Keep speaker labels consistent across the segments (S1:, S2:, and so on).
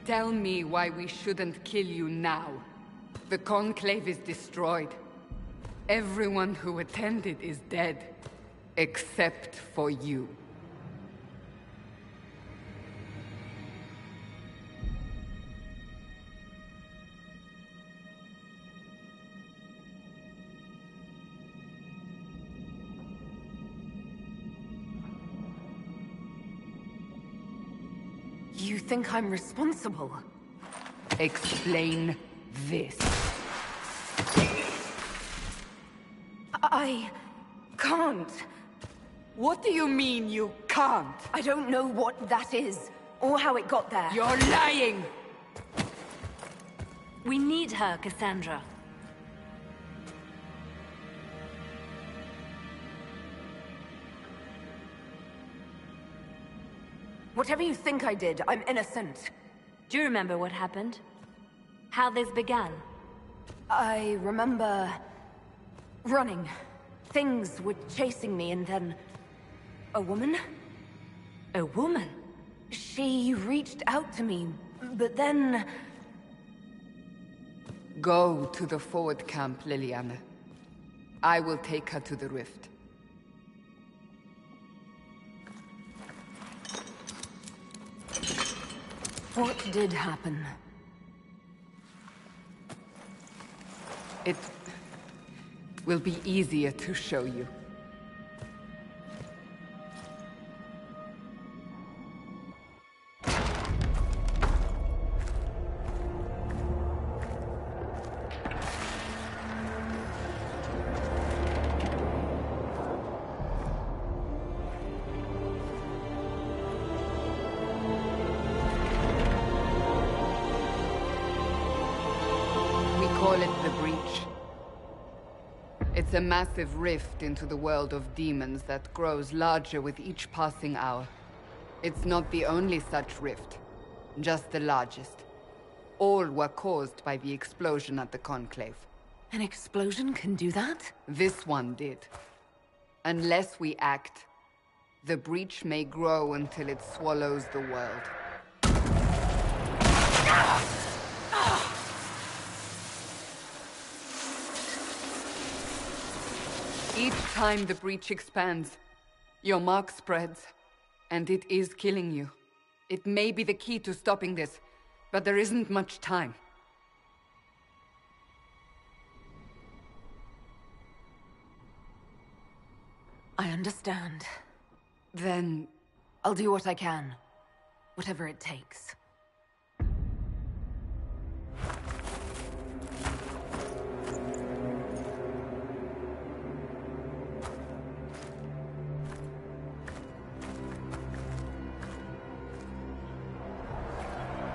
S1: Tell me why we shouldn't kill you now. The Conclave is destroyed. Everyone who attended is dead. Except for you.
S2: You think I'm responsible?
S1: Explain this.
S2: I can't.
S1: What do you mean you can't?
S2: I don't know what that is, or how it got there.
S1: You're lying!
S3: We need her, Cassandra.
S2: Whatever you think I did, I'm innocent.
S3: Do you remember what happened? How this began?
S2: I remember... running. Things were chasing me, and then... a woman?
S3: A woman?
S2: She reached out to me, but then...
S1: Go to the forward camp, Leliana. I will take her to the rift.
S2: What did happen?
S1: It will be easier to show you. Call it the Breach. It's a massive rift into the world of demons that grows larger with each passing hour. It's not the only such rift, just the largest. All were caused by the explosion at the Conclave.
S2: An explosion can do that?
S1: This one did. Unless we act, the Breach may grow until it swallows the world. Each time the Breach expands, your mark spreads, and it is killing you. It may be the key to stopping this, but there isn't much time.
S2: I understand.
S1: Then...
S2: I'll do what I can. Whatever it takes.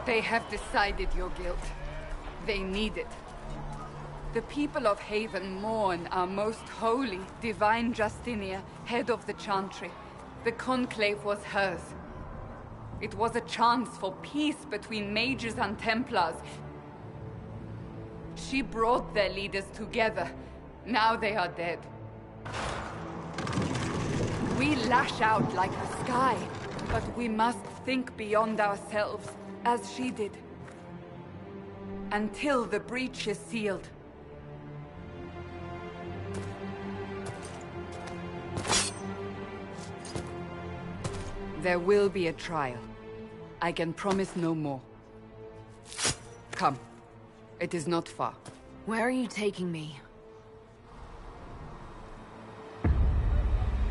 S1: They have decided your guilt. They need it. The people of Haven mourn our most holy, divine Justinia, head of the Chantry. The Conclave was hers. It was a chance for peace between mages and Templars. She brought their leaders together. Now they are dead. We lash out like the sky, but we must think beyond ourselves, as she did. Until the breach is sealed. There will be a trial. I can promise no more. Come. It is not far.
S2: Where are you taking me?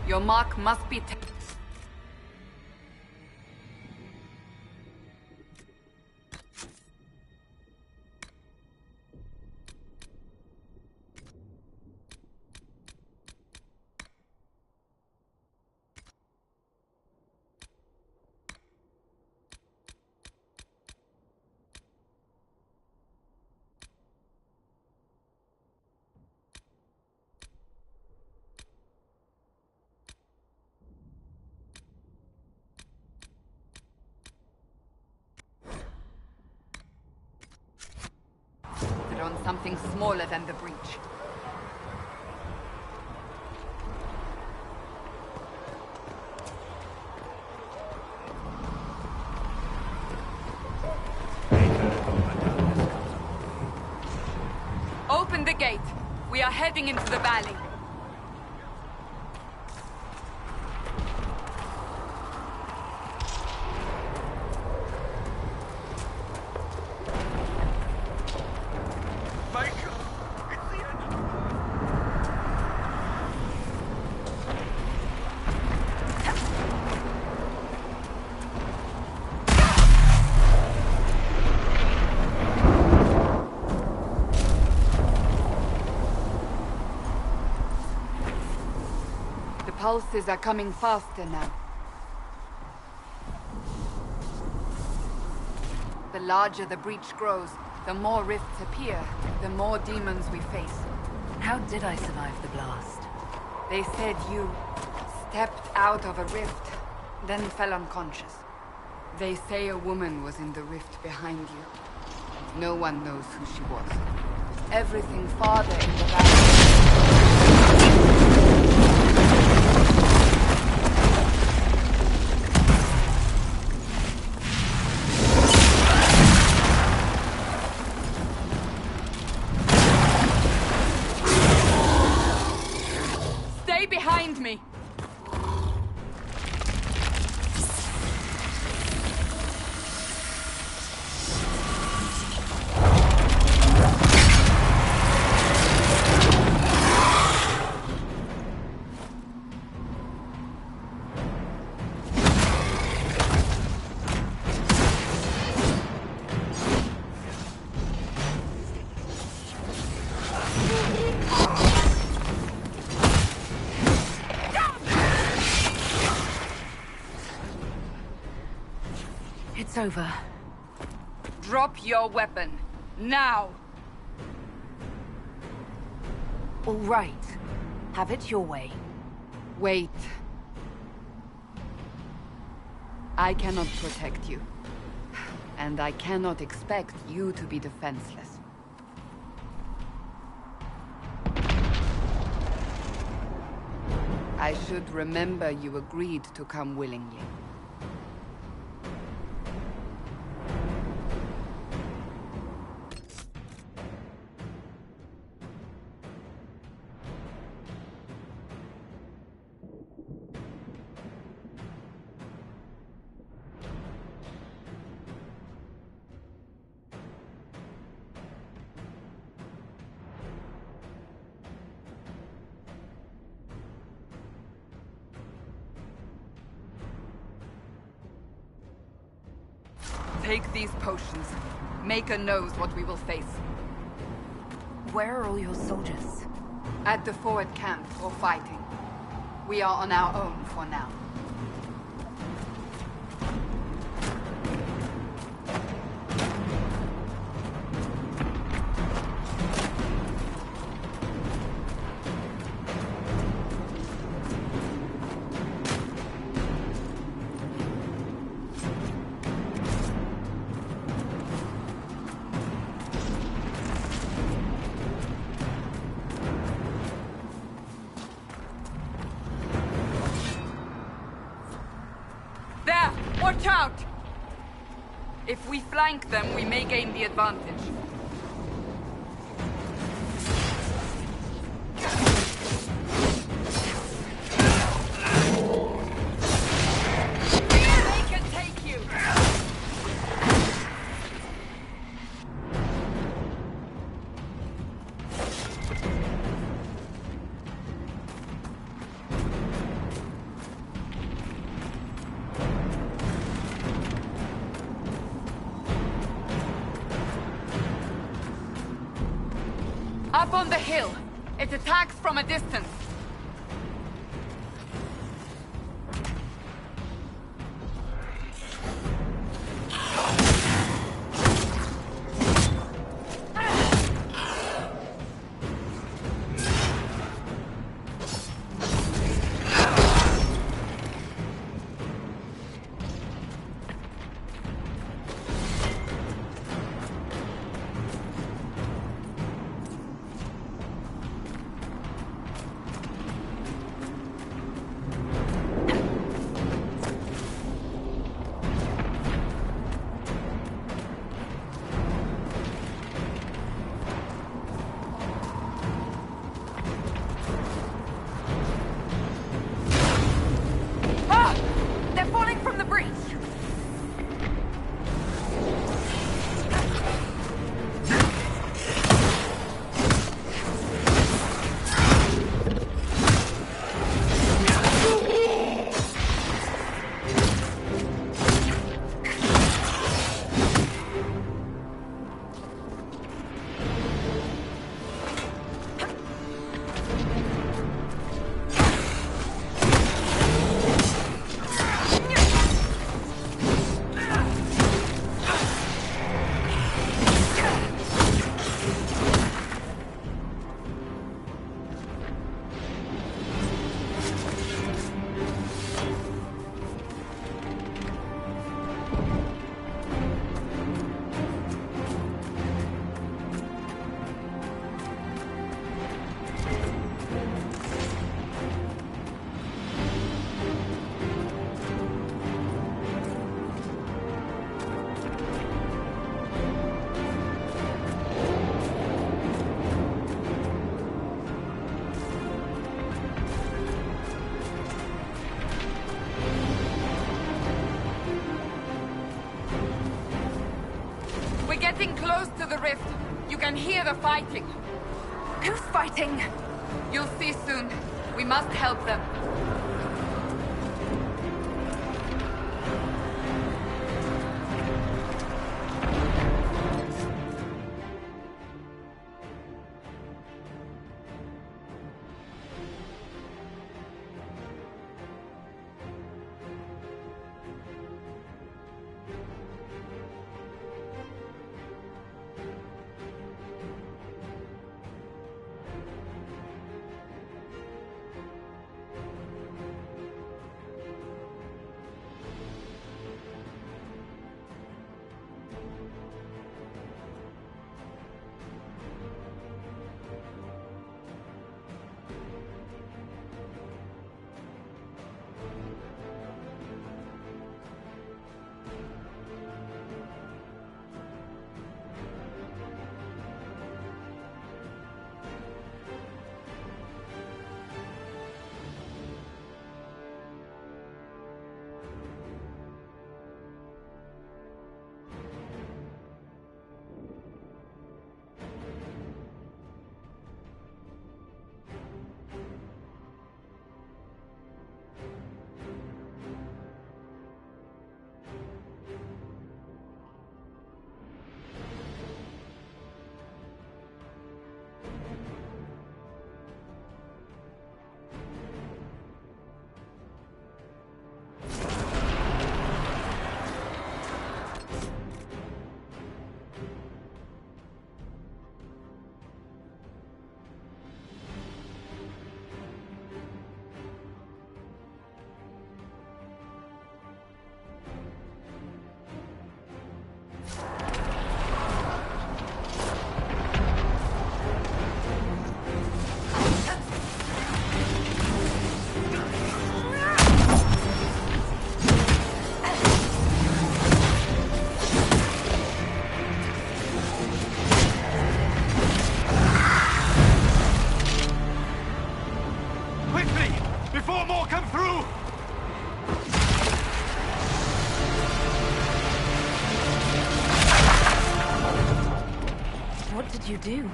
S1: Your mark must be on something smaller than the breach. gate. We are heading into the valley. Pulses are coming faster now. The larger the breach grows, the more rifts appear, the more demons we face.
S2: How did I survive the blast?
S1: They said you stepped out of a rift, then fell unconscious. They say a woman was in the rift behind you. No one knows who she was. Everything farther in the valley. Behind me!
S2: It's over.
S1: Drop your weapon. Now!
S2: All right. Have it your way.
S1: Wait. I cannot protect you. And I cannot expect you to be defenseless. I should remember you agreed to come willingly. Take these potions. Maker knows what we will face.
S2: Where are all your soldiers?
S1: At the forward camp, or fighting. We are on our own for now. Watch out! If we flank them, we may gain the advantage. They can take you! Up on the hill. It attacks from a distance. We're getting close to the rift. You can hear the fighting.
S2: Who's fighting?
S1: You'll see soon. We must help them.
S2: You do?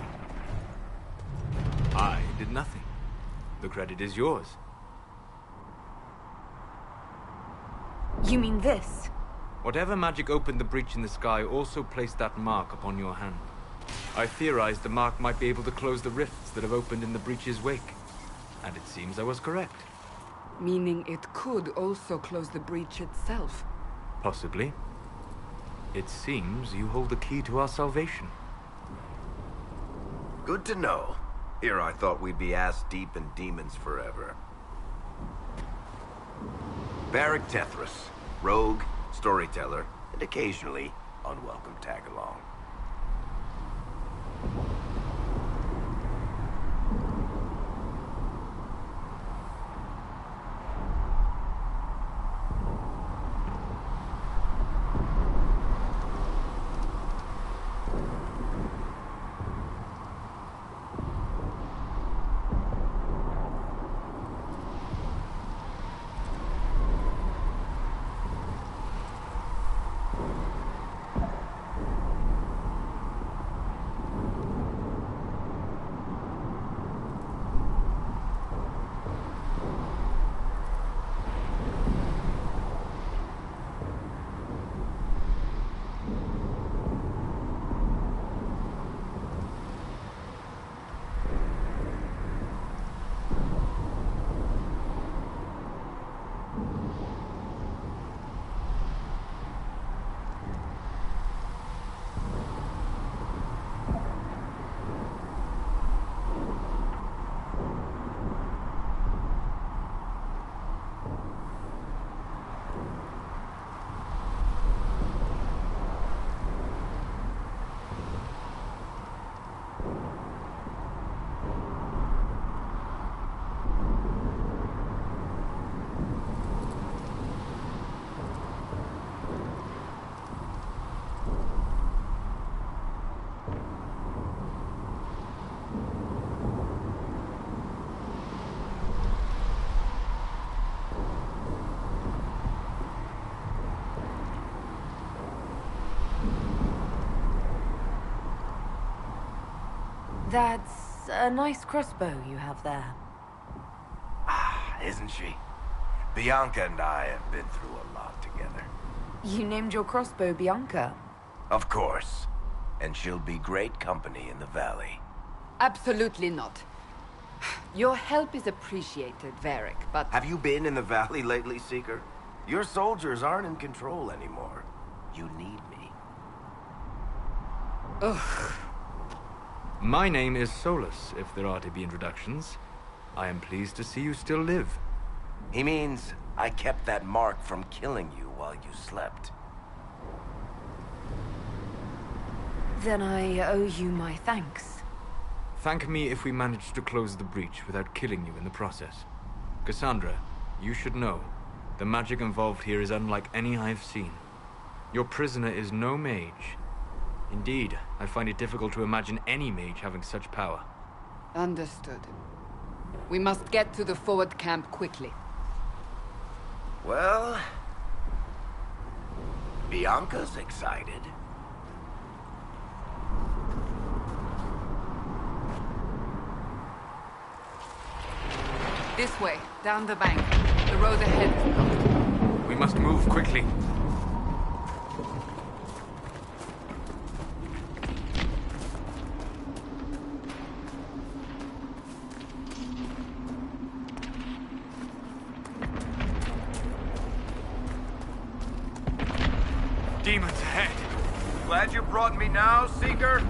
S4: I did nothing. The credit is yours.
S2: You mean this?
S4: Whatever magic opened the breach in the sky also placed that mark upon your hand. I theorized the mark might be able to close the rifts that have opened in the breach's wake. And it seems I was correct.
S1: Meaning it could also close the breach itself.
S4: Possibly. It seems you hold the key to our salvation.
S5: Good to know. Here I thought we'd be ass-deep in demons forever. Varric Tethras, rogue, storyteller, and occasionally unwelcome tag-along.
S2: That's a nice crossbow you have there.
S5: Ah, isn't she? Bianca and I have been through a lot together.
S2: You named your crossbow Bianca.
S5: Of course. And she'll be great company in the valley.
S1: Absolutely not. Your help is appreciated, Varric, but...
S5: Have you been in the valley lately, Seeker? Your soldiers aren't in control anymore. You need me.
S1: Ugh.
S4: My name is Solus, if there are to be introductions. I am pleased to see you still live.
S5: He means I kept that mark from killing you while you slept.
S2: Then I owe you my thanks.
S4: Thank me if we manage to close the breach without killing you in the process. Cassandra, you should know, the magic involved here is unlike any I've seen. Your prisoner is no mage. Indeed, I find it difficult to imagine any mage having such power.
S1: Understood. We must get to the forward camp quickly.
S5: Well... Bianca's excited.
S1: This way, down the bank. The road ahead is blocked.
S4: We must move quickly. Demons ahead.
S5: Glad you brought me now, Seeker?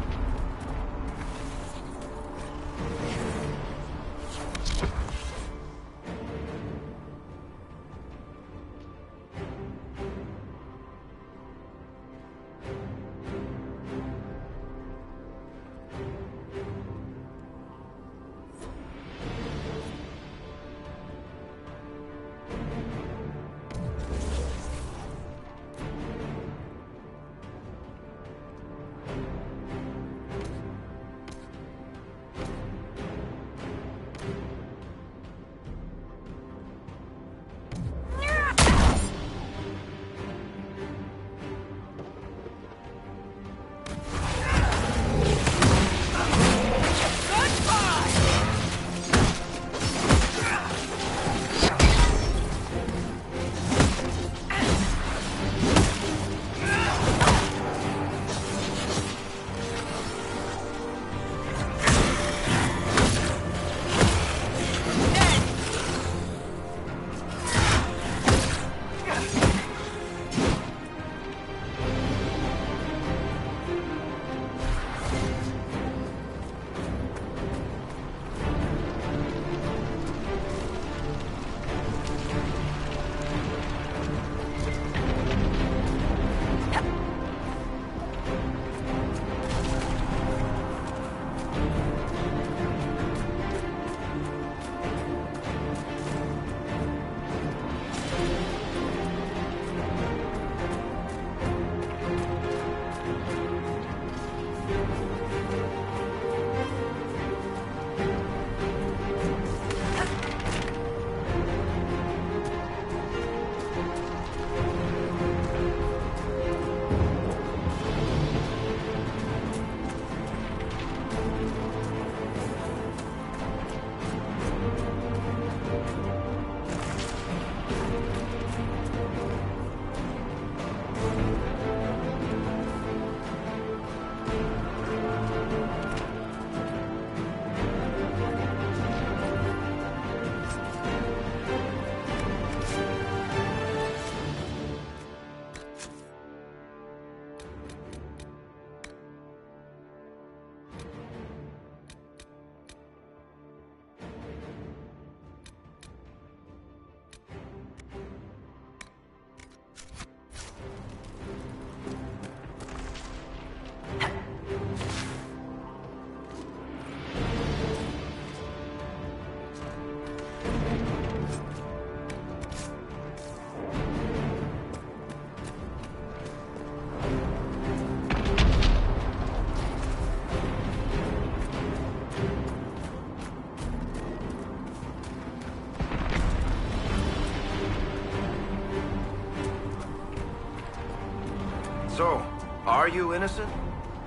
S5: So, are you innocent?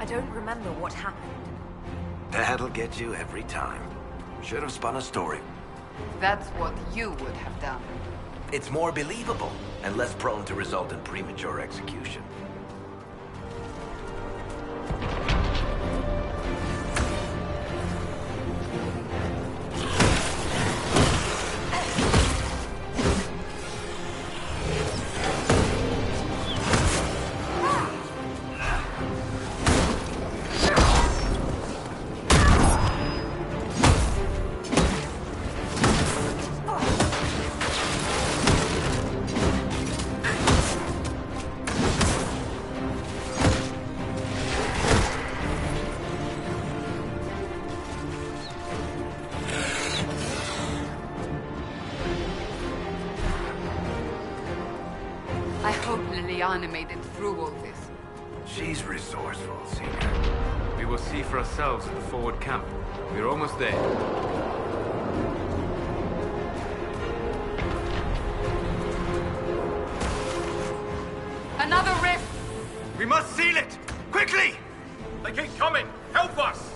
S2: I don't remember what happened.
S5: That'll get you every time. Should have spun a story.
S1: That's what you would have done.
S5: It's more believable and less prone to result in premature execution.
S1: I hope Liliana made it through all this.
S5: She's resourceful, Seeker.
S4: We will see for ourselves at the forward camp. We're almost there.
S1: Another rift!
S4: We must seal it! Quickly!
S6: They keep coming! Help us!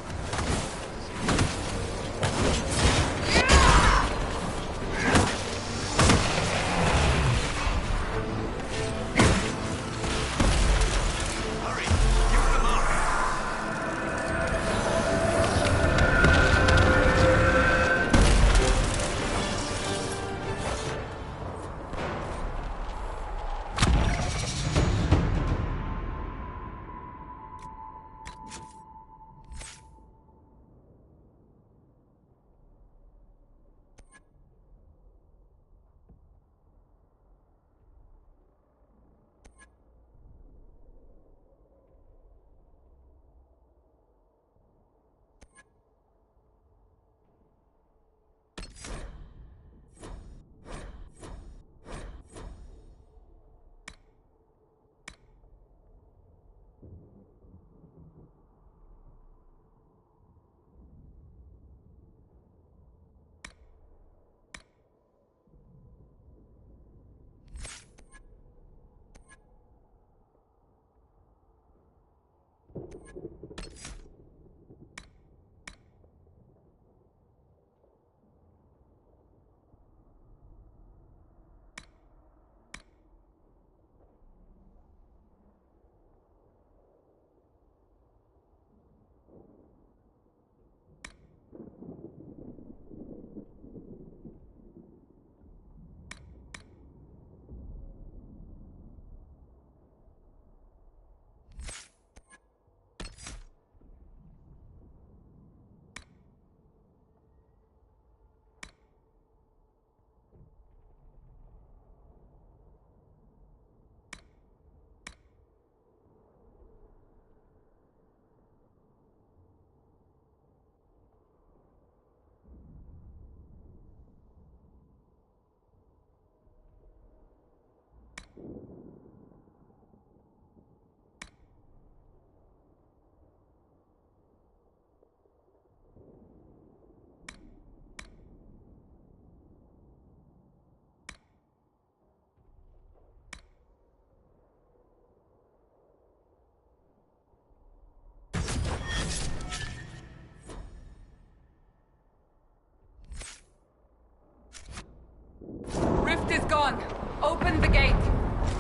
S1: Rift is gone. Open the gate.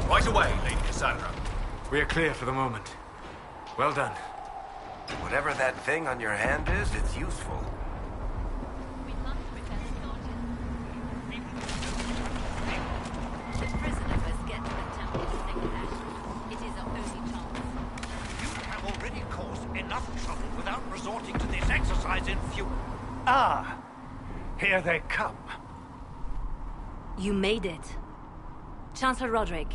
S6: Right away, Lady Cassandra.
S4: We are clear for the moment. Well done.
S5: Whatever that thing on your hand is, it's useful.
S3: We must prevent Norton. The prisoner must get to the temple to take that. It is our only chance.
S7: You have already caused enough trouble without resorting to this exercise in fury. Ah, here they come.
S3: You made it. Chancellor Roderick,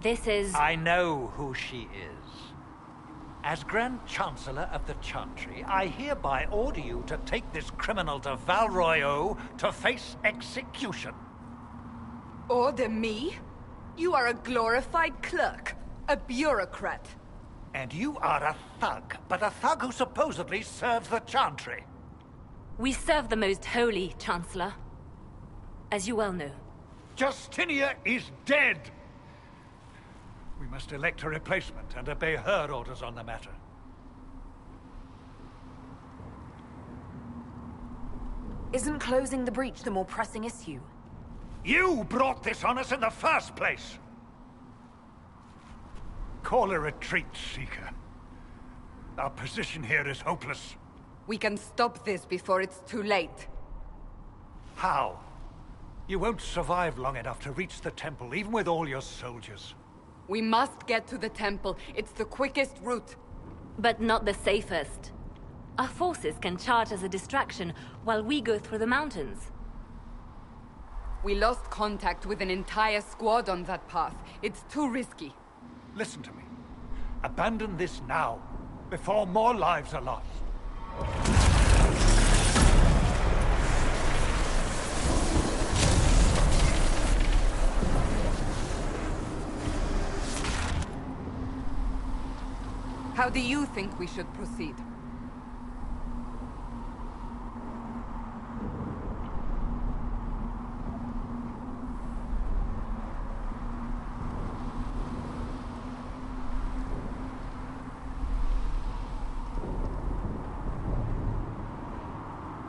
S3: this is...
S7: I know who she is. As Grand Chancellor of the Chantry, I hereby order you to take this criminal to Val Royeaux to face execution.
S1: Order me? You are a glorified clerk, a bureaucrat.
S7: And you are a thug, but a thug who supposedly serves the Chantry.
S3: We serve the most holy, Chancellor. As you well know.
S7: Justinia is dead! We must elect a replacement and obey her orders on the matter.
S2: Isn't closing the breach the more pressing issue?
S7: You brought this on us in the first place! Call a retreat, Seeker. Our position here is hopeless.
S1: We can stop this before it's too late.
S7: How? You won't survive long enough to reach the temple, even with all your soldiers.
S1: We must get to the temple. It's the quickest route.
S3: But not the safest. Our forces can charge as a distraction while we go through the mountains.
S1: We lost contact with an entire squad on that path. It's too risky.
S7: Listen to me. Abandon this now, before more lives are lost.
S1: How do you think we should proceed?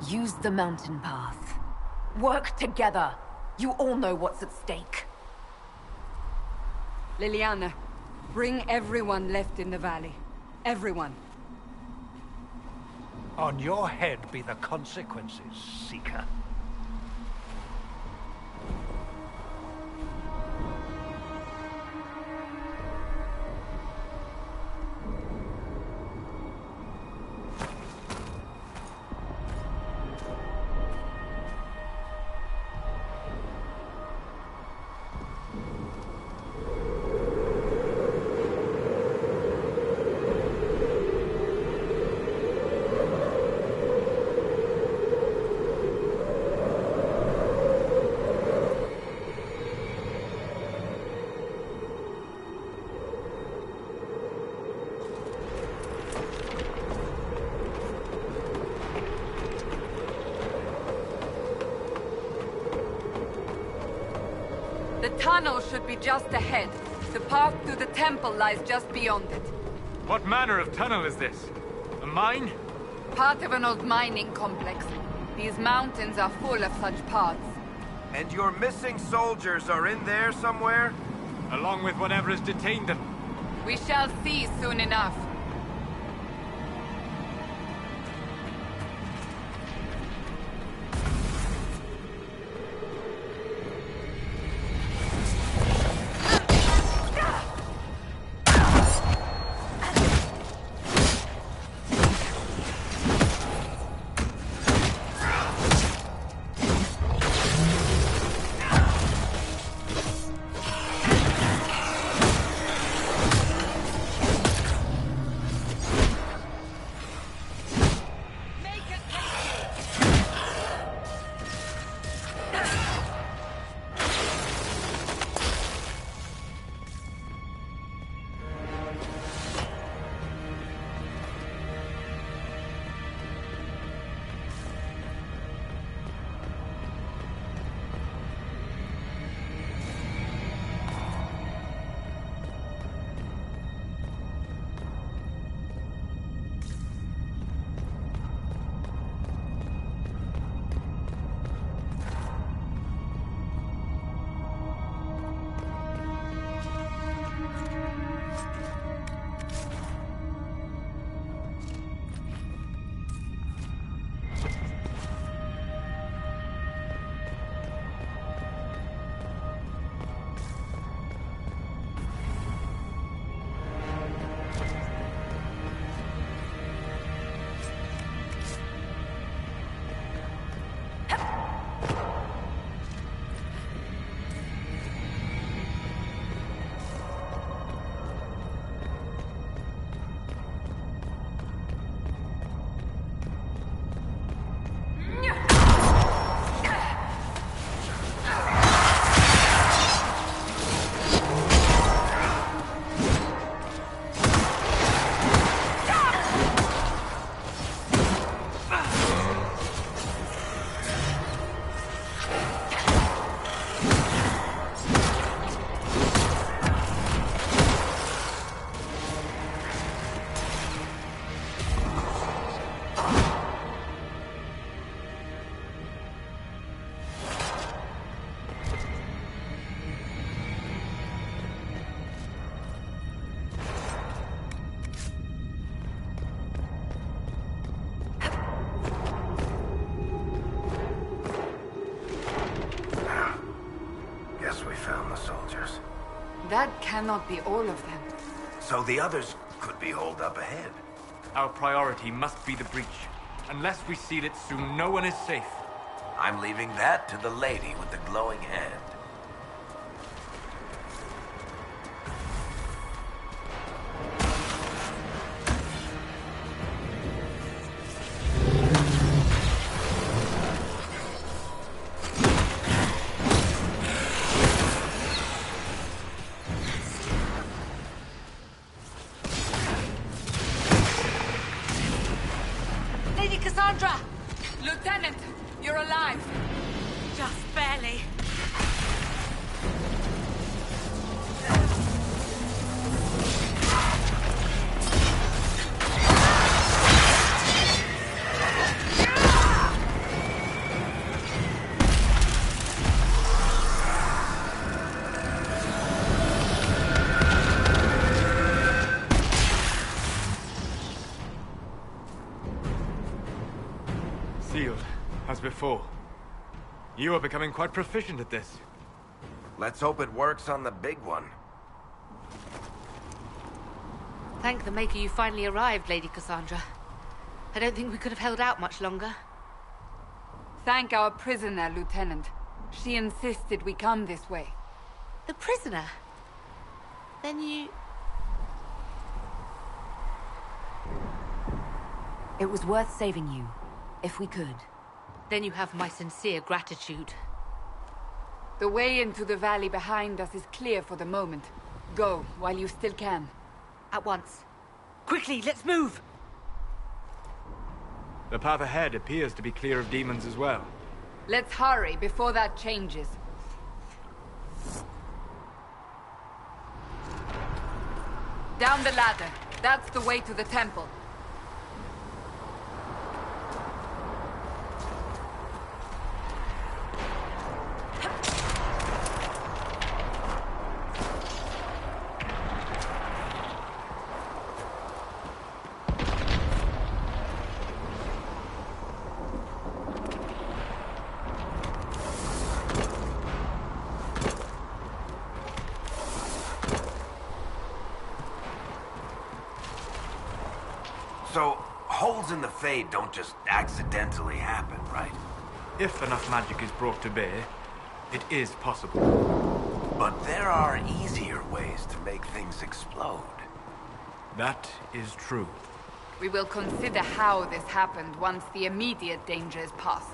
S2: Use the mountain path. Work together. You all know what's at stake.
S1: Leliana, bring everyone left in the valley. Everyone.
S7: On your head be the consequences, Seeker.
S1: The tunnel should be just ahead. The path to the temple lies just beyond it.
S4: What manner of tunnel is this? A mine?
S1: Part of an old mining complex. These mountains are full of such paths.
S5: And your missing soldiers are in there somewhere?
S4: Along with whatever has detained them.
S1: We shall see soon enough. cannot be all of them.
S5: So the others could be holed up ahead.
S4: Our priority must be the breach. Unless we seal it soon, no one is safe.
S5: I'm leaving that to the lady with the glowing hand.
S2: Lady Cassandra!
S1: Lieutenant, you're alive.
S2: Just barely.
S4: Sealed, as before. You are becoming quite proficient at this.
S5: Let's hope it works on the big one.
S2: Thank the Maker you finally arrived, Lady Cassandra. I don't think we could have held out much longer.
S1: Thank our prisoner, Lieutenant. She insisted we come this way.
S2: The prisoner? Then you...
S8: It was worth saving you, if we could.
S2: Then you have my sincere gratitude.
S1: The way into the valley behind us is clear for the moment. Go, while you still can.
S2: At once. Quickly, let's move!
S4: The path ahead appears to be clear of demons as well.
S1: Let's hurry before that changes. Down the ladder. That's the way to the temple.
S5: So, holes in the Fade don't just accidentally happen, right?
S4: If enough magic is brought to bear, it is possible.
S5: But there are easier ways to make things explode.
S4: That is true.
S1: We will consider how this happened once the immediate danger is past.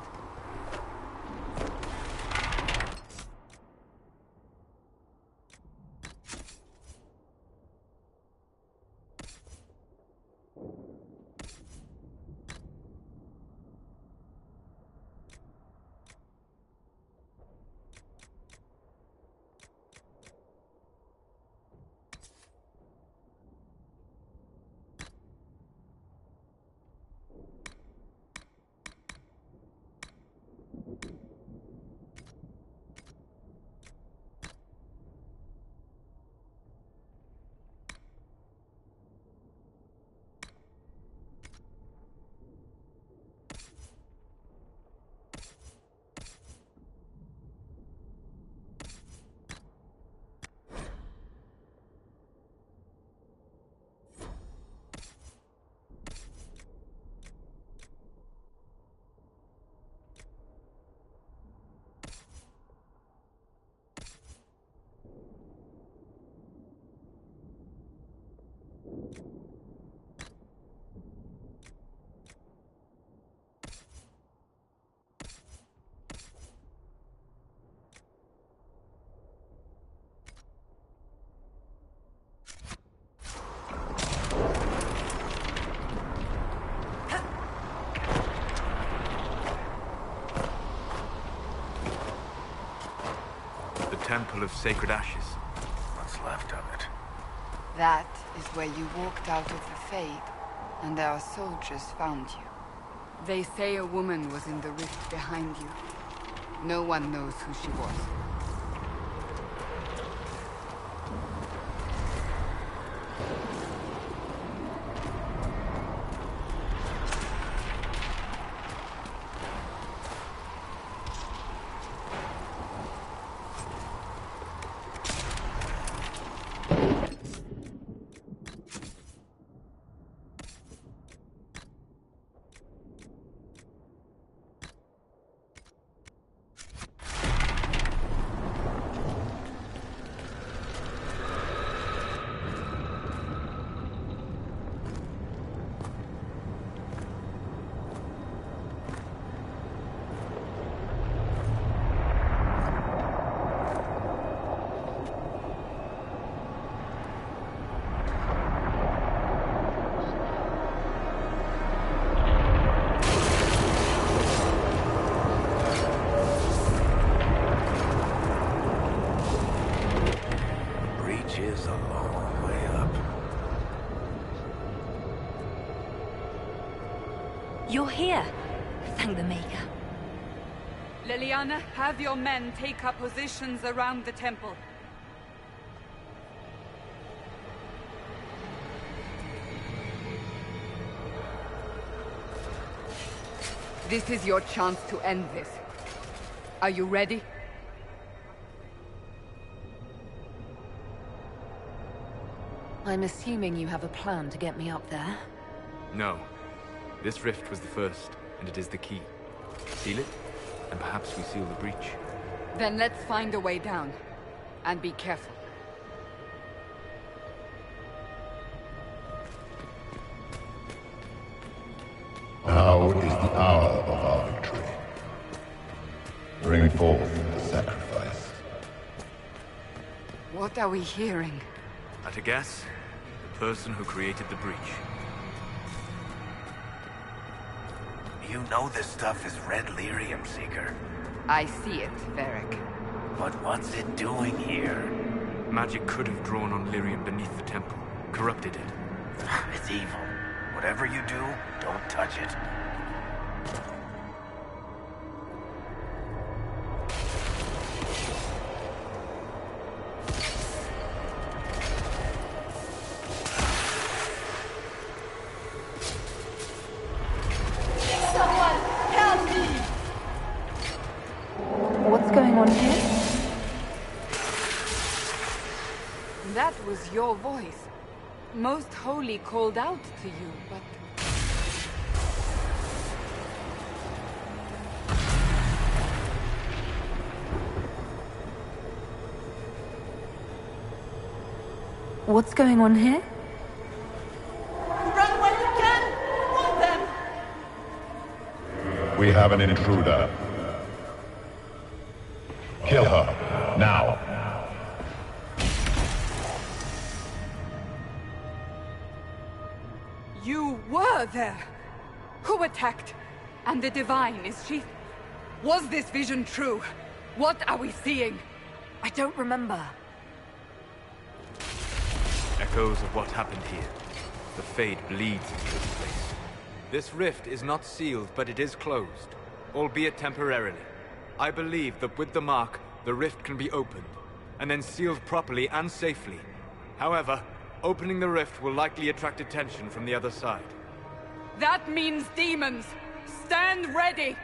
S4: Temple of Sacred Ashes.
S5: What's left of it?
S1: That is where you walked out of the Fade, and our soldiers found you. They say a woman was in the rift behind you. No one knows who she was.
S3: You're here. Thank the Maker.
S1: Leliana, have your men take up positions around the temple. This is your chance to end this. Are you ready?
S2: I'm assuming you have a plan to get me up there.
S4: No. This rift was the first, and it is the key. Seal it, and perhaps we seal the breach.
S1: Then let's find a way down. And be careful.
S9: Now is the hour of our victory. Bring forth the sacrifice.
S1: What are we hearing?
S4: At a guess, the person who created the breach.
S5: You know this stuff is red lyrium, Seeker.
S1: I see it, Varric.
S5: But what's it doing here?
S4: Magic could have drawn on lyrium beneath the temple, corrupted it.
S5: It's evil. Whatever you do, don't touch it.
S2: What's going on here?
S1: That was your voice. Most Holy called out to you, but...
S2: What's going on here?
S1: Run when you can! Want them!
S9: We have an intruder. Kill her, now.
S1: You were there! Who attacked? And the Divine, is she... Was this vision true? What are we seeing?
S2: I don't remember.
S4: Echoes of what happened here. The Fade bleeds into this place. This rift is not sealed, but it is closed, albeit temporarily. I believe that with the mark, the rift can be opened, and then sealed properly and safely. However, opening the rift will likely attract attention from the other side.
S1: That means demons! Stand ready!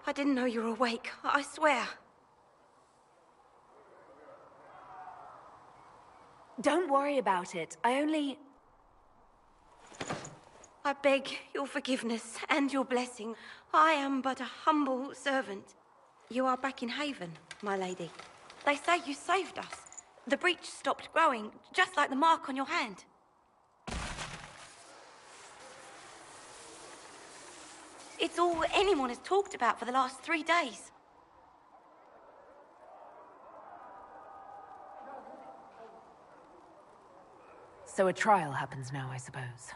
S10: I didn't know you were awake, I swear.
S2: Don't worry about it. I
S10: beg your forgiveness and your blessing. I am but a humble servant. You are back in Haven, my lady. They say you saved us. The breach stopped growing, just like the mark on your hand. It's all anyone has talked about for the last 3 days.
S2: So a trial happens now, I suppose.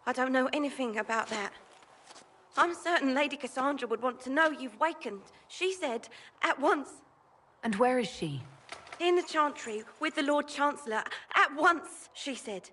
S10: I don't know anything about that. I'm certain Lady Cassandra would want to know you've wakened. She said, at once.
S2: And where is she?
S10: In the Chantry, with the Lord Chancellor. At once, she said.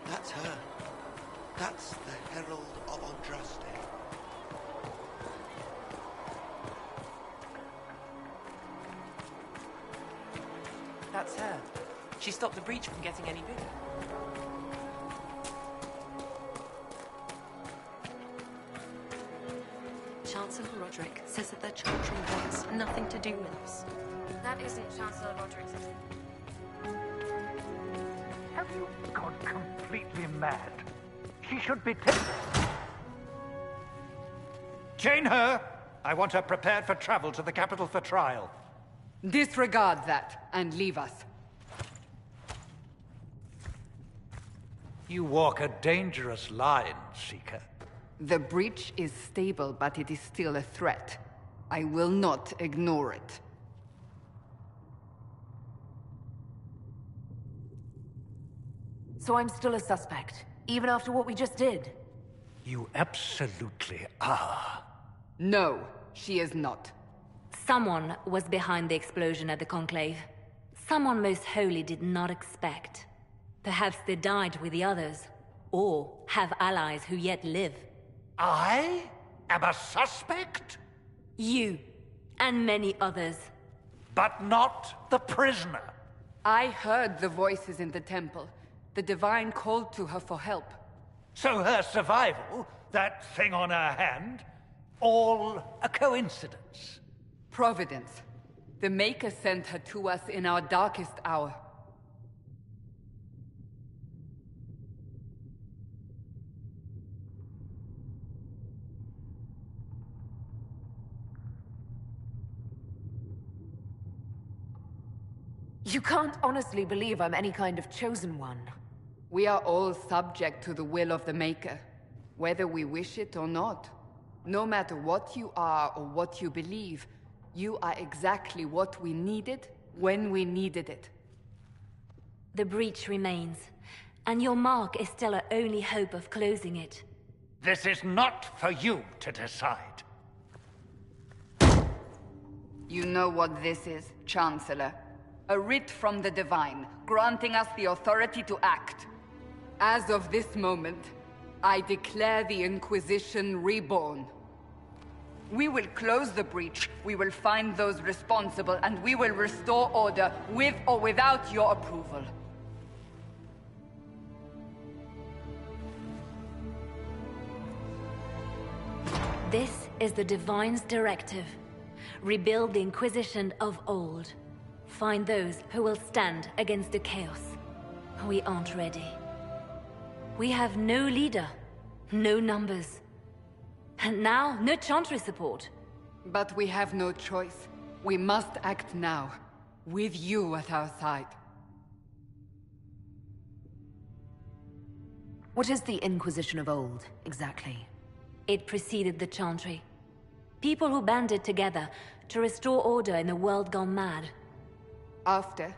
S11: That's her. That's the Herald of Andraste.
S12: That's her. She stopped the breach from getting any bigger.
S10: Chancellor Roderick says that the Chantry wants nothing to do with us.
S3: That isn't Chancellor Roderick's.
S7: Have you gone completely mad? She should be taken. Chain her! I want her prepared for travel to the capital for trial.
S1: Disregard that and leave us.
S7: You walk a dangerous line, Seeker.
S1: The breach is stable, but it is still a threat. I will not ignore it.
S2: So I'm still a suspect, even after what we just did?
S7: You absolutely are.
S1: No, she is not.
S3: Someone was behind the explosion at the Conclave. Someone Most Holy did not expect. Perhaps they died with the others, or have allies who yet live.
S7: I am a suspect?
S3: You, and many others.
S7: But not the prisoner.
S1: I heard the voices in the temple. The Divine called to her for help.
S7: So her survival, that thing on her hand, all a coincidence?
S1: Providence. The Maker sent her to us in our darkest hour.
S2: You can't honestly believe I'm any kind of chosen one.
S1: We are all subject to the will of the Maker, whether we wish it or not. No matter what you are or what you believe, you are exactly what we needed when we needed it.
S3: The breach remains, and your mark is still our only hope of closing it.
S7: This is not for you to decide.
S1: You know what this is, Chancellor. A writ from the Divine, granting us the authority to act. As of this moment, I declare the Inquisition reborn. We will close the breach, we will find those responsible, and we will restore order with or without your approval.
S3: This is the Divine's directive. Rebuild the Inquisition of old. Find those who will stand against the chaos. We aren't ready. We have no leader, no numbers. And now, no Chantry support.
S1: But we have no choice. We must act now, with you at our side.
S8: What is the Inquisition of old, exactly?
S3: It preceded the Chantry. People who banded together to restore order in a world gone mad.
S1: After,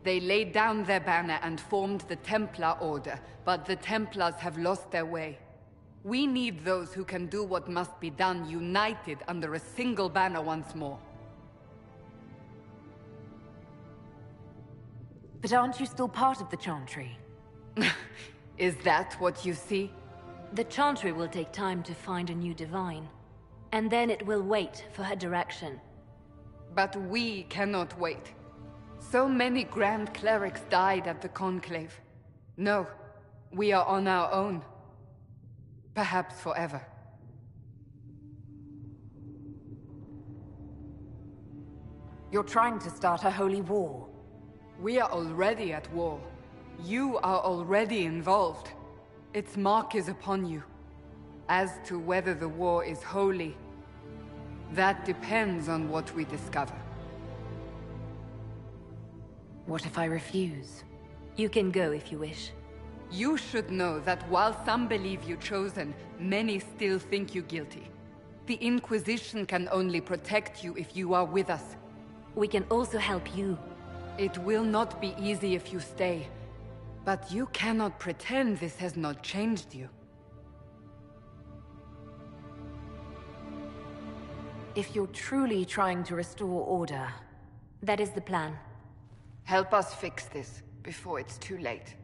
S1: they laid down their banner and formed the Templar Order, but the Templars have lost their way. We need those who can do what must be done, united under a single banner once more.
S8: But aren't you still part of the Chantry?
S1: Is that what you see?
S3: The Chantry will take time to find a new Divine. And then it will wait for her direction.
S1: But we cannot wait. So many Grand Clerics died at the Conclave. No, we are on our own. Perhaps forever.
S8: You're trying to start a holy war.
S1: We are already at war. You are already involved. Its mark is upon you. As to whether the war is holy, that depends on what we discover.
S8: What if I refuse?
S3: You can go if you wish.
S1: You should know that while some believe you chosen, many still think you guilty. The Inquisition can only protect you if you are with us.
S3: We can also help you.
S1: It will not be easy if you stay. But you cannot pretend this has not changed you.
S8: If you're truly trying to restore order...
S3: That is the plan.
S1: Help us fix this, before it's too late.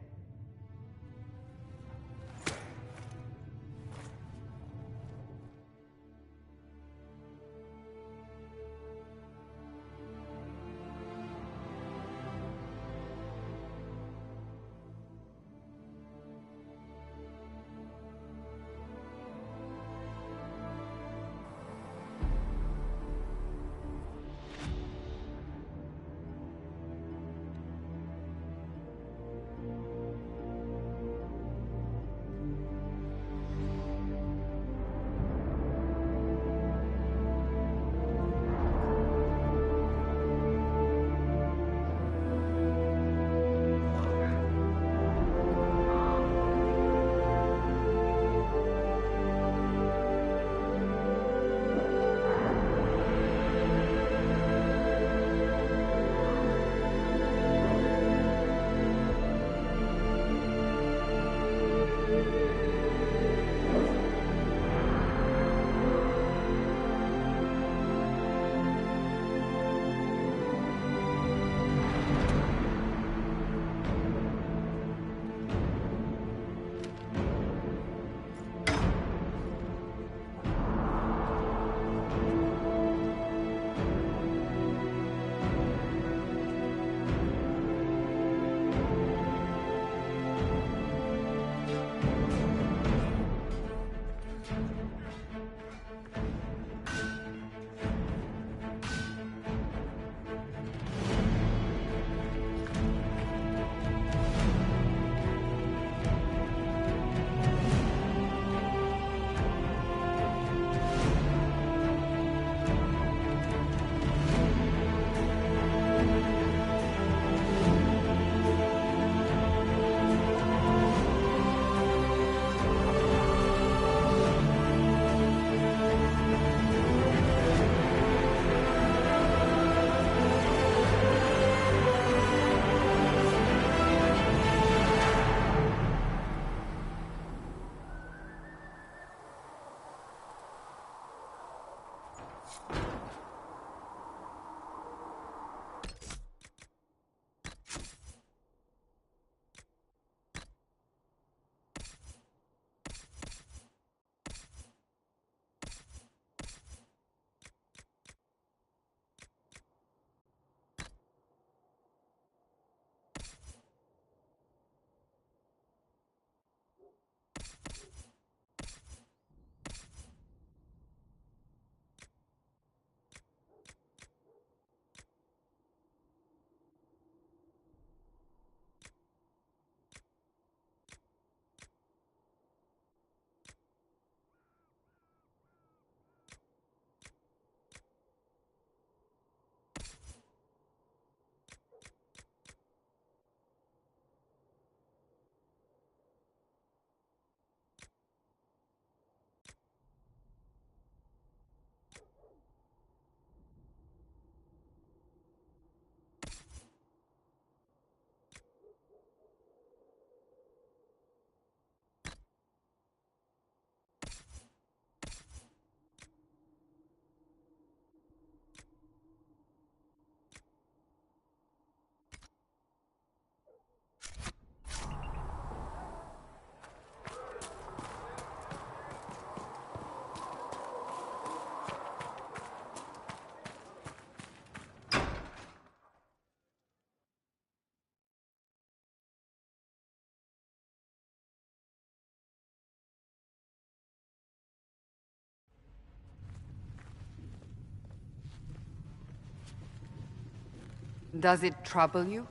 S1: Does it trouble you?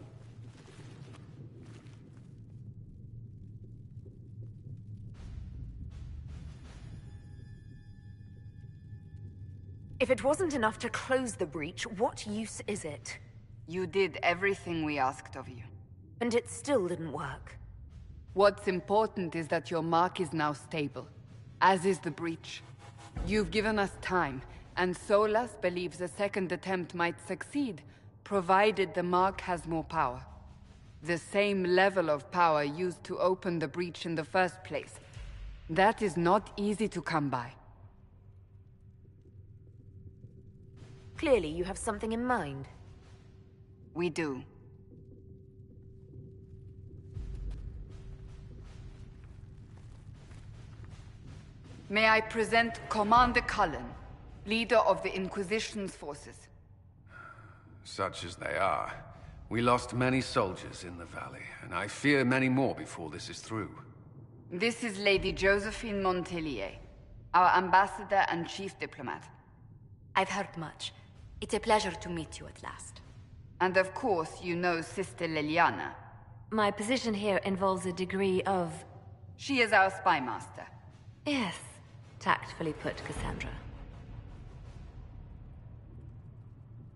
S2: If it wasn't enough to close the breach, what use is it?
S1: You did everything we asked of you.
S2: And it still didn't work.
S1: What's important is that your mark is now stable, as is the breach. You've given us time, and Solas believes a second attempt might succeed, provided the mark has more power. The same level of power used to open the breach in the first place. That is not easy to come by.
S2: Clearly, you have something in mind.
S1: We do. May I present Commander Cullen, leader of the Inquisition's forces.
S13: Such as they are. We lost many soldiers in the valley, and I fear many more before this is through.
S1: This is Lady Josephine Montelier, our ambassador and chief diplomat.
S3: I've heard much. It's a pleasure to meet you at last.
S1: And of course, you know Sister Liliana.
S3: My position here involves a degree of...
S1: She is our spy master.
S3: Yes, tactfully put, Cassandra.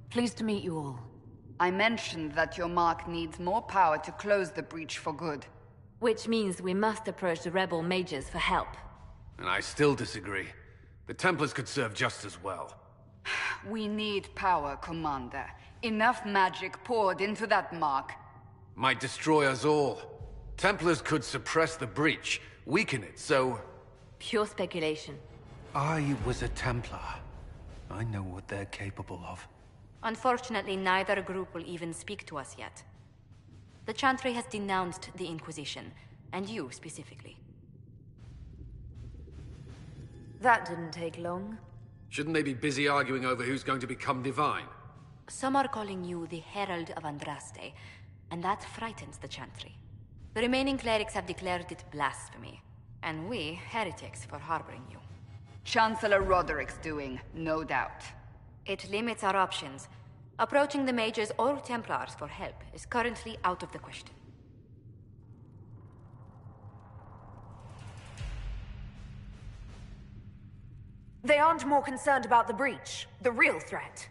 S2: Pleased to meet you all.
S1: I mentioned that your mark needs more power to close the breach for good.
S3: Which means we must approach the rebel mages for help.
S13: And I still disagree. The Templars could serve just as well.
S1: We need power, Commander. Enough magic poured into that mark.
S13: Might destroy us all. Templars could suppress the breach, weaken it, so...
S3: Pure speculation.
S13: I was a Templar. I know what they're capable of.
S3: Unfortunately, neither group will even speak to us yet. The Chantry has denounced the Inquisition, and you specifically.
S2: That didn't take long.
S13: Shouldn't they be busy arguing over who's going to become divine?
S3: Some are calling you the Herald of Andraste, and that frightens the Chantry. The remaining clerics have declared it blasphemy, and we, heretics, for harboring you.
S1: Chancellor Roderick's doing, no doubt.
S3: It limits our options. Approaching the mages or Templars for help is currently out of the question.
S2: They aren't more concerned about the breach, the real threat.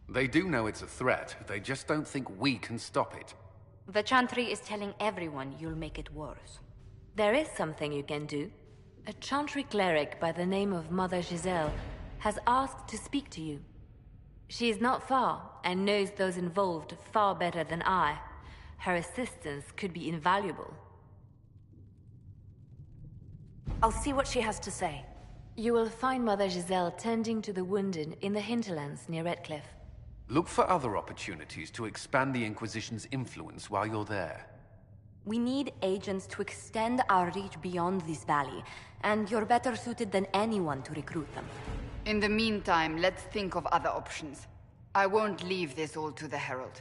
S13: They do know it's a threat, they just don't think we can stop it.
S3: The Chantry is telling everyone you'll make it worse. There is something you can do. A Chantry cleric by the name of Mother Giselle has asked to speak to you. She is not far, and knows those involved far better than I. Her assistance could be invaluable.
S2: I'll see what she has to say.
S3: You will find Mother Giselle tending to the wounded in the hinterlands near Redcliffe.
S13: Look for other opportunities to expand the Inquisition's influence while you're there.
S3: We need agents to extend our reach beyond this valley, and you're better suited than anyone to recruit them.
S1: In the meantime, let's think of other options. I won't leave this all to the Herald.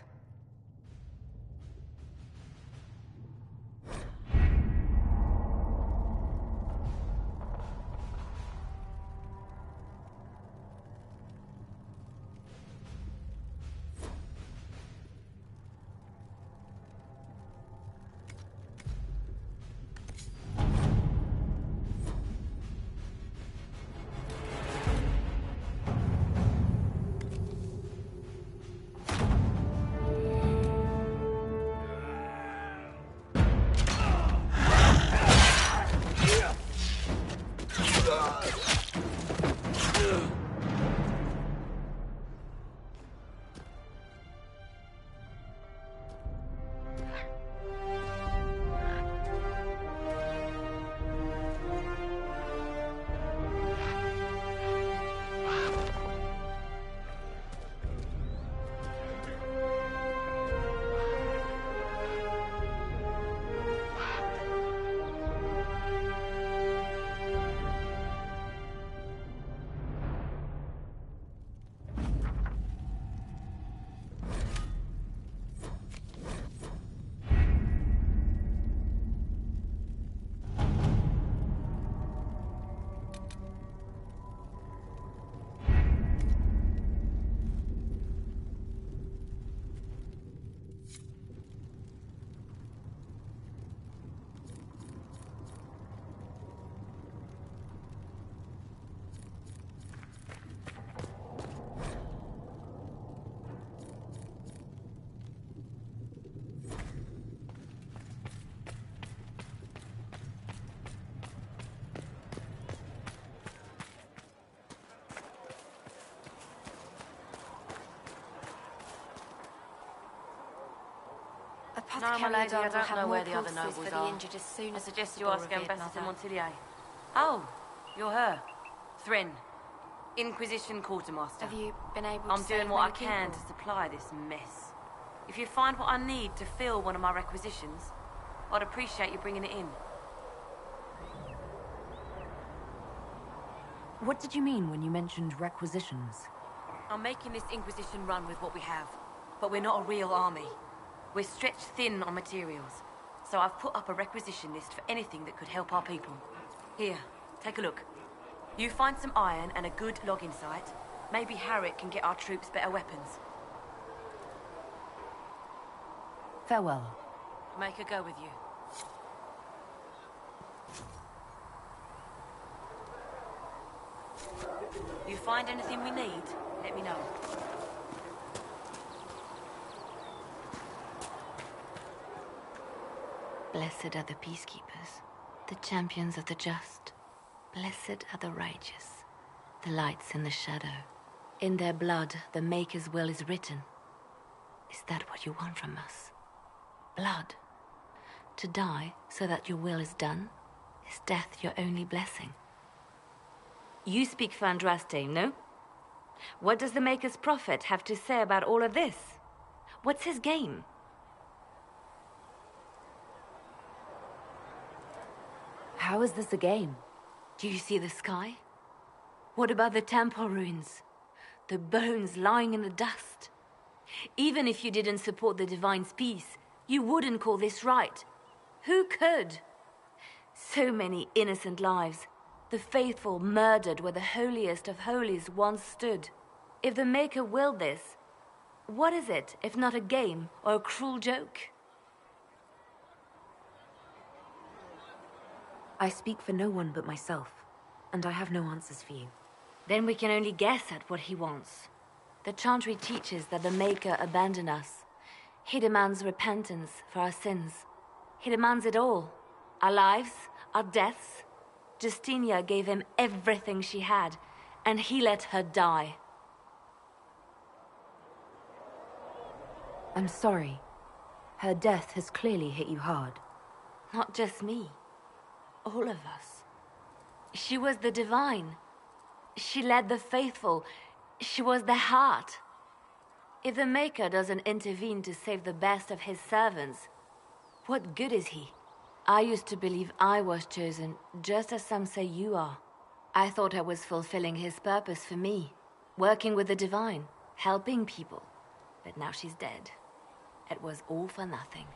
S10: No, my lady, I don't know where the other nobles
S2: for the
S10: are.
S2: injured as soon
S10: I
S2: as
S10: suggest you
S2: possible,
S10: ask
S2: revered
S10: Ambassador
S2: mother.
S10: Montilyet. Oh, you're her. Thrin, Inquisition Quartermaster.
S2: Have you been able to
S10: I'm
S2: save
S10: doing what I
S2: many
S10: can
S2: people?
S10: to supply this mess. If you find what I need to fill one of my requisitions, I'd appreciate you bringing it in.
S2: What did you mean when you mentioned requisitions?
S10: I'm making this Inquisition run with what we have, but we're not a real army. We're stretched thin on materials, so I've put up a requisition list for anything that could help our people. Here, take a look. You find some iron and a good logging site. Maybe Harriet can get our troops better weapons.
S2: Farewell.
S10: Make her go with you. You find anything we need, let me know.
S3: Blessed are the peacekeepers, the champions of the just. Blessed are the righteous, the lights in the shadow. In their blood, the Maker's will is written. Is that what you want from us? Blood? To die so that your will is done? Is death your only blessing? You speak for Andraste, no? What does the Maker's prophet have to say about all of this? What's his game?
S2: How is this a game?
S3: Do you see the sky? What about the temple ruins? The bones lying in the dust? Even if you didn't support the Divine's peace, you wouldn't call this right. Who could? So many innocent lives. The faithful murdered where the holiest of holies once stood. If the Maker willed this, what is it if not a game or a cruel joke?
S2: I speak for no one but myself, and I have no answers for you.
S3: Then we can only guess at what he wants. The Chantry teaches that the Maker abandoned us. He demands repentance for our sins. He demands it all. Our lives, our deaths. Justinia gave him everything she had, and he let her die.
S2: I'm sorry. Her death has clearly hit you hard.
S3: Not just me. All of us. She was the Divine. She led the faithful. She was their heart. If the Maker doesn't intervene to save the best of his servants, what good is he? I used to believe I was chosen, just as some say you are. I thought I was fulfilling his purpose for me, working with the Divine, helping people. But now she's dead. It was all for nothing.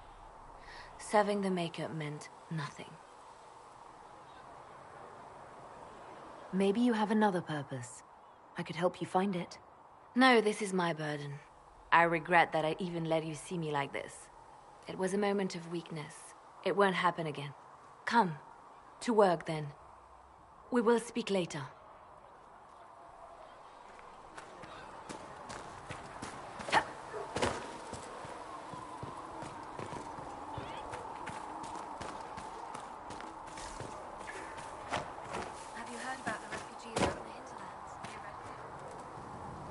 S3: Serving the Maker meant nothing.
S2: Maybe you have another purpose. I could help you find it.
S3: No, this is my burden. I regret that I even let you see me like this. It was a moment of weakness. It won't happen again. Come. To work, then. We will speak later.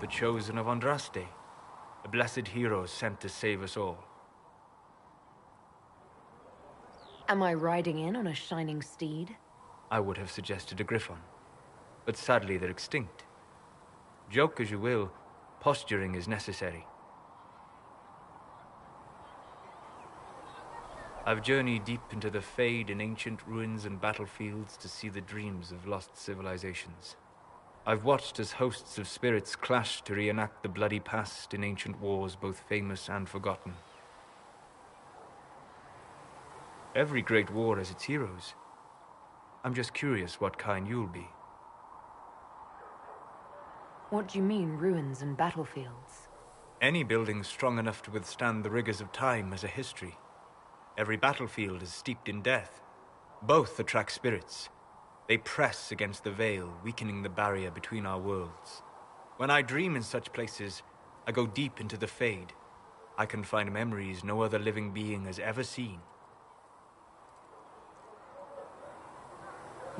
S4: The chosen of Andraste, a blessed hero sent to save us all.
S2: Am I riding in on a shining steed?
S4: I would have suggested a griffon, but sadly they're extinct. Joke as you will, posturing is necessary. I've journeyed deep into the Fade in ancient ruins and battlefields to see the dreams of lost civilizations. I've watched as hosts of spirits clash to reenact the bloody past in ancient wars, both famous and forgotten. Every great war has its heroes. I'm just curious what kind you'll be.
S2: What do you mean, ruins and battlefields?
S4: Any building strong enough to withstand the rigors of time has a history. Every battlefield is steeped in death. Both attract spirits. They press against the veil, weakening the barrier between our worlds. When I dream in such places, I go deep into the Fade. I can find memories no other living being has ever seen.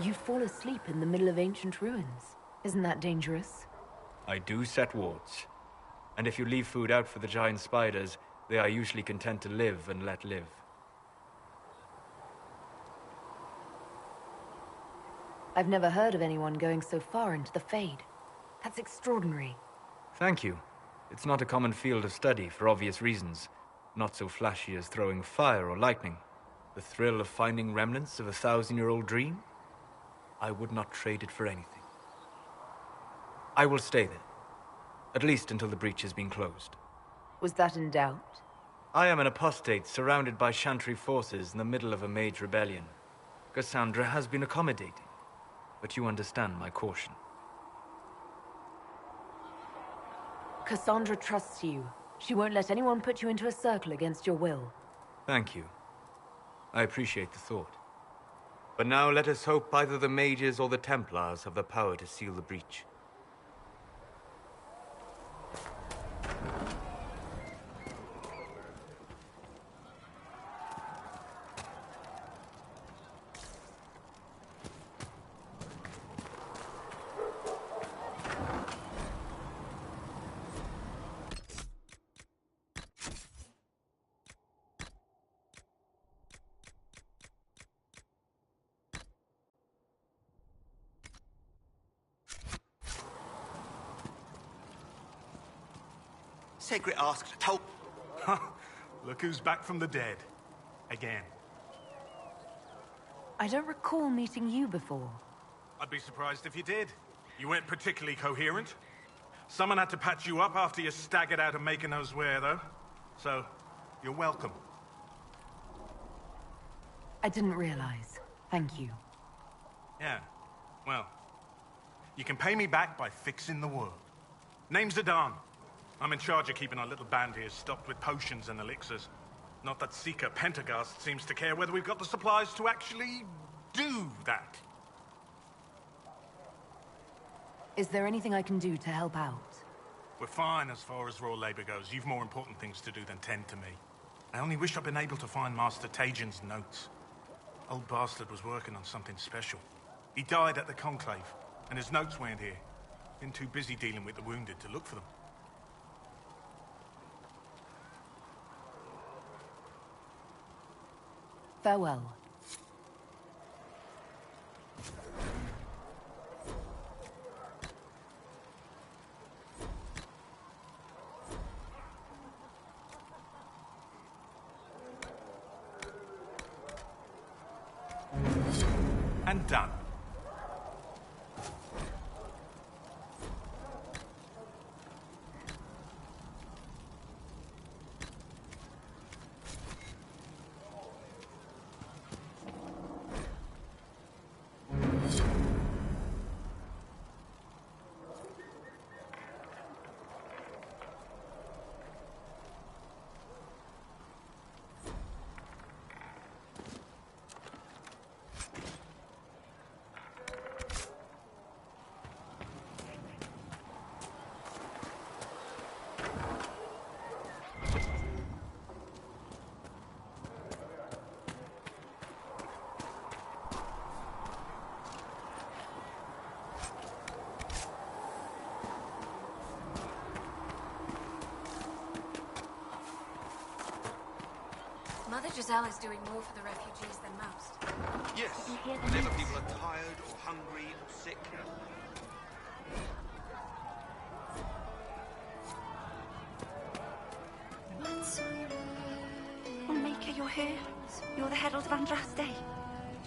S2: You fall asleep in the middle of ancient ruins. Isn't that dangerous?
S4: I do set wards. And if you leave food out for the giant spiders, They are usually content to live and let live.
S2: I've never heard of anyone going so far into the Fade. That's extraordinary.
S4: Thank you. It's not a common field of study for obvious reasons. Not so flashy as throwing fire or lightning. The thrill of finding remnants of a 1,000-year-old dream? I would not trade it for anything. I will stay there. At least until the breach has been closed.
S2: Was that in doubt?
S4: I am an apostate surrounded by Chantry forces in the middle of a mage rebellion. Cassandra has been accommodating, but you understand my caution.
S2: Cassandra trusts you. She won't let anyone put you into a circle against your will.
S4: Thank you. I appreciate the thought. But now let us hope either the mages or the Templars have the power to seal the breach.
S11: Segret asked, told...
S14: Look who's back from the dead. Again.
S2: I don't recall meeting you before.
S14: I'd be surprised if you did. You weren't particularly coherent. Someone had to patch you up after you staggered out of making those wear, though. So, you're welcome.
S2: I didn't realize. Thank you.
S14: Yeah. Well, you can pay me back by fixing the world. Name's Zidane. I'm in charge of keeping our little band here stocked with potions and elixirs. Not that Seeker Pentagast seems to care whether we've got the supplies to actually do that.
S2: Is there anything I can do to help out?
S14: We're fine as far as raw labor goes. You've more important things to do than tend to me. I only wish I'd been able to find Master Tajin's notes. Old bastard was working on something special. He died at the Conclave, and his notes weren't here. Been too busy dealing with the wounded to look for them.
S2: Farewell.
S14: And done.
S15: Mother Giselle is doing more for the refugees than most.
S11: Yes, whenever people are tired or hungry or sick.
S10: Oh, Mika, you're here. You're the Herald of Andraste.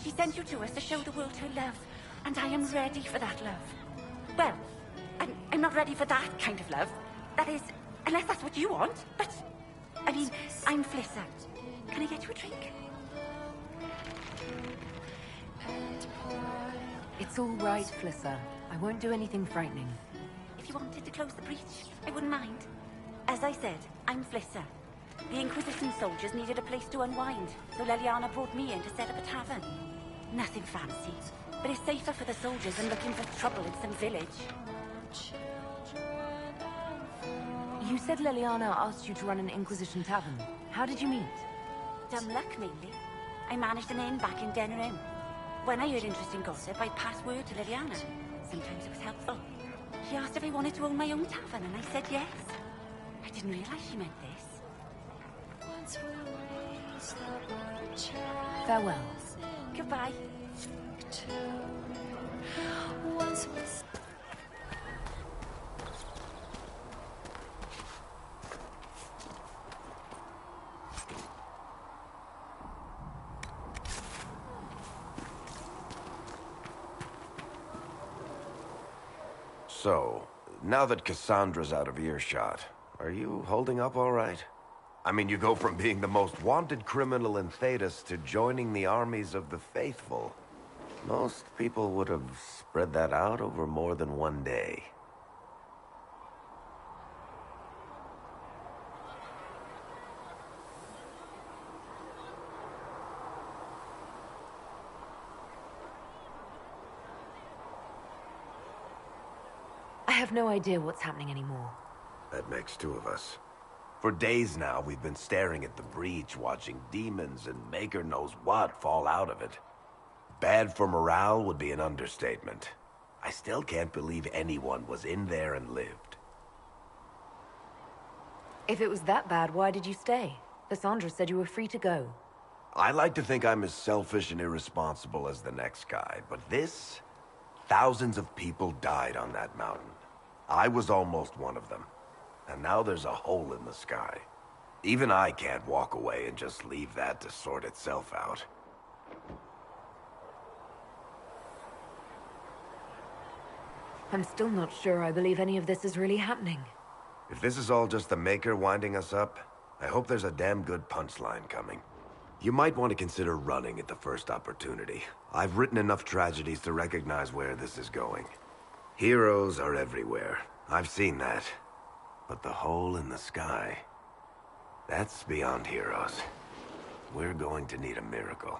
S10: She sent you to us to show the world her love, and I am ready for that love. Well, I'm not ready for that kind of love. That is, unless that's what you want. But, I mean, I'm Flissa. Can I get you a drink?
S2: It's all right, Flissa. I won't do anything frightening.
S10: If you wanted to close the breach, I wouldn't mind. As I said, I'm Flissa. The Inquisition soldiers needed a place to unwind, so Leliana brought me in to set up a tavern. Nothing fancy, but it's safer for the soldiers than looking for trouble in some village.
S2: You said Leliana asked you to run an Inquisition tavern. How did you meet?
S10: Dumb luck, mainly. I managed an inn back in Denerim. When I heard interesting gossip, I'd pass word to Liliana. Sometimes it was helpful. She asked if I wanted to own my own tavern, and I said yes. I didn't realize she meant this.
S2: Farewell.
S10: Goodbye.
S5: So, now that Cassandra's out of earshot, are you holding up all right? I mean, you go from being the most wanted criminal in Thedas to joining the armies of the faithful. Most people would have spread that out over more than one day.
S2: I have no idea what's happening anymore.
S5: That makes two of us. For days now, we've been staring at the breach, watching demons and Maker knows what fall out of it. Bad for morale would be an understatement. I still can't believe anyone was in there and lived.
S2: If it was that bad, why did you stay? Cassandra said you were free to go.
S5: I like to think I'm as selfish and irresponsible as the next guy, but this... Thousands of people died on that mountain. I was almost one of them. And now there's a hole in the sky. Even I can't walk away and just leave that to sort itself out.
S2: I'm still not sure I believe any of this is really happening.
S5: If this is all just the Maker winding us up, I hope there's a damn good punchline coming. You might want to consider running at the first opportunity. I've written enough tragedies to recognize where this is going. Heroes are everywhere. I've seen that. But the hole in the sky... that's beyond heroes. We're going to need a miracle.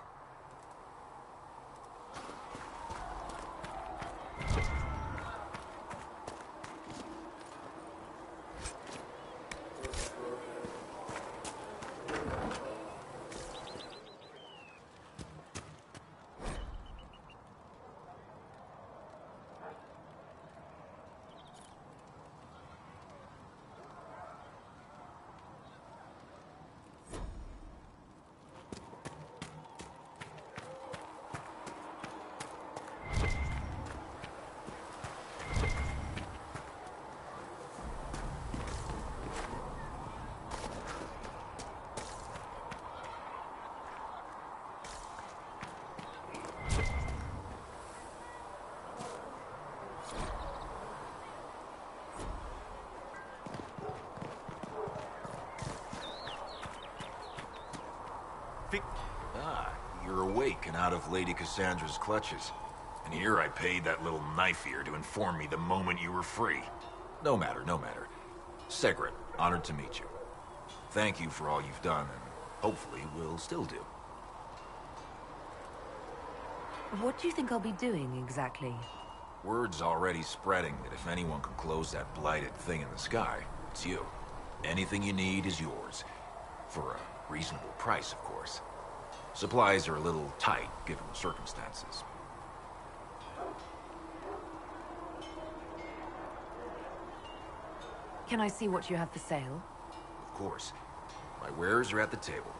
S6: You're awake and out of Lady Cassandra's clutches. And here I paid that little knife ear to inform me the moment you were free. No matter, no matter. Segret, honored to meet you. Thank you for all you've done, and hopefully will still do.
S2: What do you think I'll be doing, exactly?
S6: Word's already spreading that if anyone can close that blighted thing in the sky, it's you. Anything you need is yours. For a reasonable price, of course. Supplies are a little tight, given the circumstances.
S2: Can I see what you have for sale?
S6: Of course. My wares are at the table.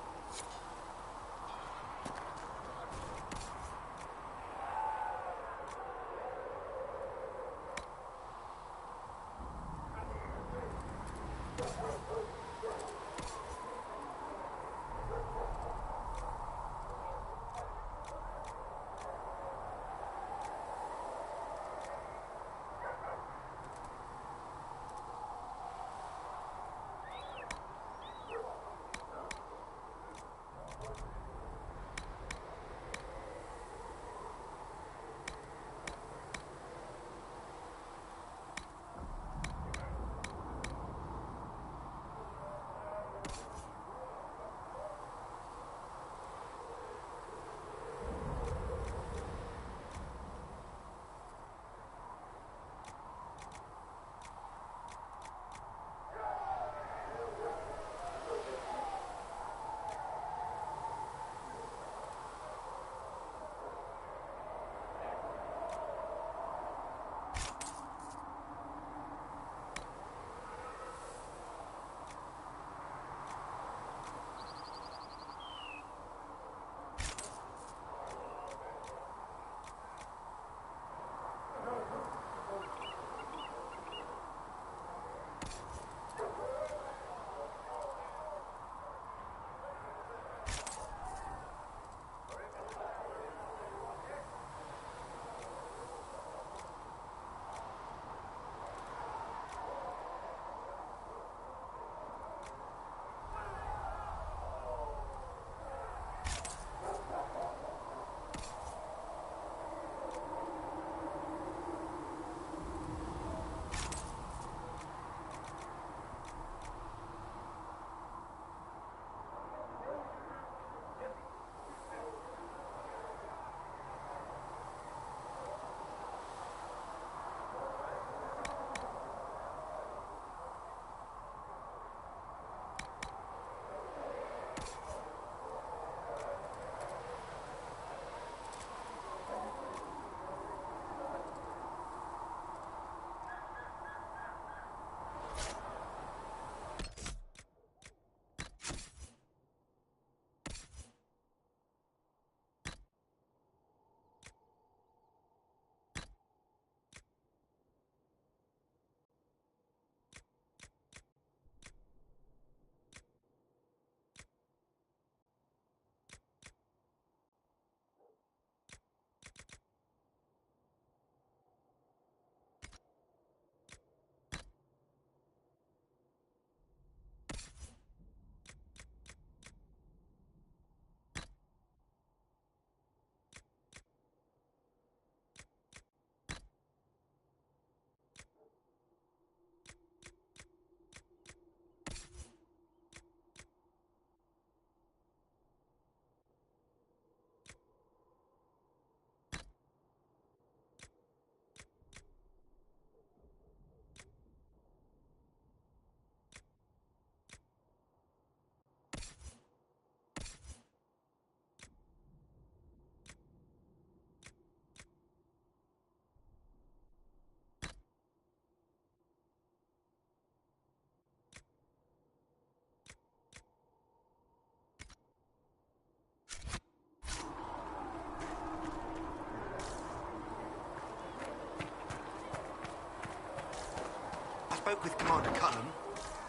S11: spoke with Commander Cullen.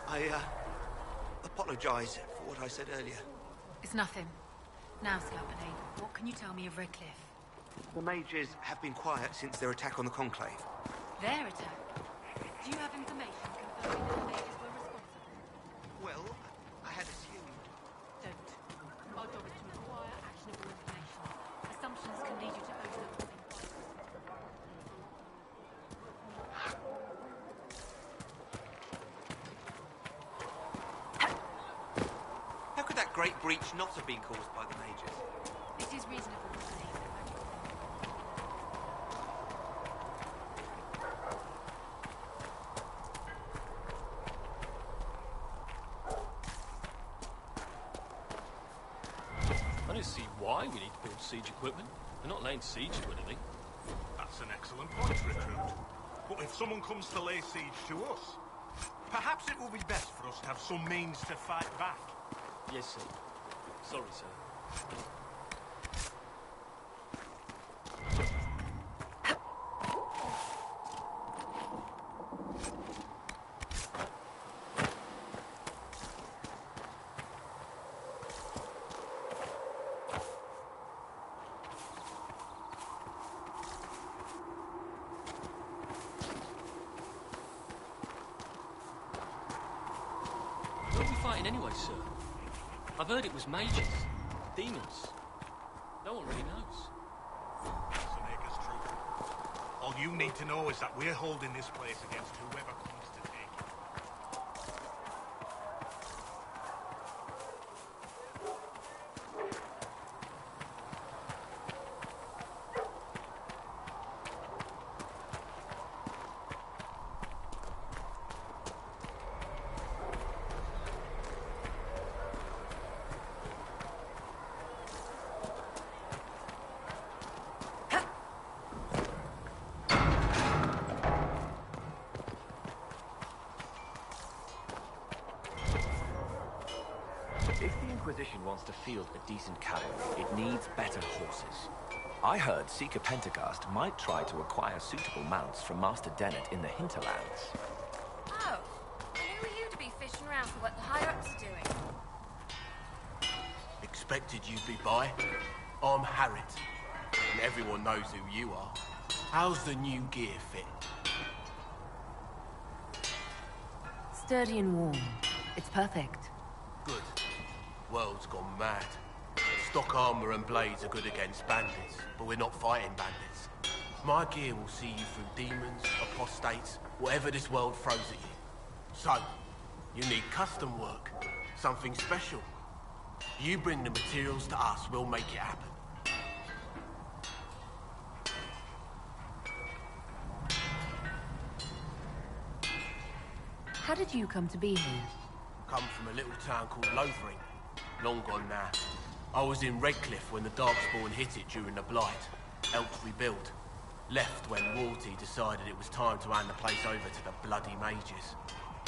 S11: I apologize for what I said earlier.
S15: It's nothing. Now, Scalpinator, what can you tell me of Redcliffe?
S11: The mages have been quiet since their attack on the Conclave.
S15: Their attack? Do you have information confirming that the mages were responsible?
S11: Well, I had assumed.
S15: Don't. Our job is to acquire actionable information. Assumptions can lead you to overlook things.
S11: How could that great breach not have been caused by the mages?
S15: It is reasonable to believe that.
S16: I don't see why we need to build siege equipment. They're not laying siege to anything.
S14: That's an excellent point, Recruit. But if someone comes to lay siege to us, perhaps it will be best for us to have some means to fight back.
S16: Yes, sir. Sorry, sir. What are we fighting anyway, sir? I've heard it was mages, demons. No one really knows.
S14: Seneca's truth. All you need to know is that we're holding this place against whoever comes to take it.
S17: If the Inquisition wants to field a decent cavalry, it needs better horses. I heard Seeker Pentagast might try to acquire suitable mounts from Master Dennett in the hinterlands.
S15: Oh, and who are you to be fishing around for what the higher-ups are doing?
S18: Expected you'd be by. I'm Harriet, and everyone knows who you are. How's the new gear fit?
S2: Sturdy and warm. It's perfect.
S18: Good. World's gone mad. Stock armor and blades are good against bandits, but we're not fighting bandits. My gear will see you through demons, apostates, whatever this world throws at you. So, you need custom work. Something special. You bring the materials to us, we'll make it happen.
S2: How did you come to be here?
S18: Come from a little town called Lothering. Long gone now. I was in Redcliffe when the Darkspawn hit it during the Blight. Helped rebuild. Left when Rorty decided it was time to hand the place over to the bloody mages.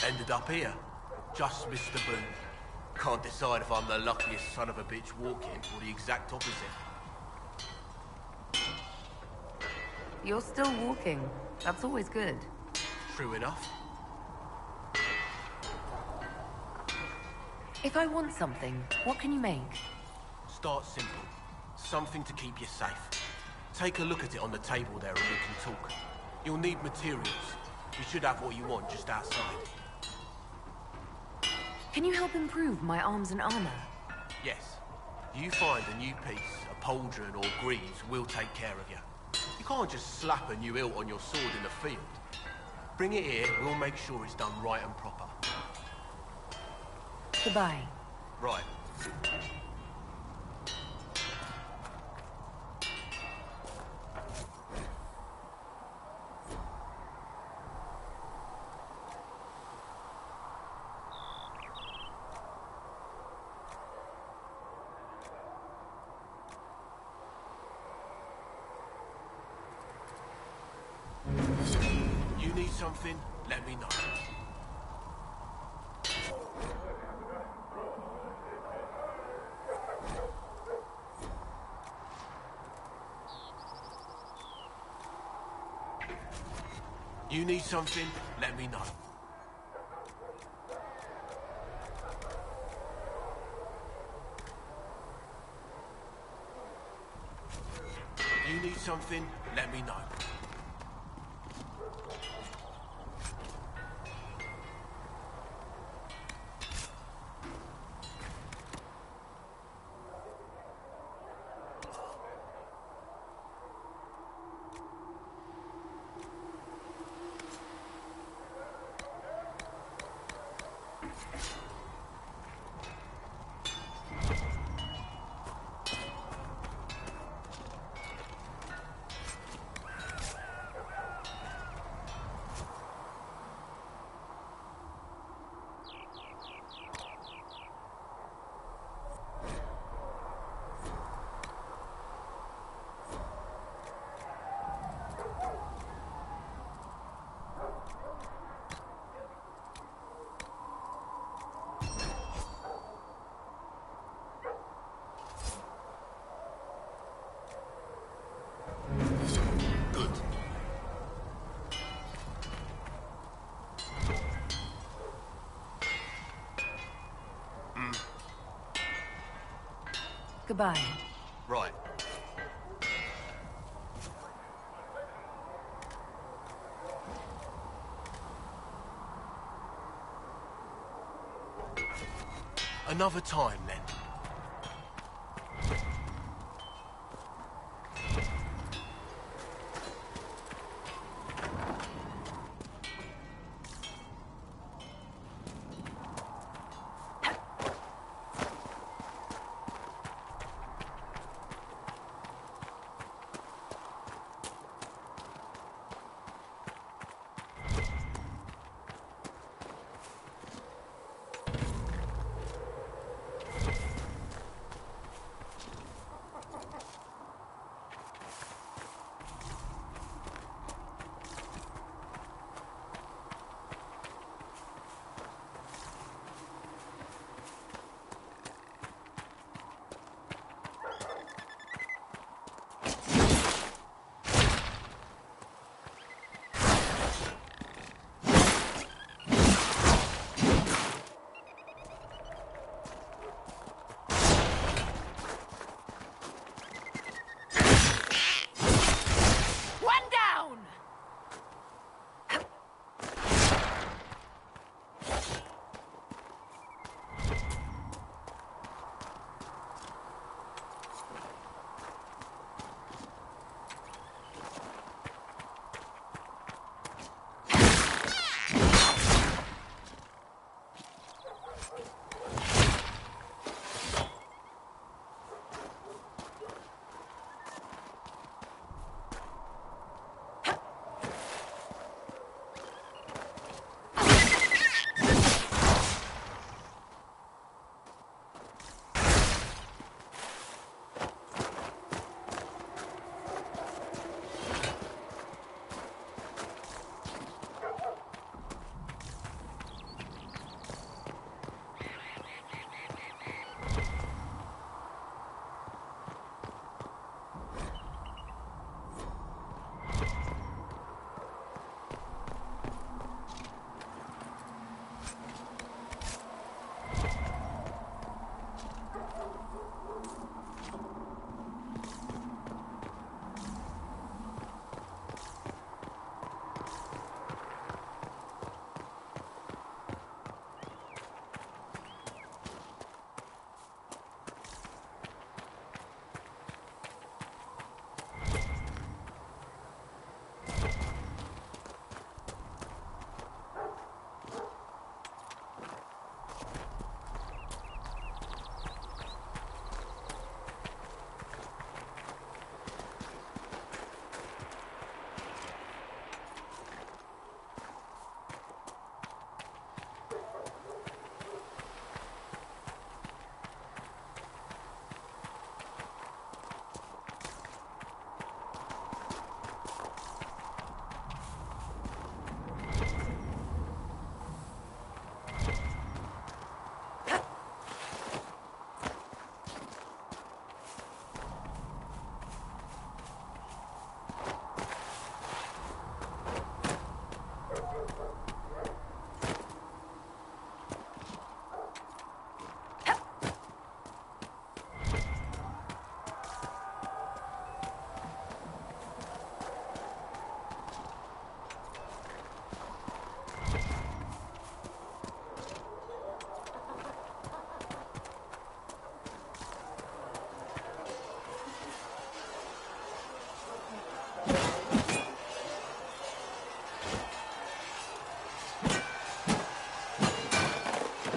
S18: Ended up here. Just missed the boom. Can't decide if I'm the luckiest son of a bitch walking or the exact opposite.
S2: You're still walking. That's always good.
S18: True enough.
S2: If I want something, what can you make?
S18: Start simple. Something to keep you safe. Take a look at it on the table there and we can talk. You'll need materials. We should have what you want just outside.
S2: Can you help improve my arms and armor?
S18: Yes. You find a new piece, a pauldron or greaves, we'll take care of you. You can't just slap a new hilt on your sword in the field. Bring it here, we'll make sure it's done right and proper.
S2: Goodbye.
S18: Right. You need something? Let me know. You need something? Let me know. You need something, let me know.
S2: Goodbye.
S18: Right. Another time, then.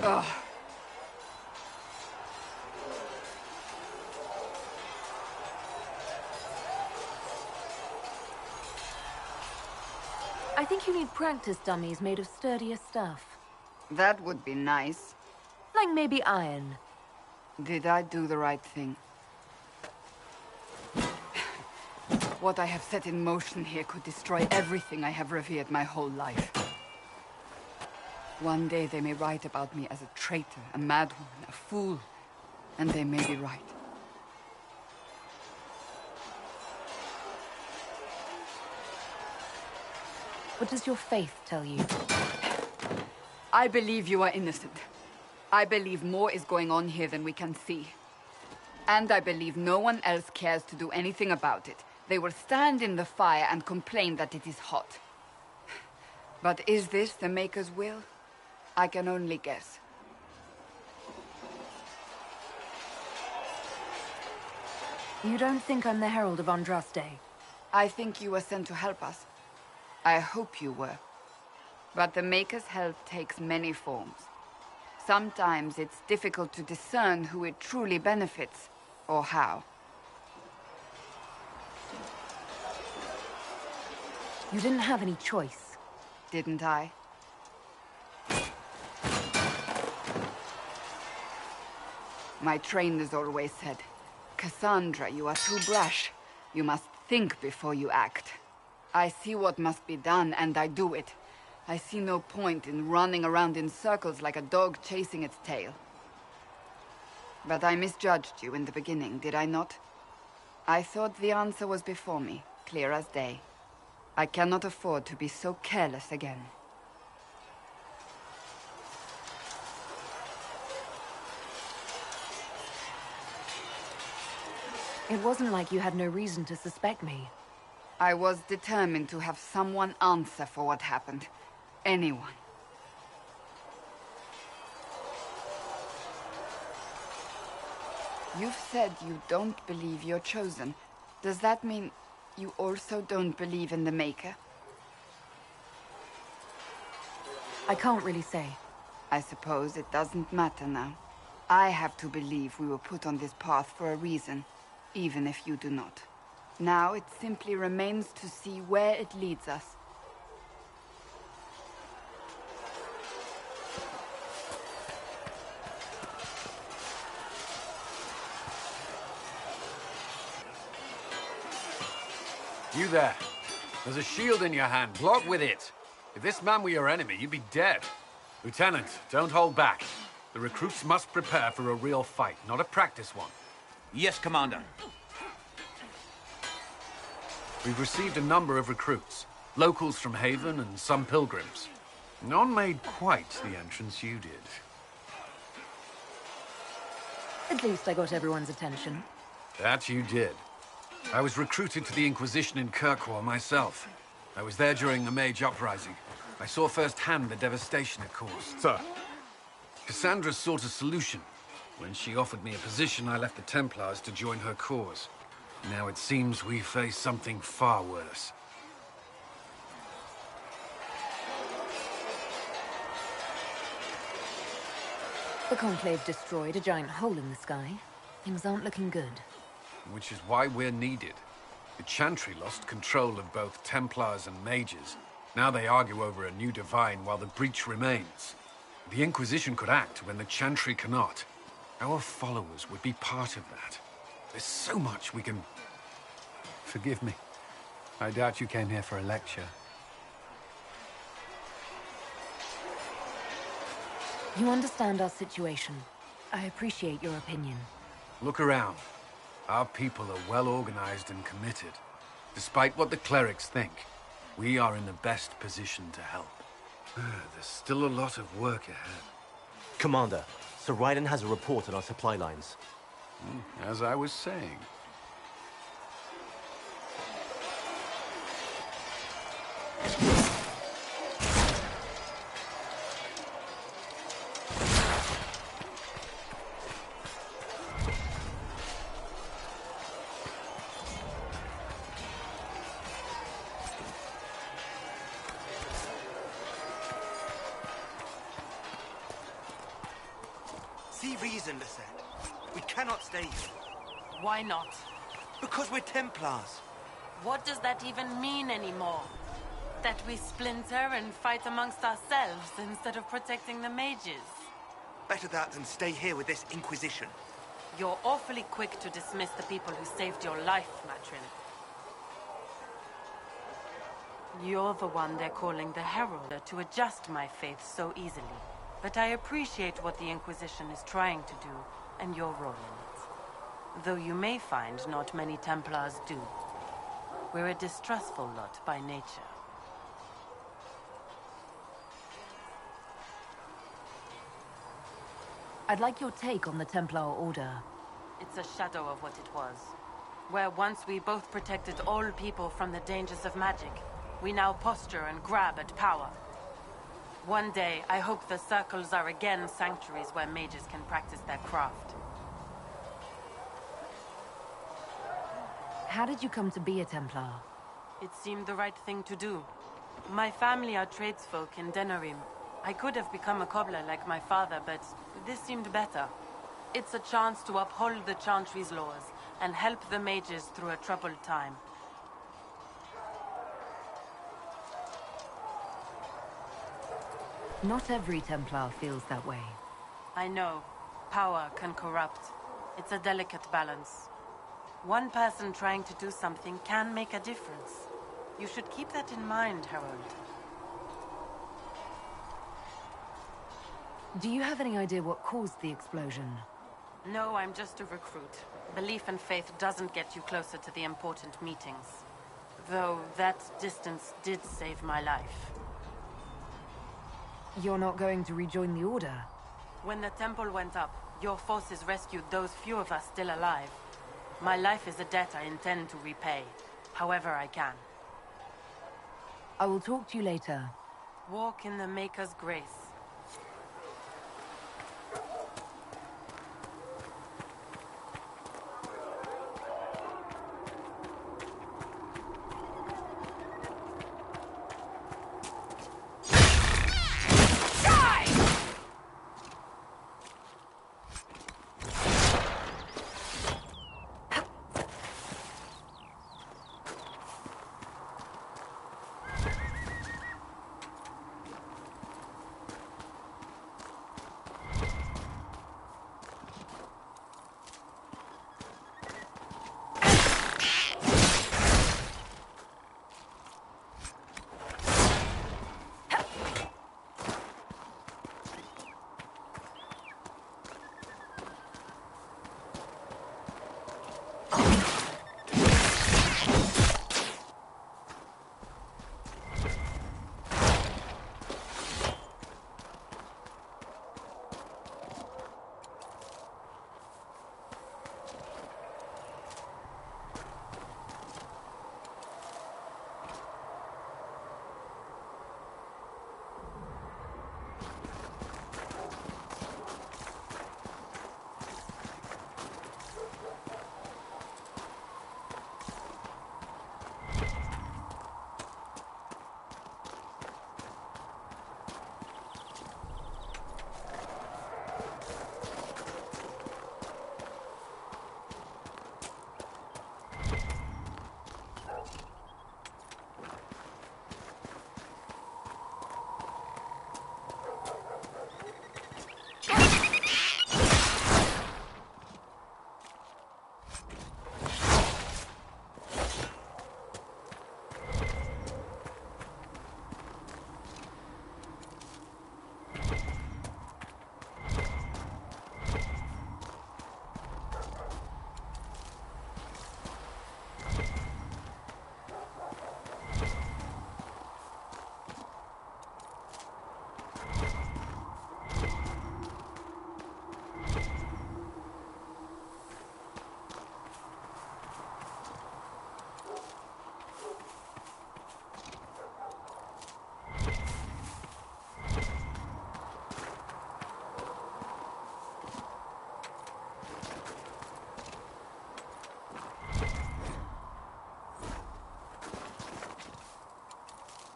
S1: Ugh.
S2: I think you need practice dummies made of sturdier stuff.
S1: That would be nice.
S2: Like maybe iron.
S1: Did I do the right thing? What I have set in motion here could destroy everything I have revered my whole life. One day they may write about me as a traitor, a madwoman, a fool, and they may be right.
S2: What does your faith tell you?
S1: I believe you are innocent. I believe more is going on here than we can see. And I believe no one else cares to do anything about it. They will stand in the fire and complain that it is hot. But is this the Maker's will? I can only guess.
S2: You don't think I'm the Herald of Andraste?
S1: I think you were sent to help us. I hope you were. But the Maker's help takes many forms. Sometimes it's difficult to discern who it truly benefits, or how.
S2: You didn't have any choice.
S1: Didn't I? My trainers always said, Cassandra, you are too brash. You must think before you act. I see what must be done, and I do it. I see no point in running around in circles like a dog chasing its tail. But I misjudged you in the beginning, did I not? I thought the answer was before me, clear as day. I cannot afford to be so careless again.
S2: It wasn't like you had no reason to suspect me.
S1: I was determined to have someone answer for what happened. Anyone. You've said you don't believe you're chosen. Does that mean you also don't believe in the Maker?
S2: I can't really say.
S1: I suppose it doesn't matter now. I have to believe we were put on this path for a reason, even if you do not. Now it simply remains to see where it leads us.
S13: You there. There's a shield in your hand. Block with it. If this man were your enemy, you'd be dead. Lieutenant, don't hold back. The recruits must prepare for a real fight, not a practice one.
S11: Yes, Commander.
S13: We've received a number of recruits. Locals from Haven and some pilgrims. None made quite the entrance you did.
S2: At least I got everyone's attention.
S13: That you did. I was recruited to the Inquisition in Kirkwall myself. I was there during the Mage Uprising. I saw firsthand the devastation it caused.
S5: Sir.
S13: Cassandra sought a solution. When she offered me a position, I left the Templars to join her cause. Now it seems we face something far worse.
S2: The Conclave destroyed a giant hole in the sky. Things aren't looking good.
S13: Which is why we're needed. The Chantry lost control of both Templars and Mages. Now they argue over a new Divine while the breach remains. The Inquisition could act when the Chantry cannot. Our followers would be part of that. There's so much we can... Forgive me. I doubt you came here for a lecture.
S2: You understand our situation. I appreciate your opinion.
S13: Look around. Our people are well organized and committed. Despite what the clerics think, we are in the best position to help. There's still a lot of work ahead.
S19: Commander, Sir Raiden has a report on our supply lines.
S13: As I was saying.
S11: See reason, Lisette. We cannot stay here.
S20: Why not?
S11: Because we're Templars.
S20: What does that even mean anymore? That we splinter and fight amongst ourselves instead of protecting the mages?
S11: Better that than stay here with this Inquisition.
S20: You're awfully quick to dismiss the people who saved your life, Matrin. You're the one they're calling the Herald to adjust my faith so easily. But I appreciate what the Inquisition is trying to do, and your role in it. Though you may find not many Templars do. We're a distrustful lot by nature.
S2: I'd like your take on the Templar Order.
S20: It's a shadow of what it was. Where once we both protected all people from the dangers of magic, we now posture and grab at power. One day, I hope the circles are again sanctuaries where mages can practice their craft.
S2: How did you come to be a Templar?
S20: It seemed the right thing to do. My family are tradesfolk in Denerim. I could have become a cobbler like my father, but this seemed better. It's a chance to uphold the Chantry's laws and help the mages through a troubled time.
S2: Not every Templar feels that way.
S20: I know. Power can corrupt. It's a delicate balance. One person trying to do something can make a difference. You should keep that in mind, Harold.
S2: Do you have any idea what caused the explosion?
S20: No, I'm just a recruit. Belief and faith doesn't get you closer to the important meetings. Though that distance did save my life.
S2: You're not going to rejoin the Order?
S20: When the temple went up, your forces rescued those few of us still alive. My life is a debt I intend to repay, however I can.
S2: I will talk to you later.
S20: Walk in the Maker's grace.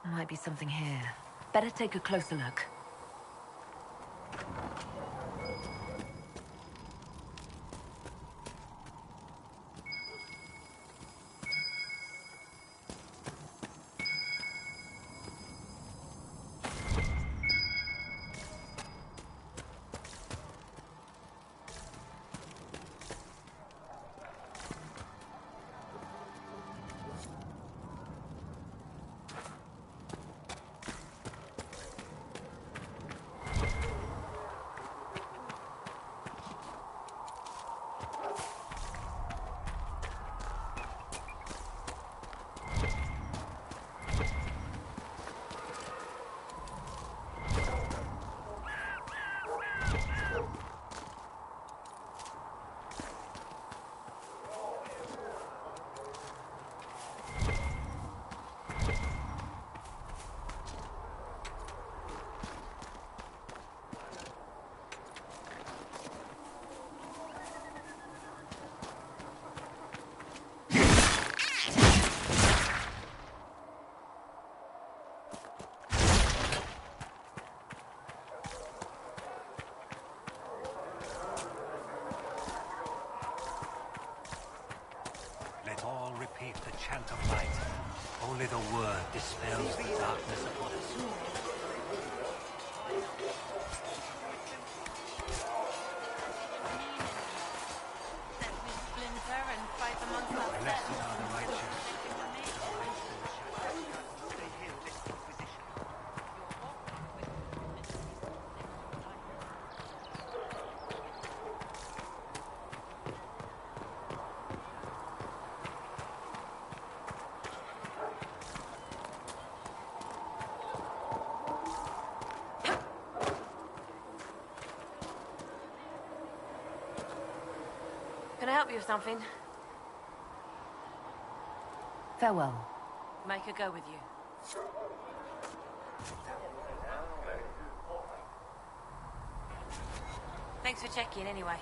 S2: Might be something here. Better take a closer look.
S7: Only the word dispels the darkness upon us.
S20: That we splinter and fight amongst ourselves.
S7: Blessed are the righteous.
S20: Can I help you with something?
S2: Farewell.
S20: Make her go with you. Thanks for checking anyway.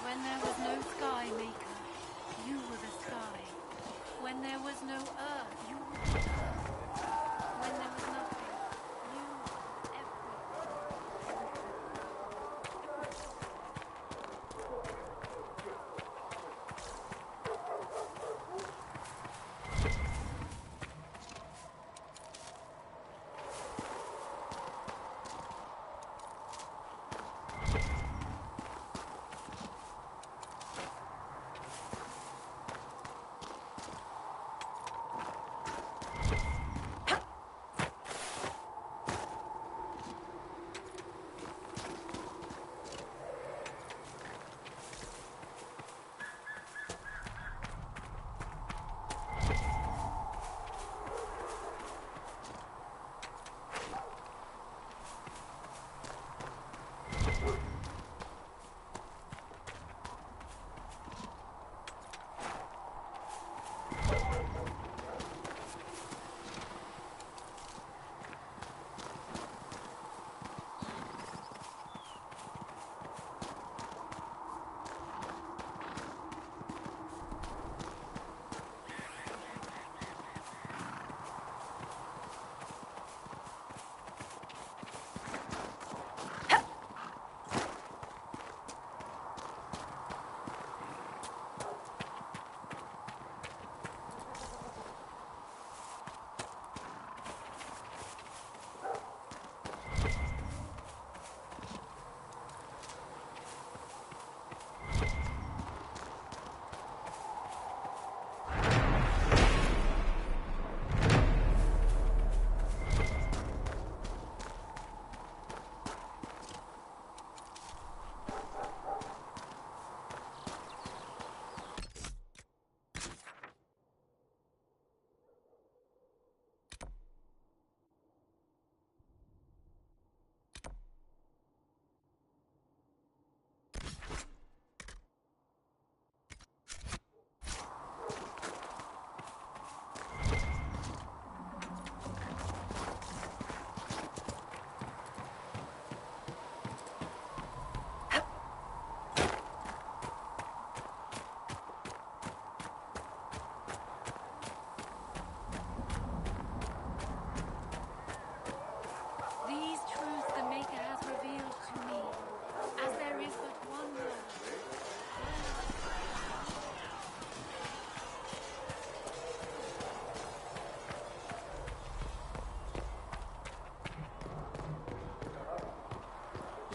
S15: When there was no sky, Maker, you were the sky. When there was no earth, you were the earth. When there was nothing, you were everything.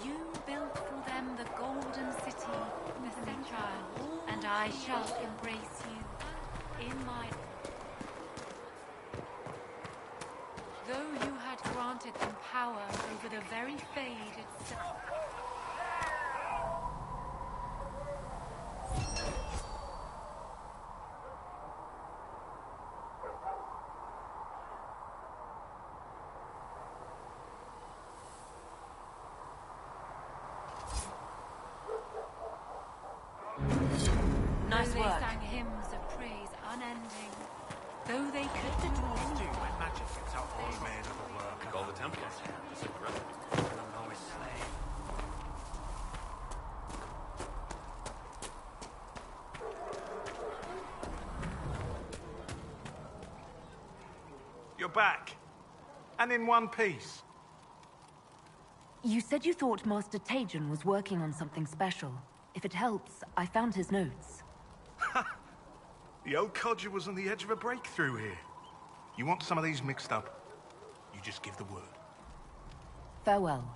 S15: You built for them the golden city, the child, and I shall embrace you in my... Though you had granted them power over the very Fade itself.
S2: Nice
S15: Though
S2: work.
S15: they sang hymns of praise unending, though they could do
S14: Do when magic gets out all made up of work.
S17: Call the Templars. It's aggressive.
S7: The lowest slave.
S14: You're back. And in one piece.
S2: You said you thought Master Tajan was working on something special. If it helps, I found his notes.
S14: The old codger was on the edge of a breakthrough here. You want some of these mixed up, you just give the word.
S2: Farewell.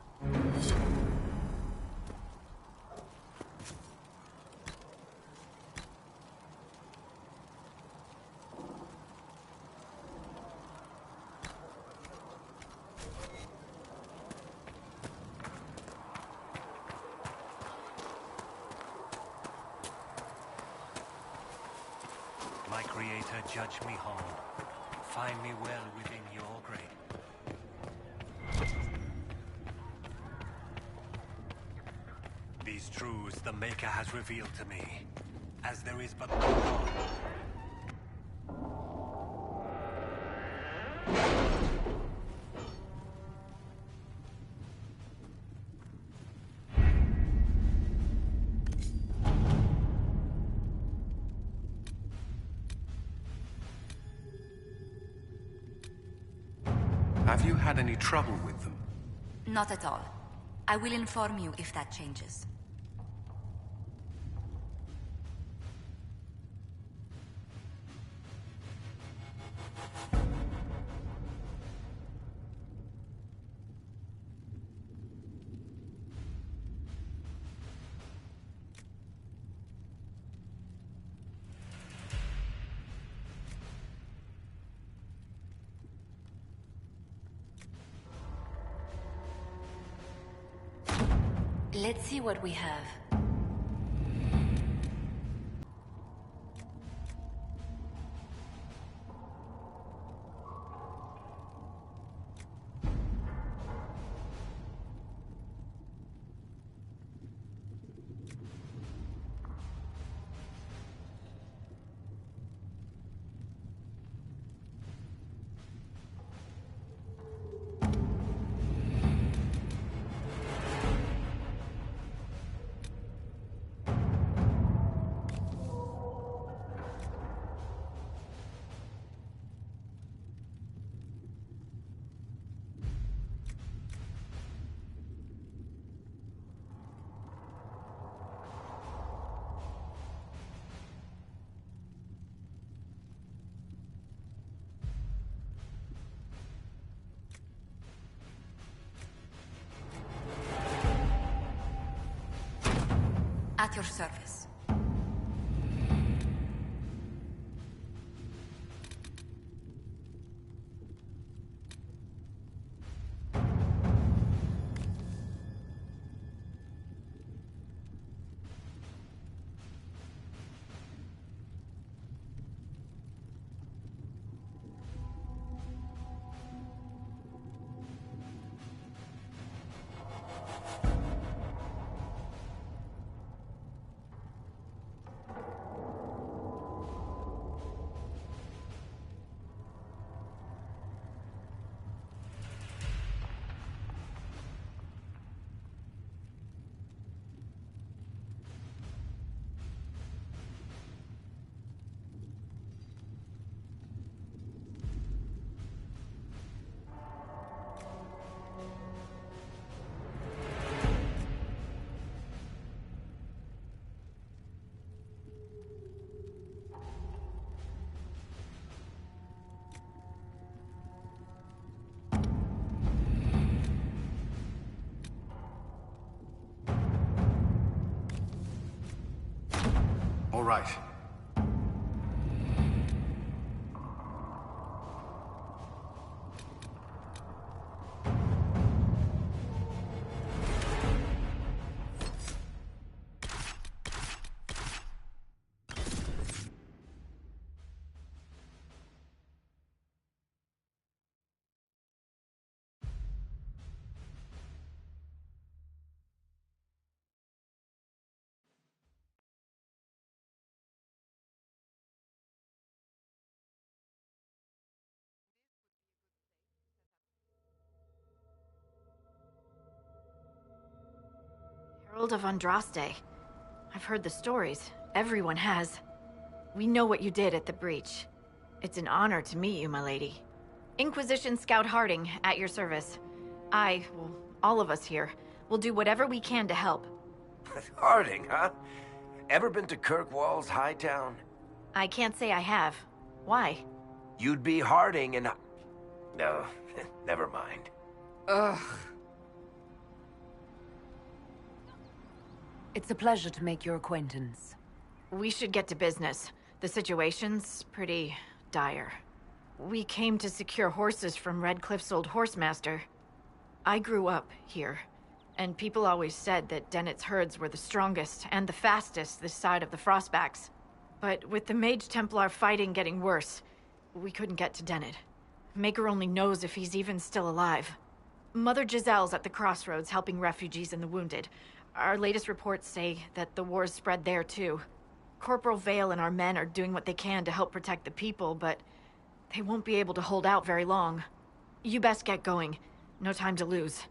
S7: My creator, judge me whole. Find me well within your grade. These truths the Maker has revealed to me, as there is but one God.
S13: Have you had any trouble with them?
S21: Not at all. I will inform you if that changes. Let's see what we have. At your service.
S13: right.
S9: Herald of Andraste. I've heard the stories. Everyone has. We know what you did at the breach. It's an honor to meet you, my lady. Inquisition Scout Harding, at your service. Well, all of us here, will do whatever we can to help.
S5: Harding, huh? Ever been to Kirkwall's Hightown?
S9: I can't say I have. Why?
S5: You'd be Harding and... No, never mind.
S1: Ugh.
S2: It's a pleasure to make your acquaintance.
S9: We should get to business. The situation's pretty dire. We came to secure horses from Redcliffe's old horsemaster. I grew up here, and people always said that Dennett's herds were the strongest and the fastest this side of the Frostbacks. But with the Mage Templar fighting getting worse, we couldn't get to Dennett. Maker only knows if he's even still alive. Mother Giselle's at the crossroads helping refugees and the wounded. Our latest reports say that the war's spread there too. Corporal Vale and our men are doing what they can to help protect the people, but they won't be able to hold out very long. You best get going. No time to lose.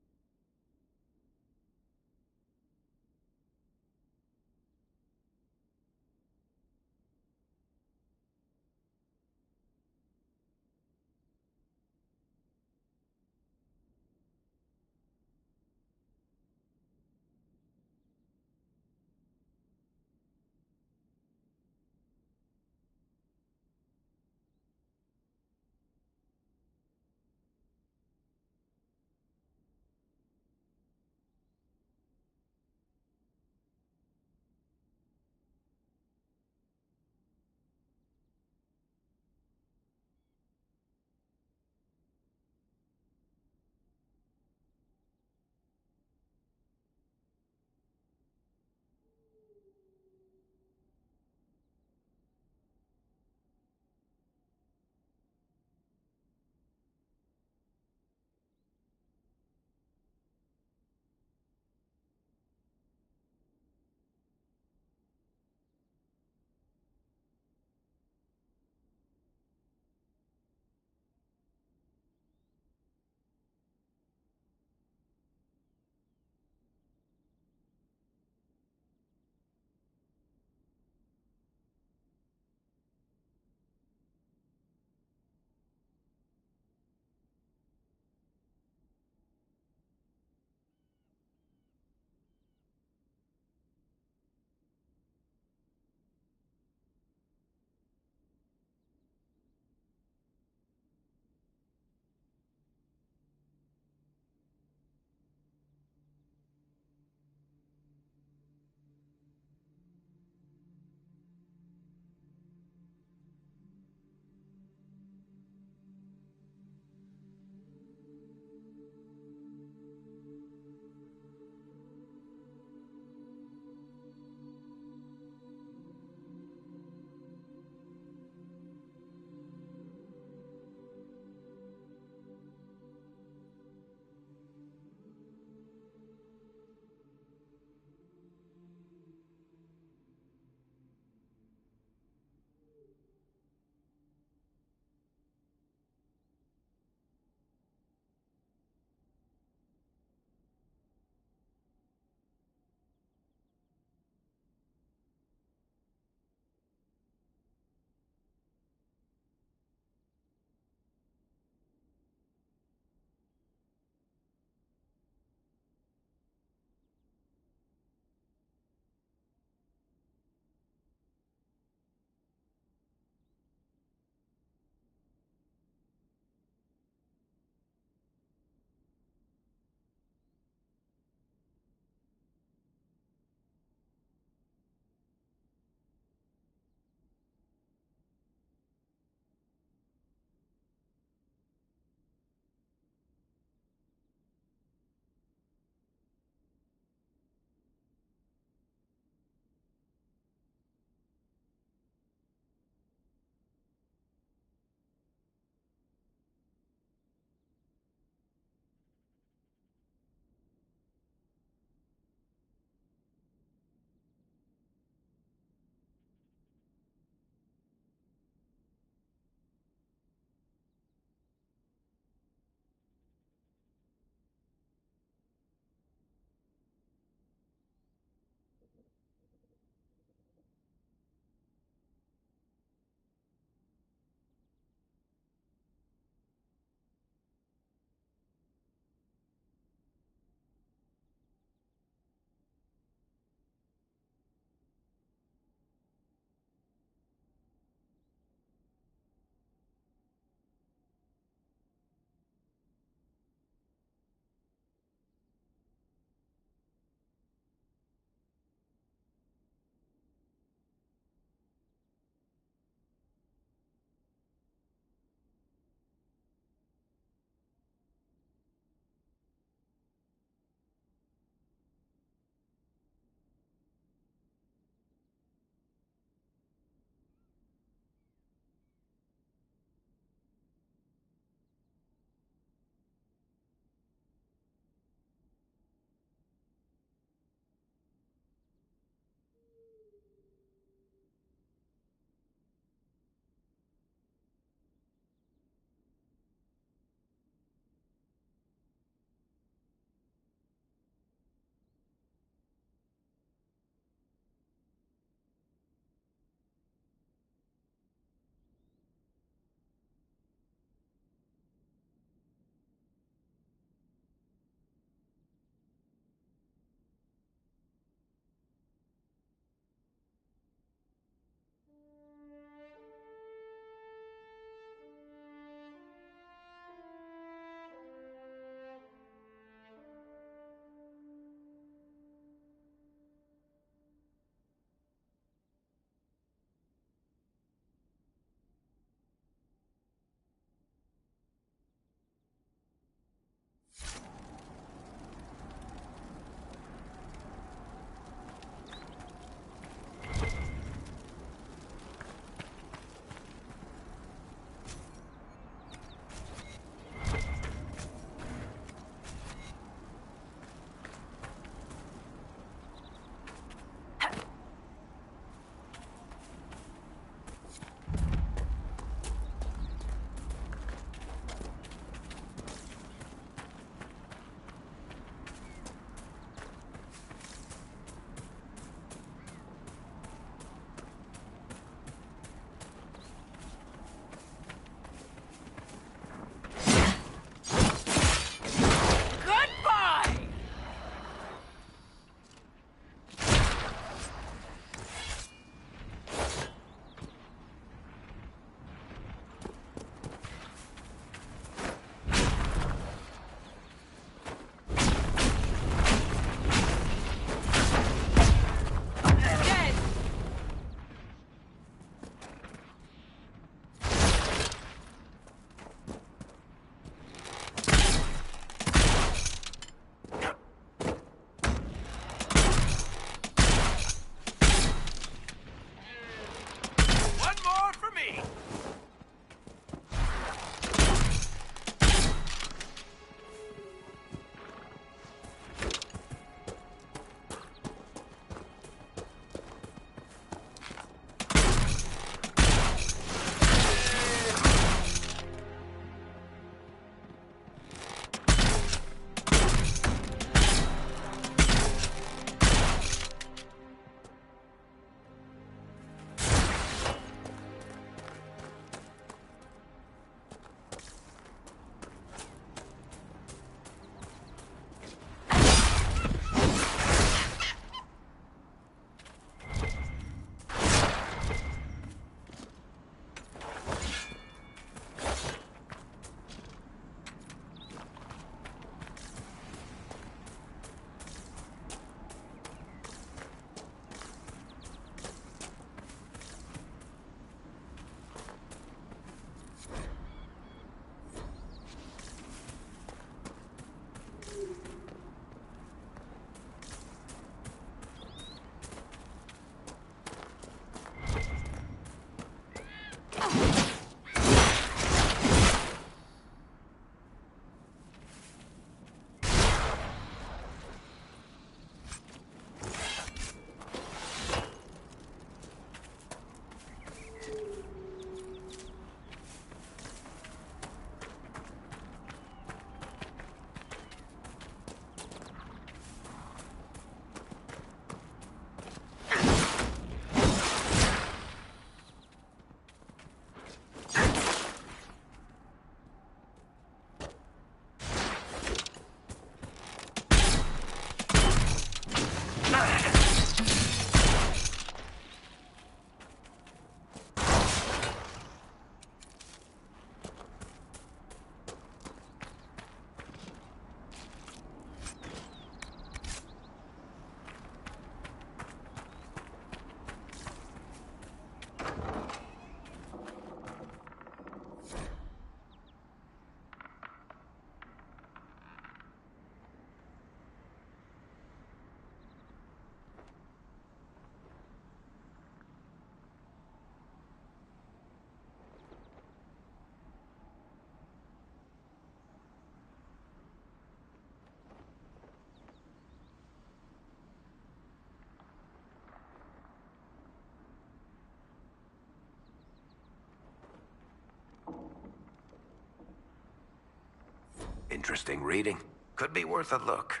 S5: Interesting reading. Could be worth a look.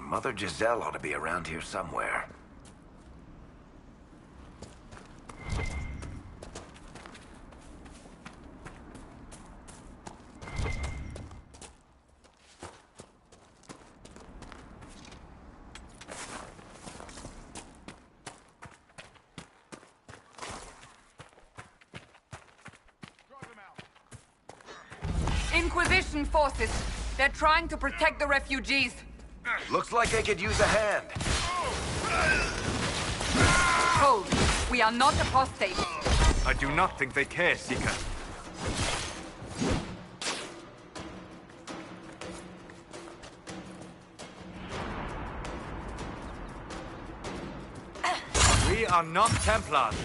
S5: Mother Giselle ought to be around here somewhere.
S1: Inquisition forces. They're trying to protect the refugees.
S5: Looks like they could use a hand.
S1: Hold. We are not apostates.
S4: I do not think they care, Seeker. We are not Templars.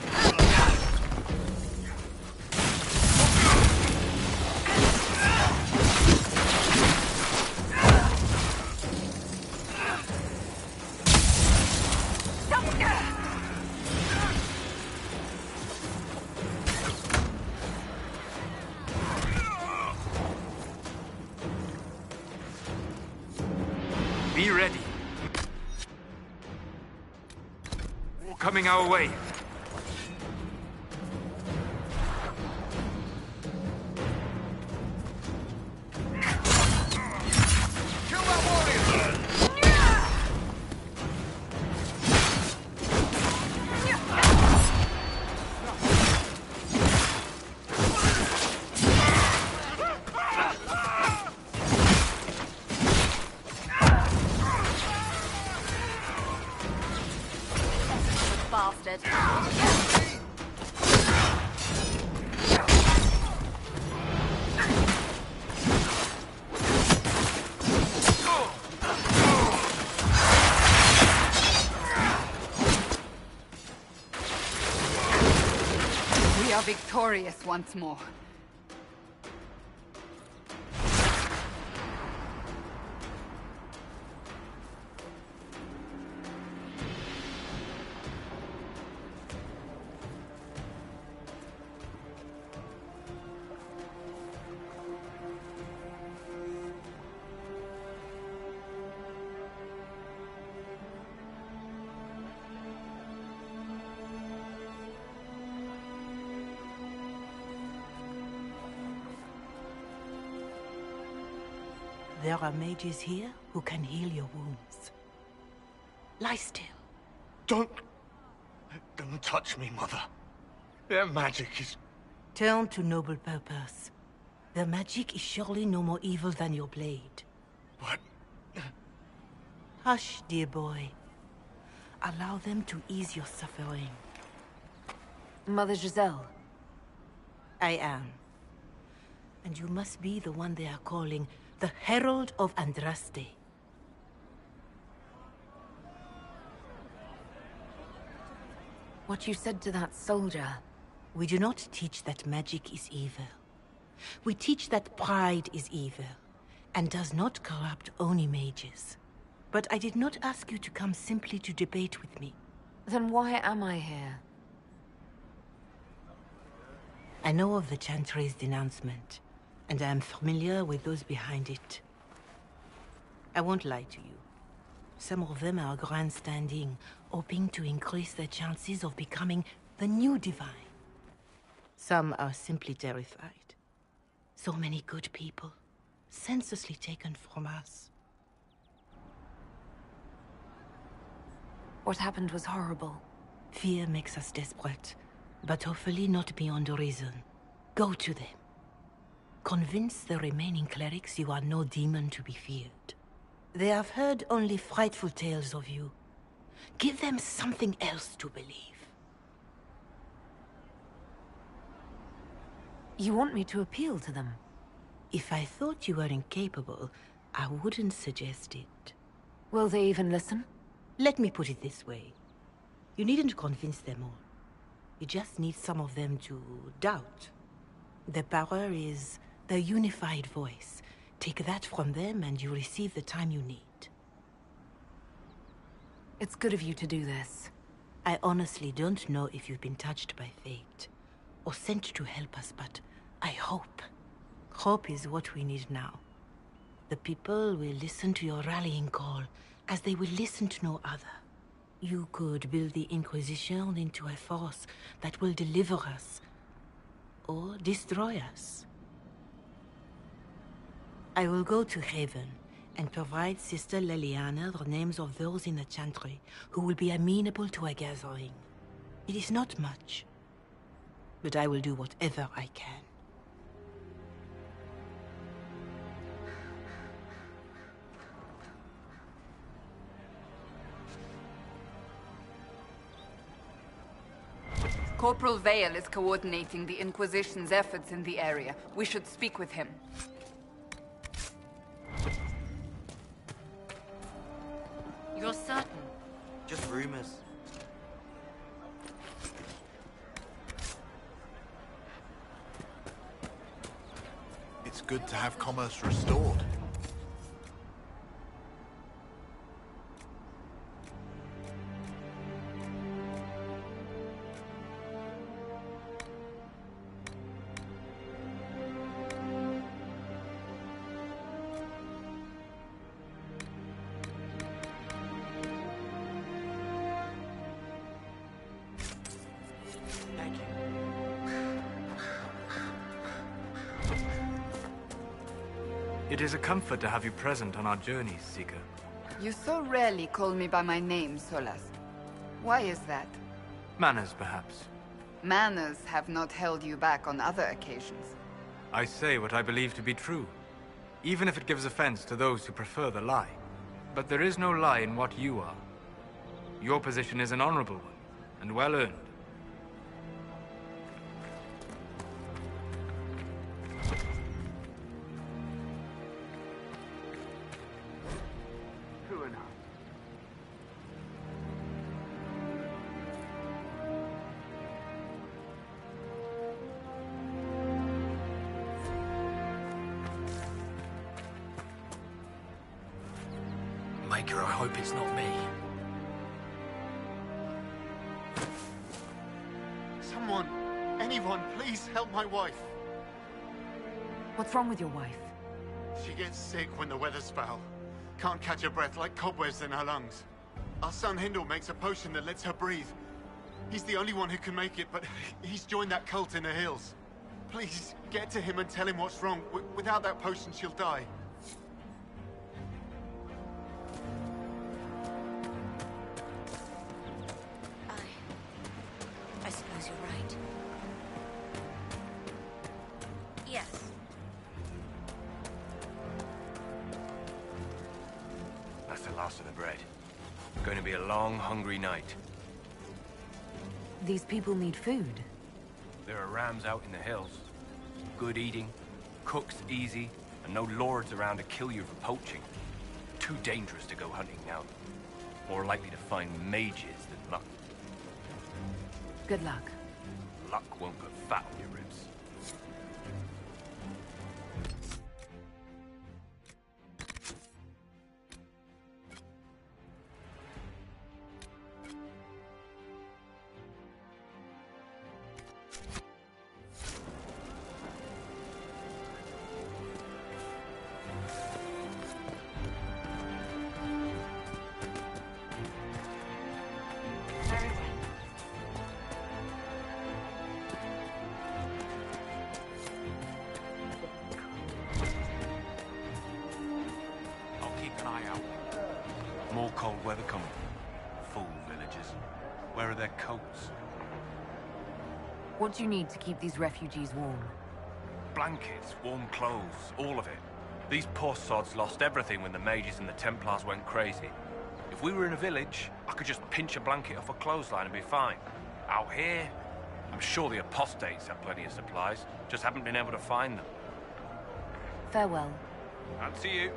S4: Be ready. War coming our way. Kill that warrior!
S9: Bastard.
S1: victorious once more.
S12: There are mages here who can heal your wounds. Lie still.
S11: Don't touch me, Mother. Their magic is...
S12: Turn to noble purpose. Their magic is surely no more evil than your blade.
S11: What?
S12: Hush, dear boy. Allow them to ease your suffering.
S2: Mother Giselle.
S12: I am. And you must be the one they are calling the Herald of Andraste.
S2: What you said to that soldier.
S12: We do not teach that magic is evil. We teach that pride is evil, and does not corrupt Oni mages. But I did not ask you to come simply to debate with me.
S2: Then why am I here?
S12: I know of the Chantry's denouncement, and I am familiar with those behind it. I won't lie to you. Some of them are grandstanding, hoping to increase their chances of becoming the new divine. Some are simply terrified. So many good people, senselessly taken from us.
S2: What happened was horrible.
S12: Fear makes us desperate, but hopefully not beyond reason. Go to them. Convince the remaining clerics you are no demon to be feared. They have heard only frightful tales of you. Give them something else to believe.
S2: You want me to appeal to them?
S12: If I thought you were incapable, I wouldn't suggest it.
S2: Will they even listen?
S12: Let me put it this way. You needn't convince them all. You just need some of them to doubt. Their power is their unified voice. Take that from them and you receive the time you need.
S2: It's good of you to do this.
S12: I honestly don't know if you've been touched by fate, or sent to help us, but I hope. Hope is what we need now. The people will listen to your rallying call, as they will listen to no other. You could build the Inquisition into a force that will deliver us, or destroy us. I will go to Haven and provide Sister Leliana the names of those in the Chantry who will be amenable to a gathering. It is not much, but I will do whatever I can.
S1: Corporal Vale is coordinating the Inquisition's efforts in the area. We should speak with him.
S21: You're certain?
S11: Just rumors. It's good to have commerce restored.
S4: It is a comfort to have you present on our journeys, Seeker.
S1: You so rarely call me by my name, Solas. Why is that?
S4: Manners, perhaps.
S1: Manners have not held you back on other occasions.
S4: I say what I believe to be true, even if it gives offense to those who prefer the lie. But there is no lie in what you are. Your position is an honorable one, and well earned.
S18: Maker, I hope it's not me.
S8: Someone, anyone, please help my wife.
S2: What's wrong with your wife?
S8: She gets sick when the weather's foul. Can't catch her breath, like cobwebs in her lungs. Our son Hindle makes a potion that lets her breathe. He's the only one who can make it, but he's joined that cult in the hills. Please, get to him and tell him what's wrong. Without that potion, she'll die.
S10: I suppose you're right. Yes.
S22: That's the last of the bread. Going to be a long, hungry night.
S2: These people need food.
S22: There are rams out in the hills. Good eating, cooks easy, and no lords around to kill you for poaching. Too dangerous to go hunting now. More likely to find mages than luck.
S2: Good luck.
S22: Luck won't put fat on your ribs. More cold weather coming. Fool villagers. Where are their coats?
S2: What do you need to keep these refugees warm?
S22: Blankets, warm clothes, all of it. These poor sods lost everything when the mages and the Templars went crazy. If we were in a village, I could just pinch a blanket off a clothesline and be fine. Out here, I'm sure the apostates have plenty of supplies, just haven't been able to find them.
S2: Farewell.
S22: And to you.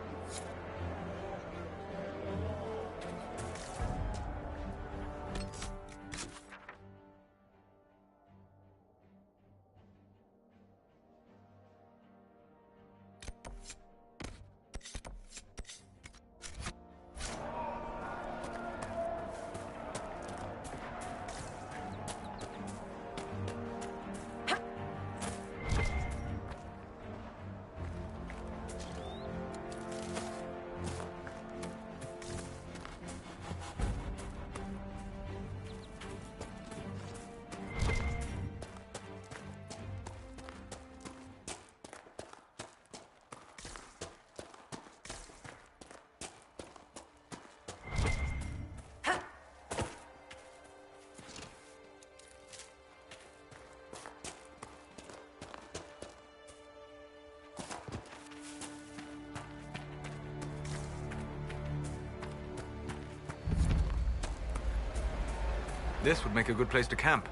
S4: This would make a good place to camp.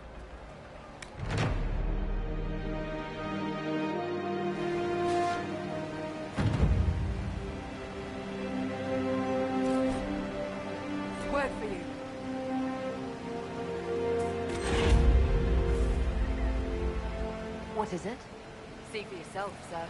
S1: Word for you.
S2: What is it?
S1: See for yourself, sir.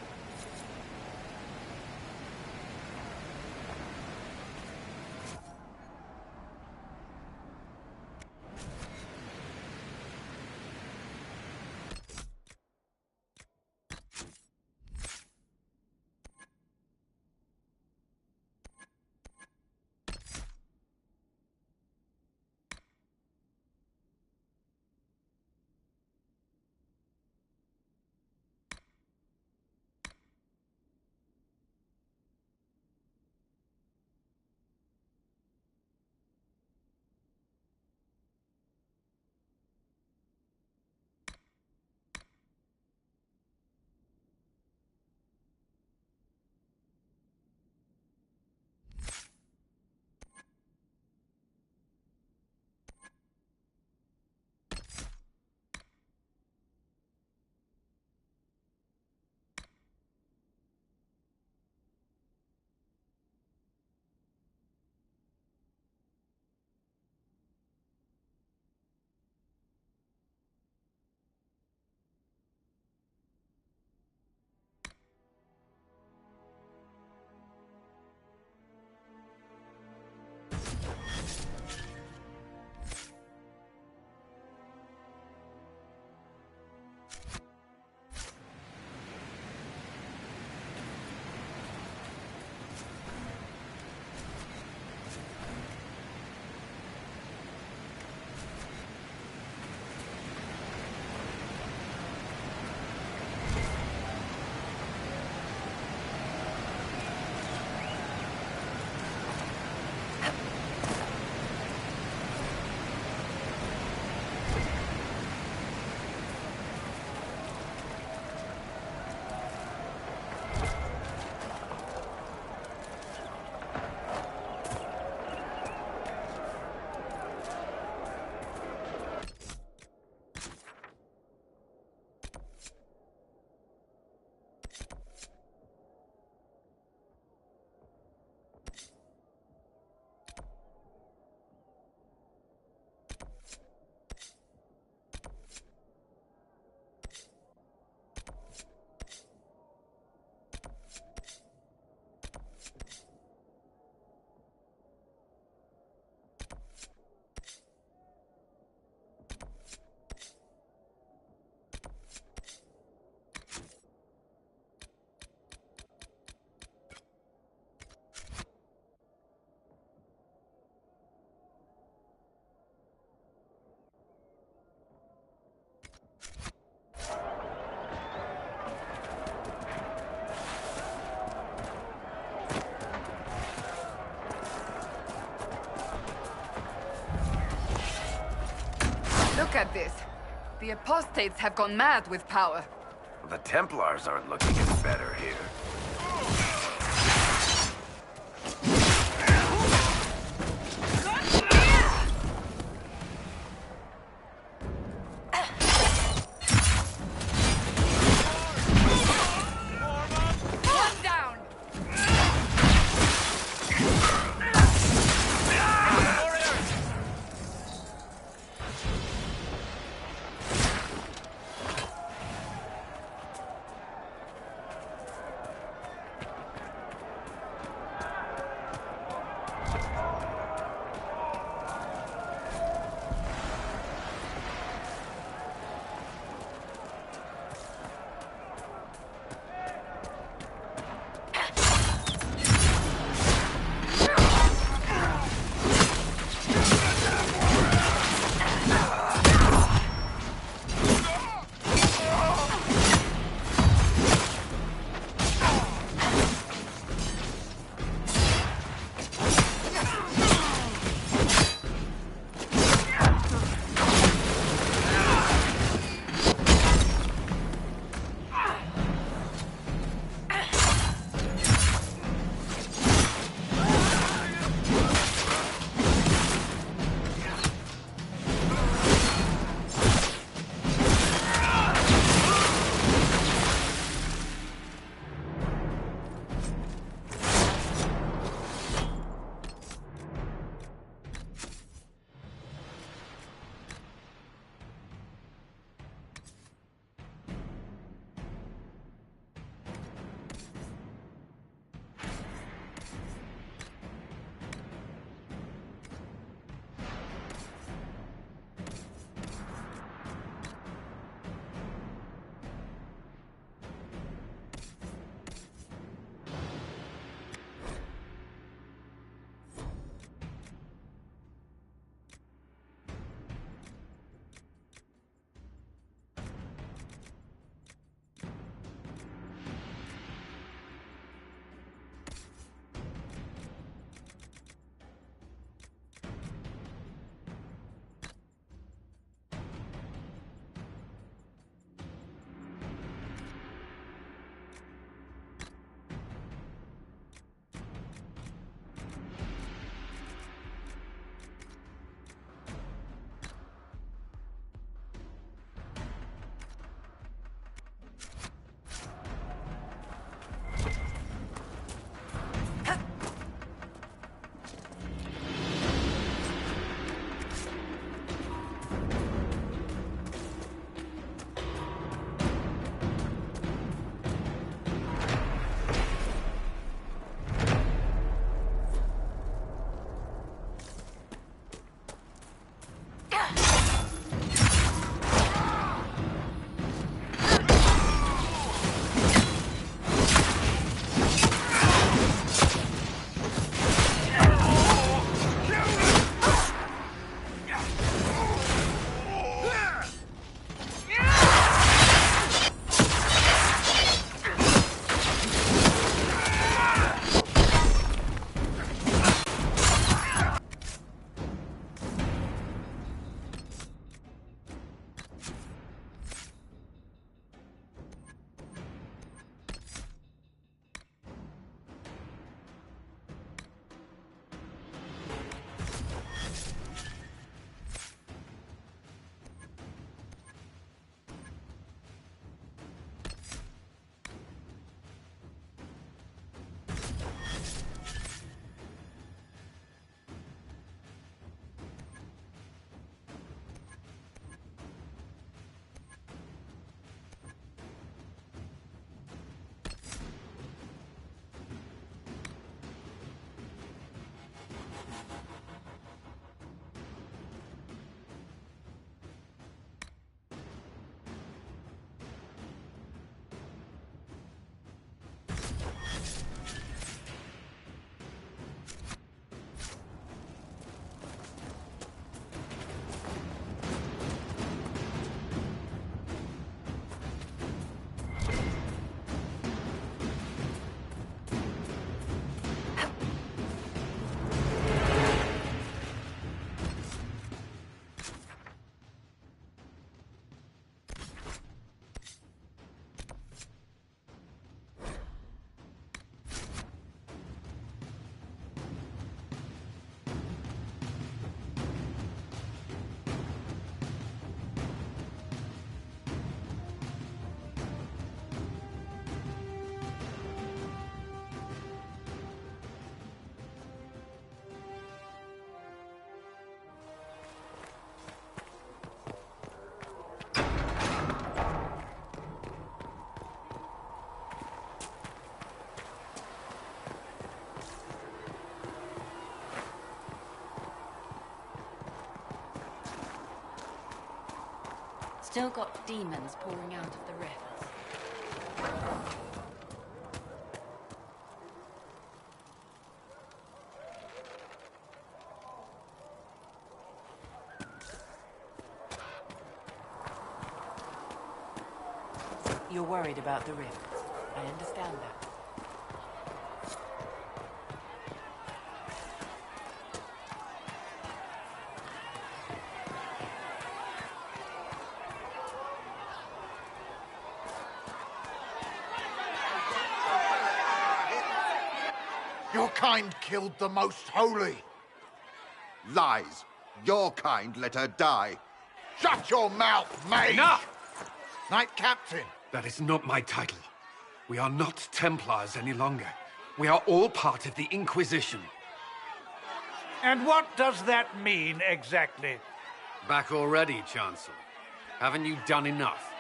S1: Look at this. The apostates have gone mad with power.
S5: The Templars aren't looking any better here.
S15: Still got demons pouring out of the rifts.
S20: You're worried about the rifts. I understand that.
S3: Your kind killed the most holy. Lies. Your kind let her die. Shut your mouth, mage!
S13: Enough!
S3: Knight Captain.
S13: That is not my title. We are not Templars any longer. We are all part of the Inquisition.
S7: And what does that mean, exactly?
S13: Back already, Chancellor. Haven't you done enough?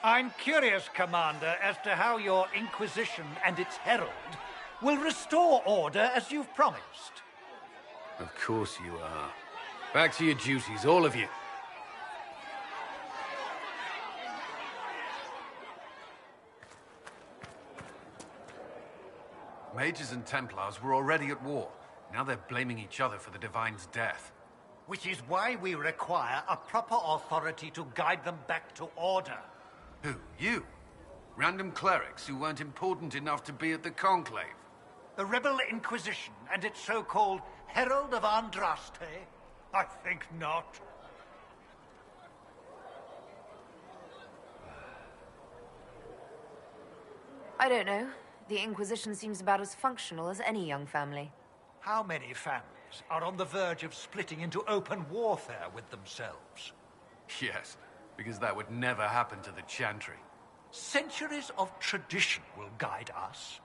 S7: I'm curious, Commander, as to how your Inquisition and its herald will restore order as you've promised.
S13: Of course you are. Back to your duties, all of you. Mages and Templars were already at war. Now they're blaming each other for the Divine's death.
S7: Which is why we require a proper authority to guide them back to order.
S13: Who? You? Random clerics who weren't important enough to be at the Conclave?
S7: The Rebel Inquisition and its so-called Herald of Andraste? I think not.
S2: I don't know. The Inquisition seems about as functional as any young family.
S7: How many families are on the verge of splitting into open warfare with themselves?
S13: Yes, because that would never happen to the Chantry.
S7: Centuries of tradition will guide us.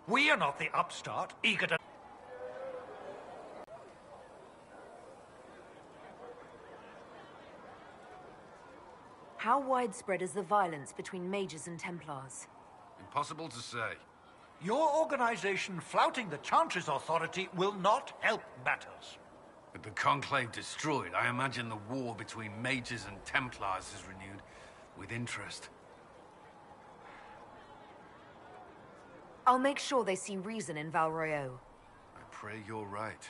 S7: We are not the upstart, eager to...
S2: How widespread is the violence between mages and Templars?
S13: Impossible to say.
S7: Your organization flouting the Chantry's authority will not help matters.
S13: With the Conclave destroyed, I imagine the war between mages and Templars is renewed with interest.
S2: I'll make sure they see reason in Val Royeaux.
S13: I pray you're right.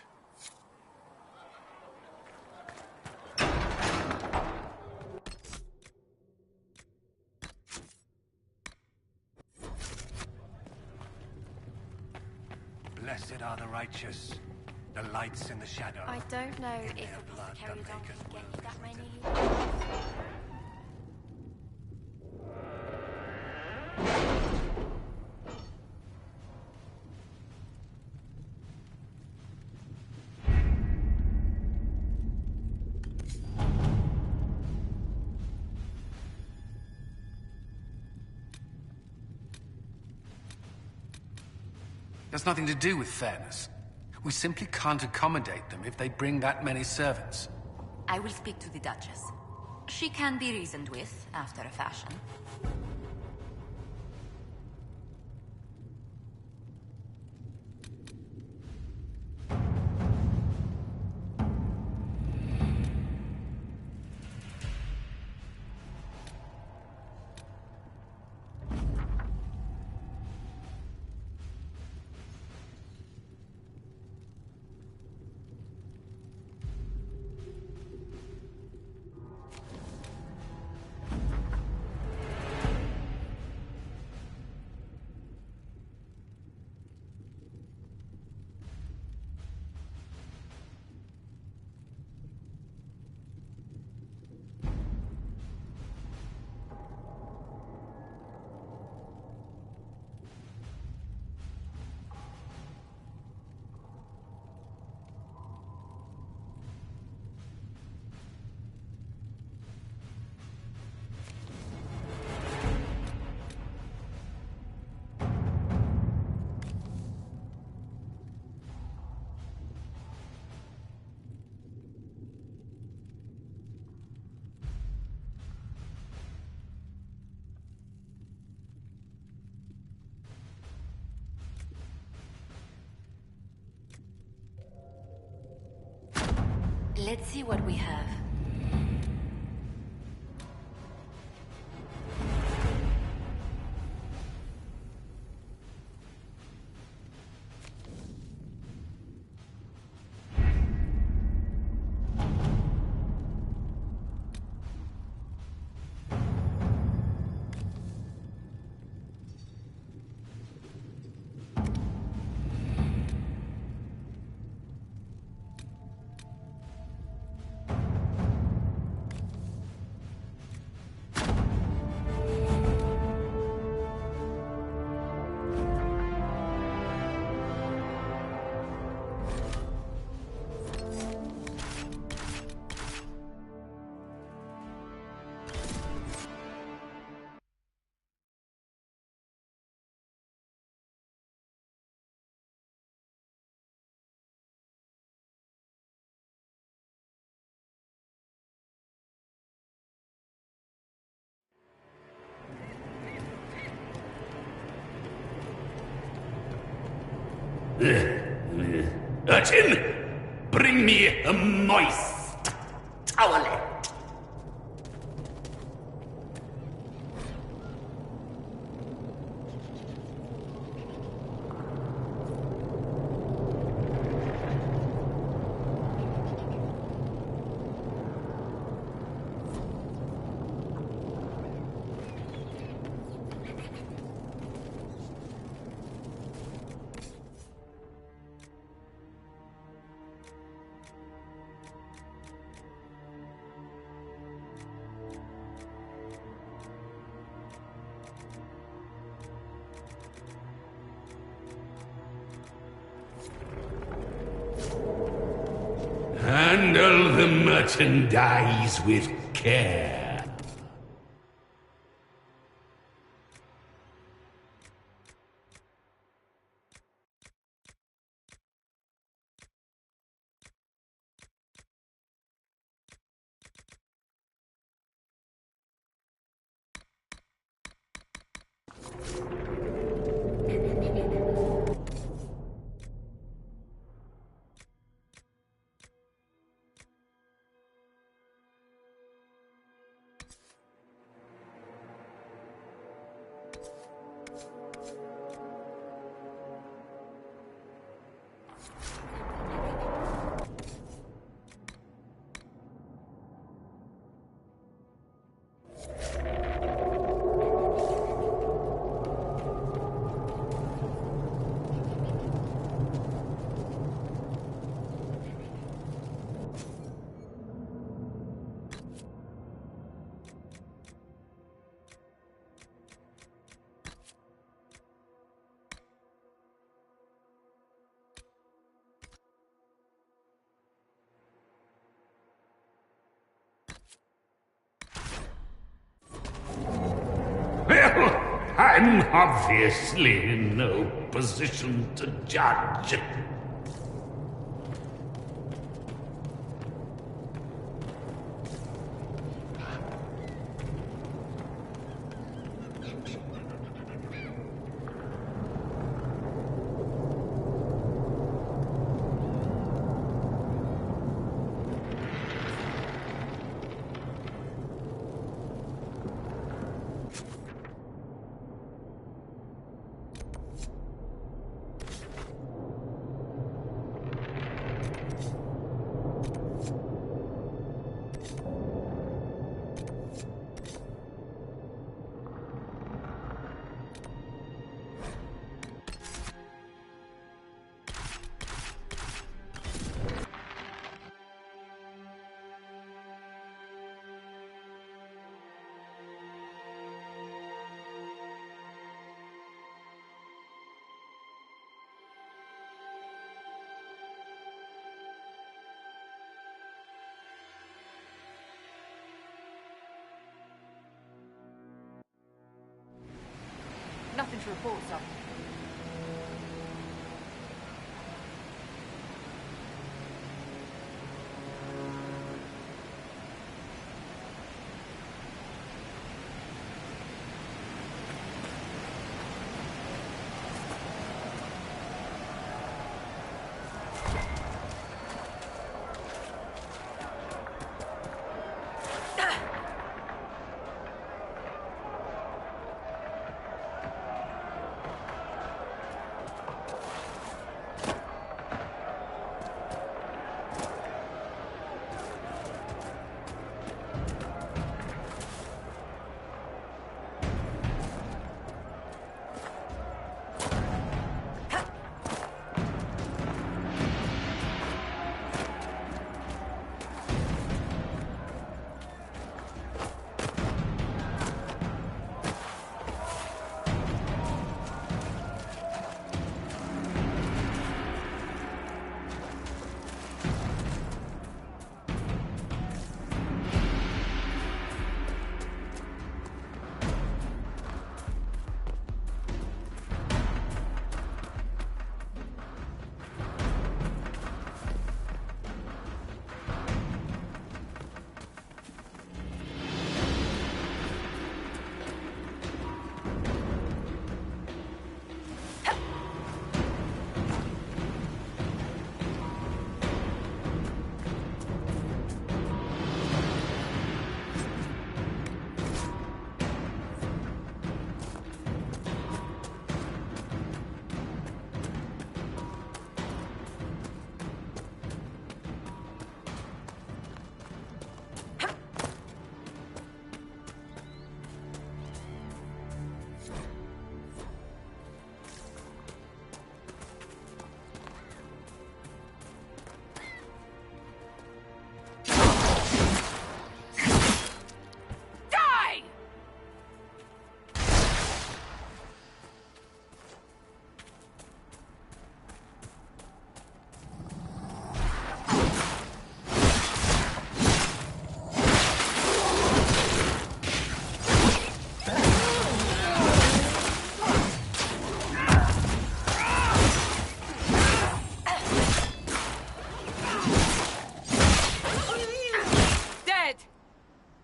S6: Blessed are the righteous, the lights in the shadow.
S15: I don't know if
S6: their
S15: the
S6: blood
S15: carry
S6: that
S15: on
S6: maketh
S15: to get you that many.
S13: That's nothing to do with fairness. We simply can't accommodate them if they bring that many servants.
S21: I will speak to the Duchess. She can be reasoned with, after a fashion. Let's see what we have.
S16: Urchin, bring me a moist towelette. Handle the merchandise with care. Well, I'm obviously in no position to judge.
S2: Nothing to report, sir.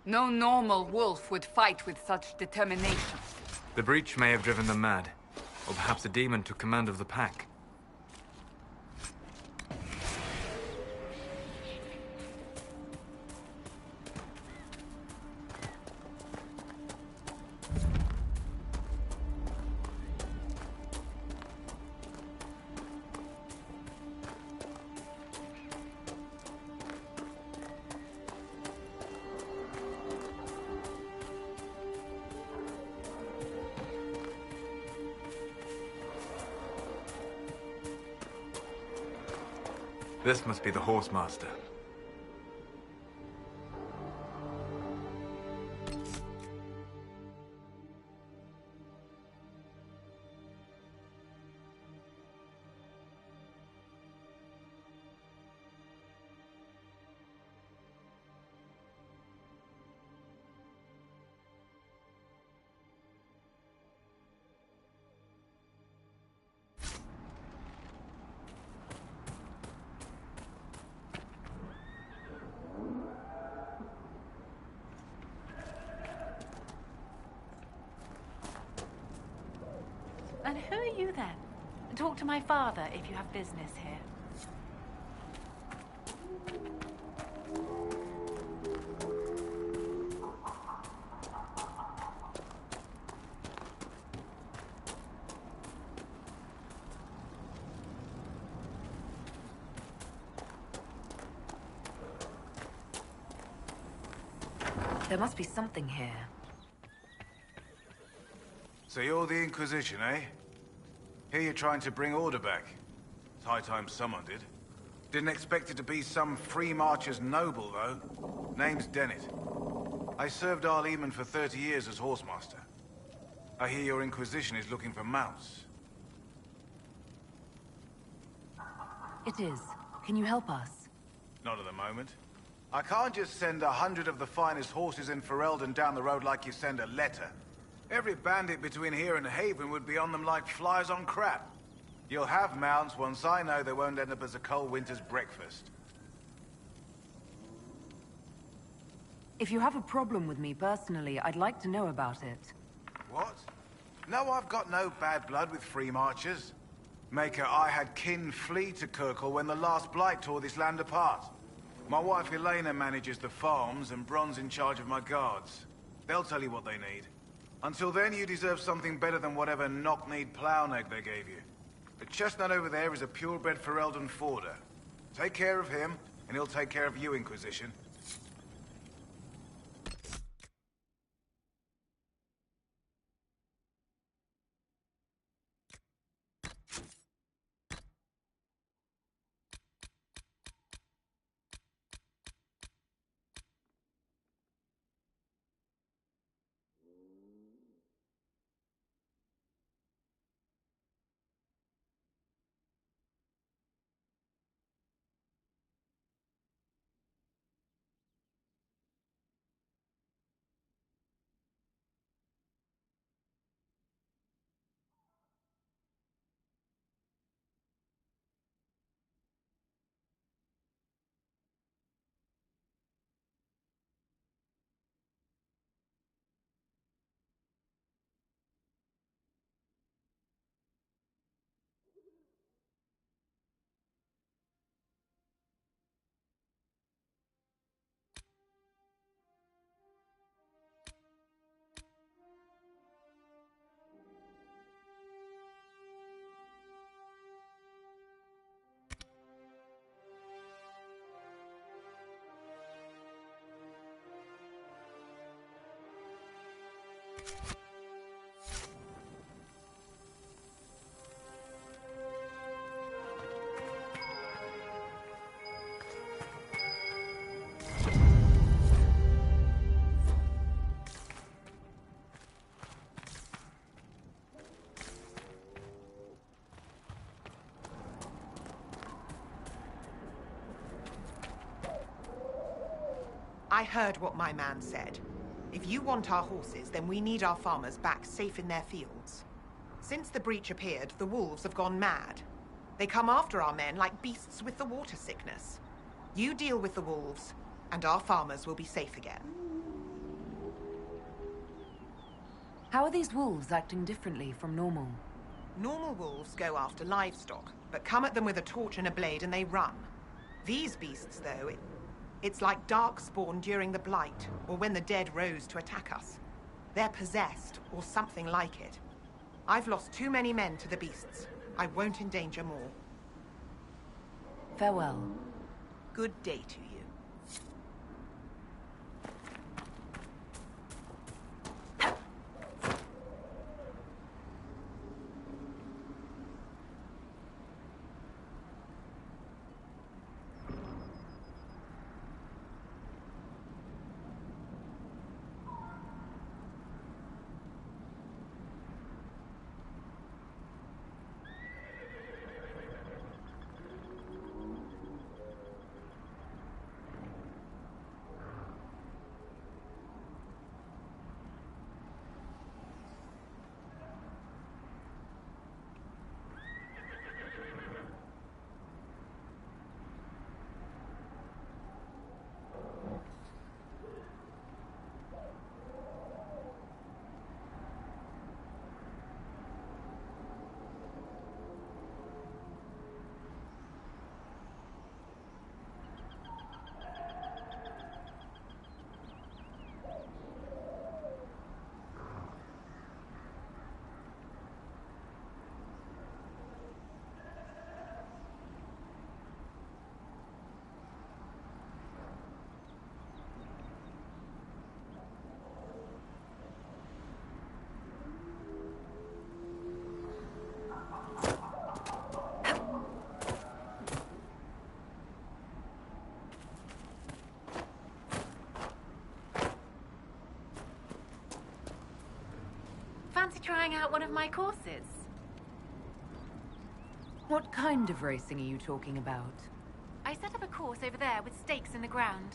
S1: No normal wolf would fight with such determination.
S4: The breach may have driven them mad. Or perhaps a demon took command of the pack. This must be the Horsemaster.
S20: And who are you then? Talk to my father if you have business here.
S2: There must be something here.
S17: So you're the Inquisition, eh? Here you're trying to bring order back. It's high time someone did. Didn't expect it to be some free marcher's noble, though. Name's Dennett. I served Arl Eamon for 30 years as Horsemaster. I hear your Inquisition is looking for mounts.
S2: It is. Can you help us?
S17: Not at the moment. I can't just send 100 of the finest horses in Ferelden down the road like you send a letter. Every bandit between here and Haven would be on them like flies on crap. You'll have mounts once I know they won't end up as a cold winter's breakfast.
S2: If you have a problem with me personally, I'd like to know about it.
S17: What? No, I've got no bad blood with free marchers. Maker, I had kin flee to Kirkle when the last blight tore this land apart. My wife Elena manages the farms and Bron's in charge of my guards. They'll tell you what they need. Until then, you deserve something better than whatever knock-kneed plow-neg they gave you. The chestnut over there is a purebred Ferelden forder. Take care of him, and he'll take care of you, Inquisition.
S19: I heard what my man said. If you want our horses, then we need our farmers back safe in their fields. Since the breach appeared, the wolves have gone mad. They come after our men like beasts with the water sickness. You deal with the wolves, and our farmers will be safe again.
S2: How are these wolves acting differently from normal?
S19: Normal wolves go after livestock, but come at them with a torch and a blade and they run. These beasts, though, it's like Darkspawn during the Blight, or when the dead rose to attack us. They're possessed, or something like it. I've lost too many men to the beasts. I won't endanger more.
S2: Farewell.
S19: Good day to you.
S21: Fancy trying out one of my courses?
S2: What kind of racing are you talking about?
S21: I set up a course over there with stakes in the ground.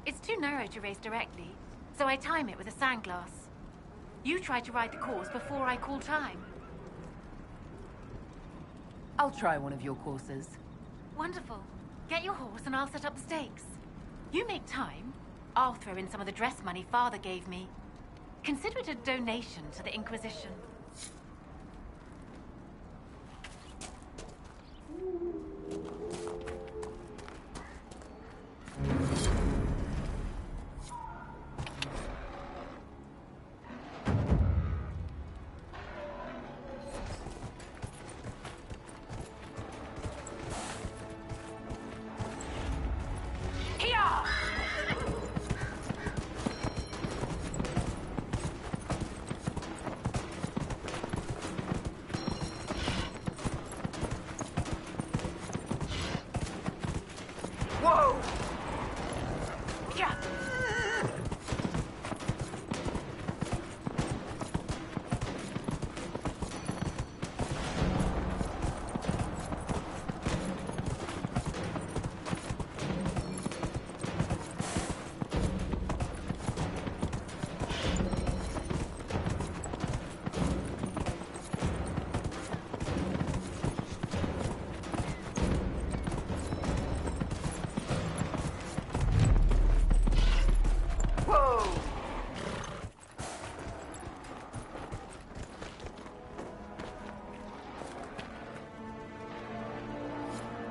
S21: It's too narrow to race directly, so I time it with a sandglass. You try to ride the course before I call time.
S2: I'll try one of your courses.
S21: Wonderful. Get your horse and I'll set up the stakes. You make time, I'll throw in some of the dress money Father gave me. Consider it a donation to the Inquisition.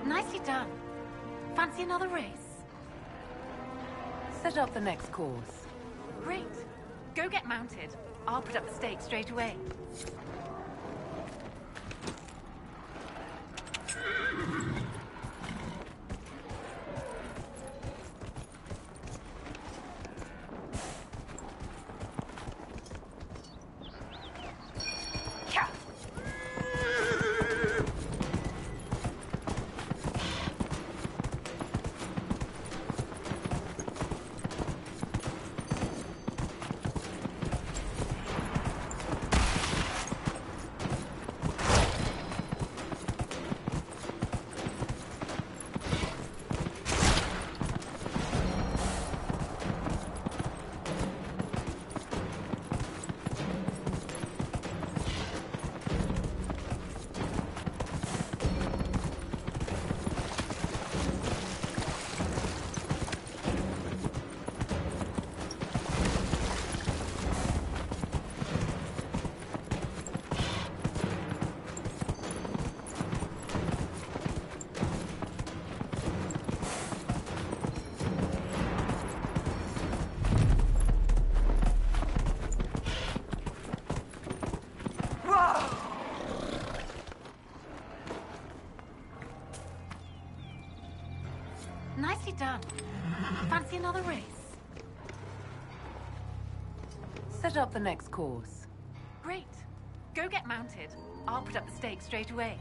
S21: Nicely done. Fancy another race?
S2: Set up the next course.
S21: Great. Go get mounted. I'll put up the stakes straight away. Nicely done. Fancy another race?
S2: Set up the next course.
S21: Great. Go get mounted. I'll put up the stakes straight away.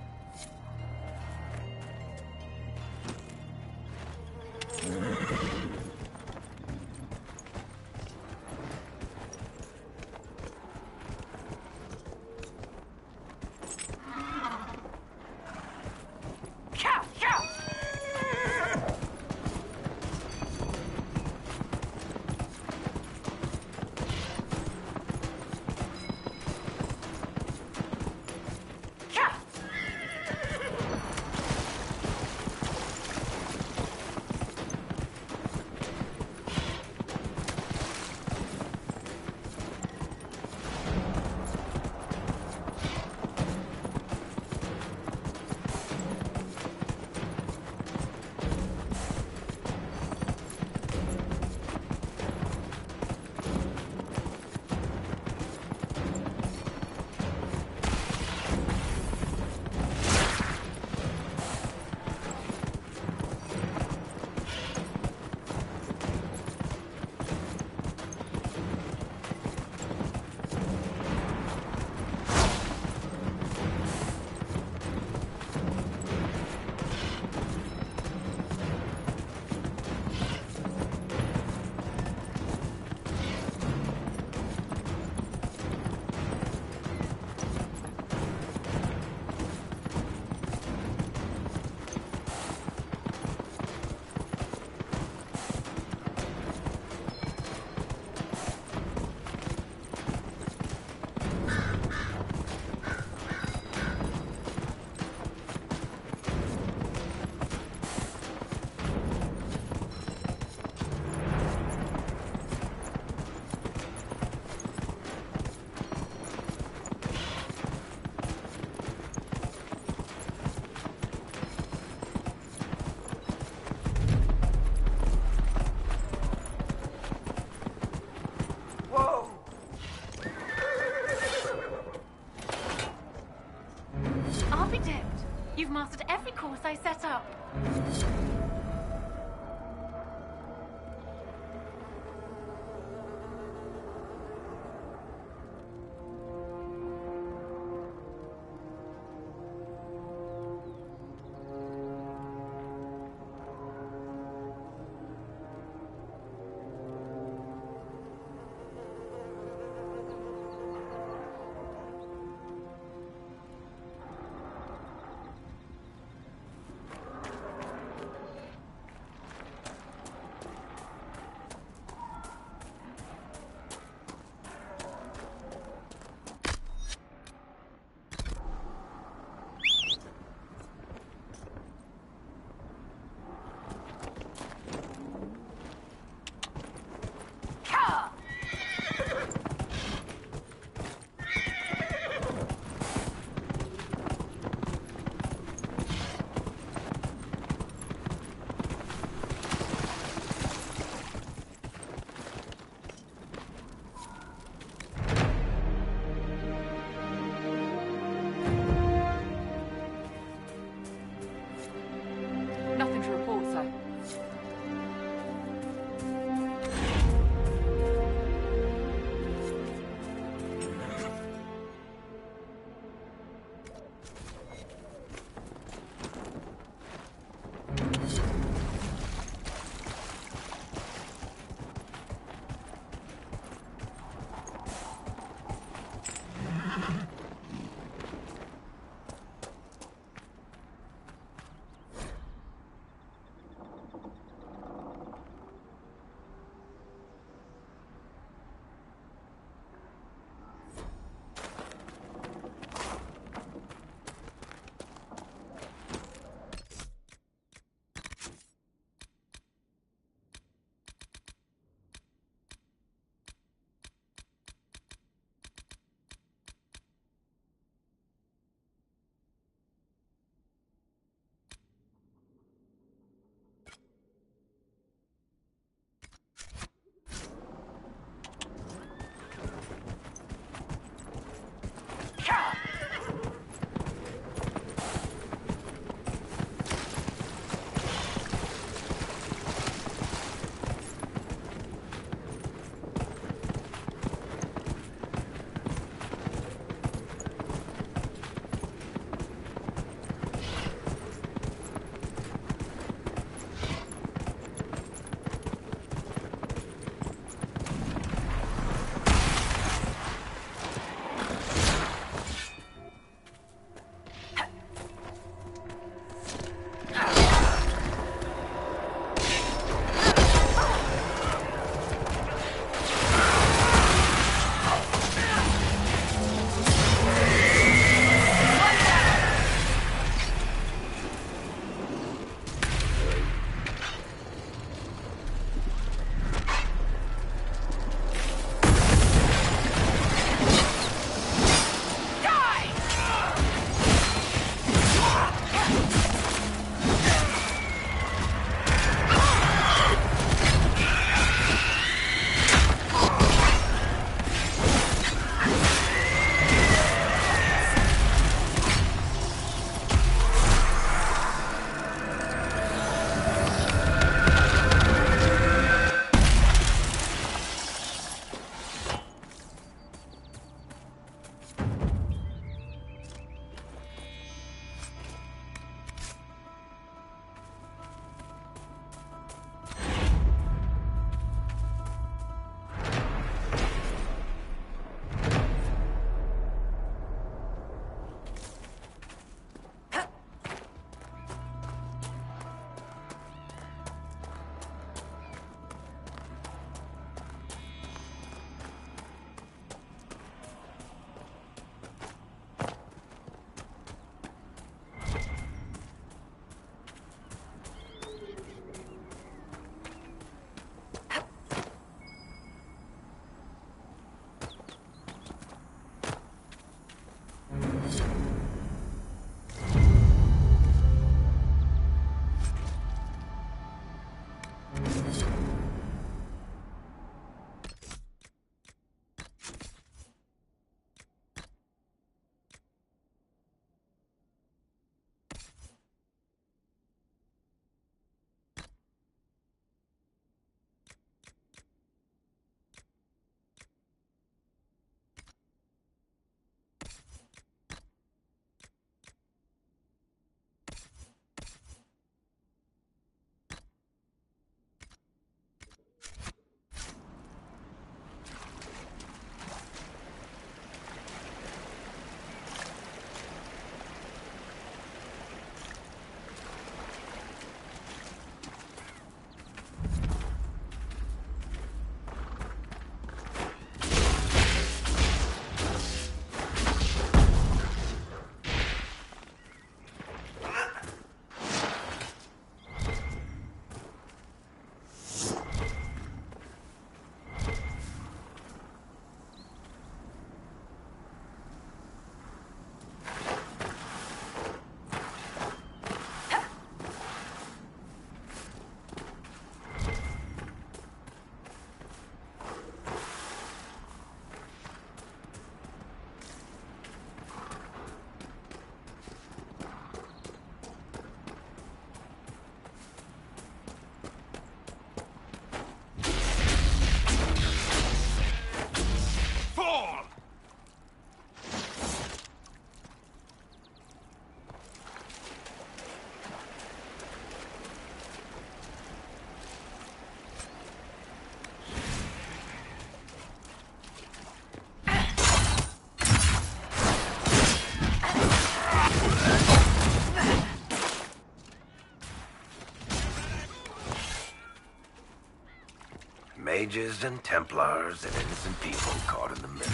S5: Mages and Templars and innocent people caught in the middle.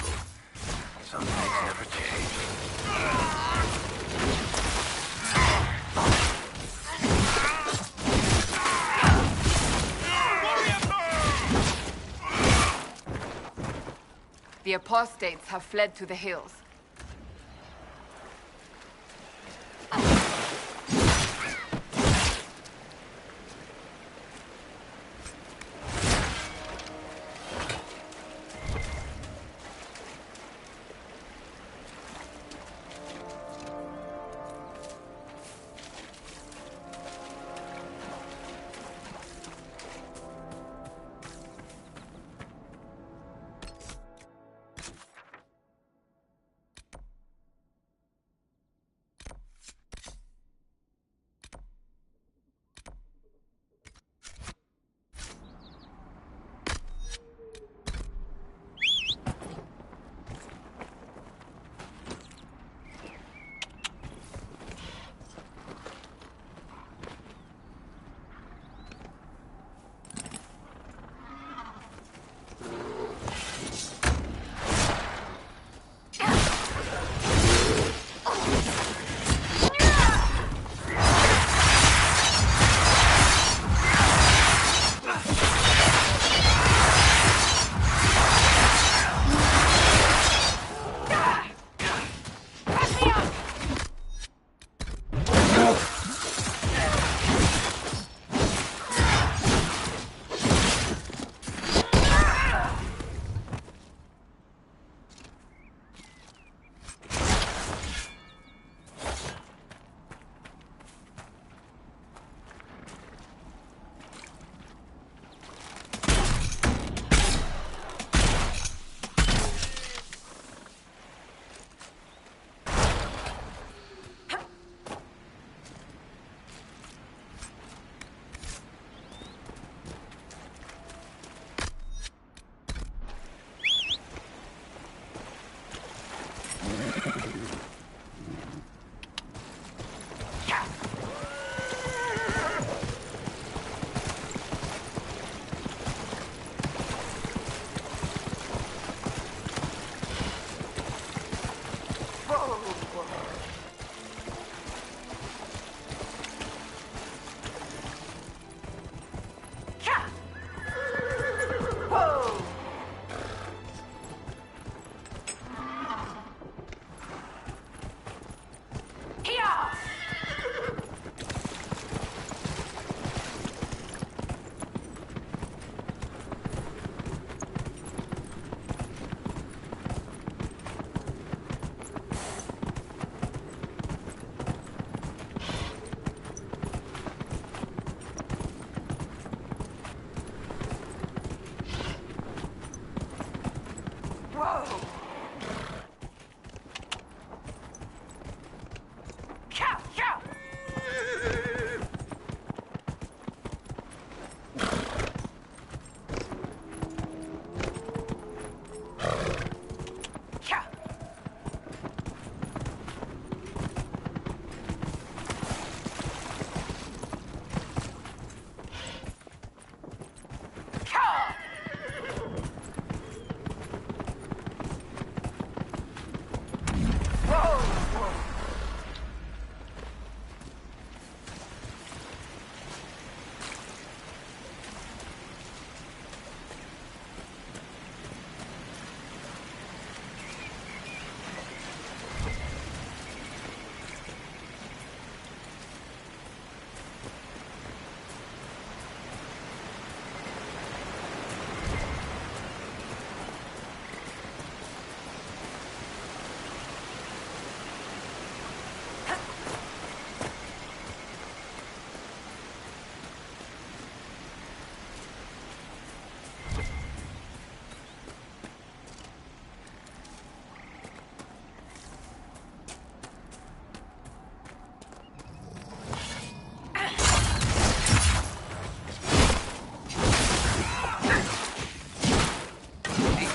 S5: Some things never change.
S1: The apostates have fled to the hills.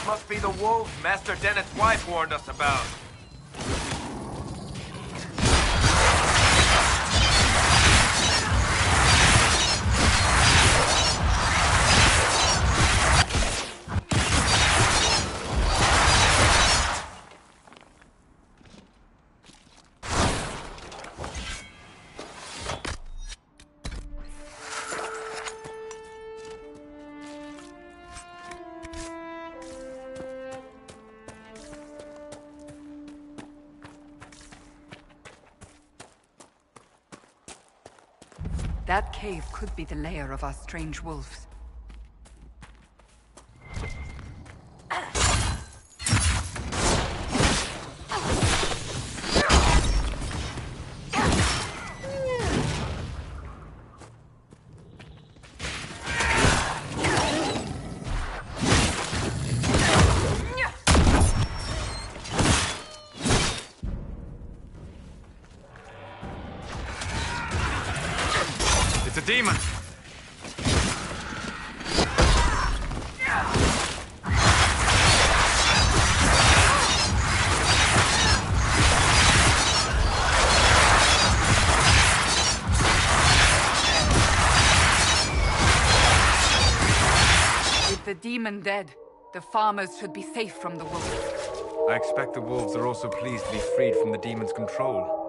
S9: Must be the wolves Master Dennett's wife warned us about.
S1: That cave could be the lair of our strange wolves.
S4: It's a demon!
S1: With the demon dead, the farmers should be safe from the wolves.
S4: I expect the wolves are also pleased to be freed from the demon's control.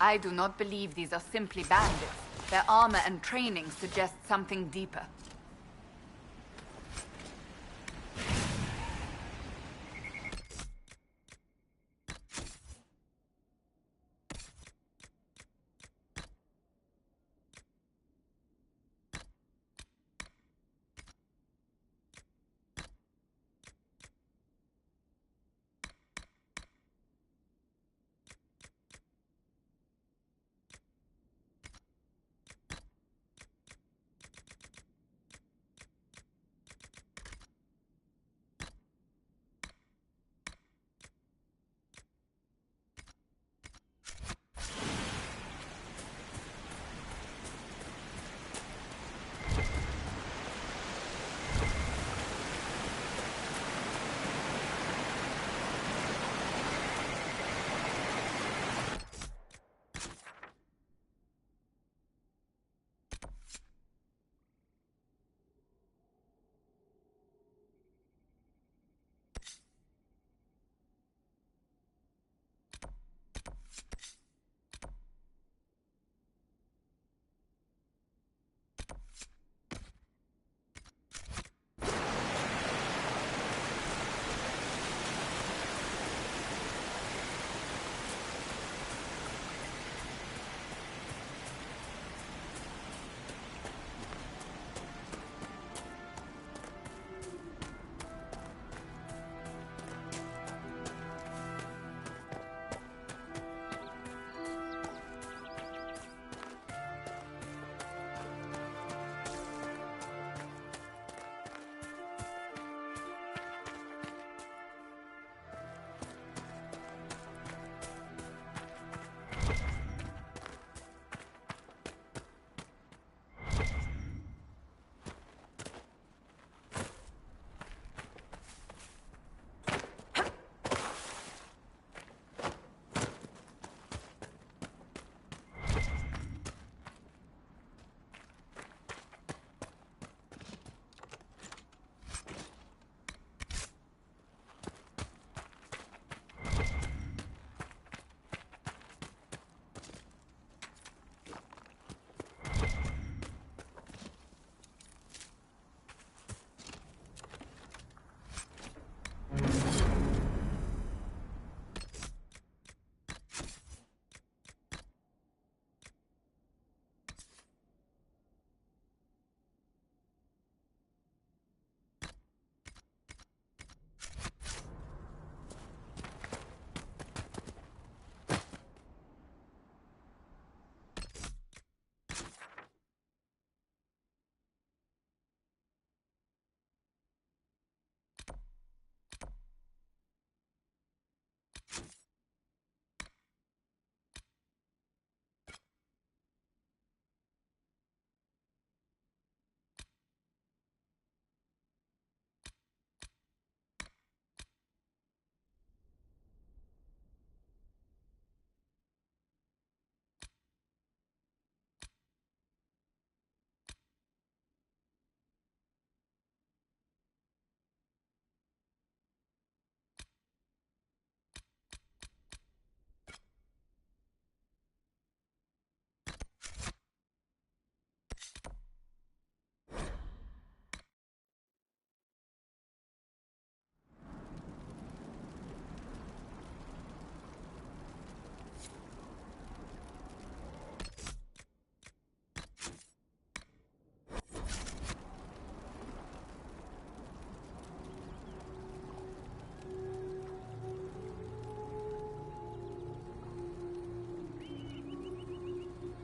S1: I do not believe these are simply bandits. Their armor and training suggest something deeper.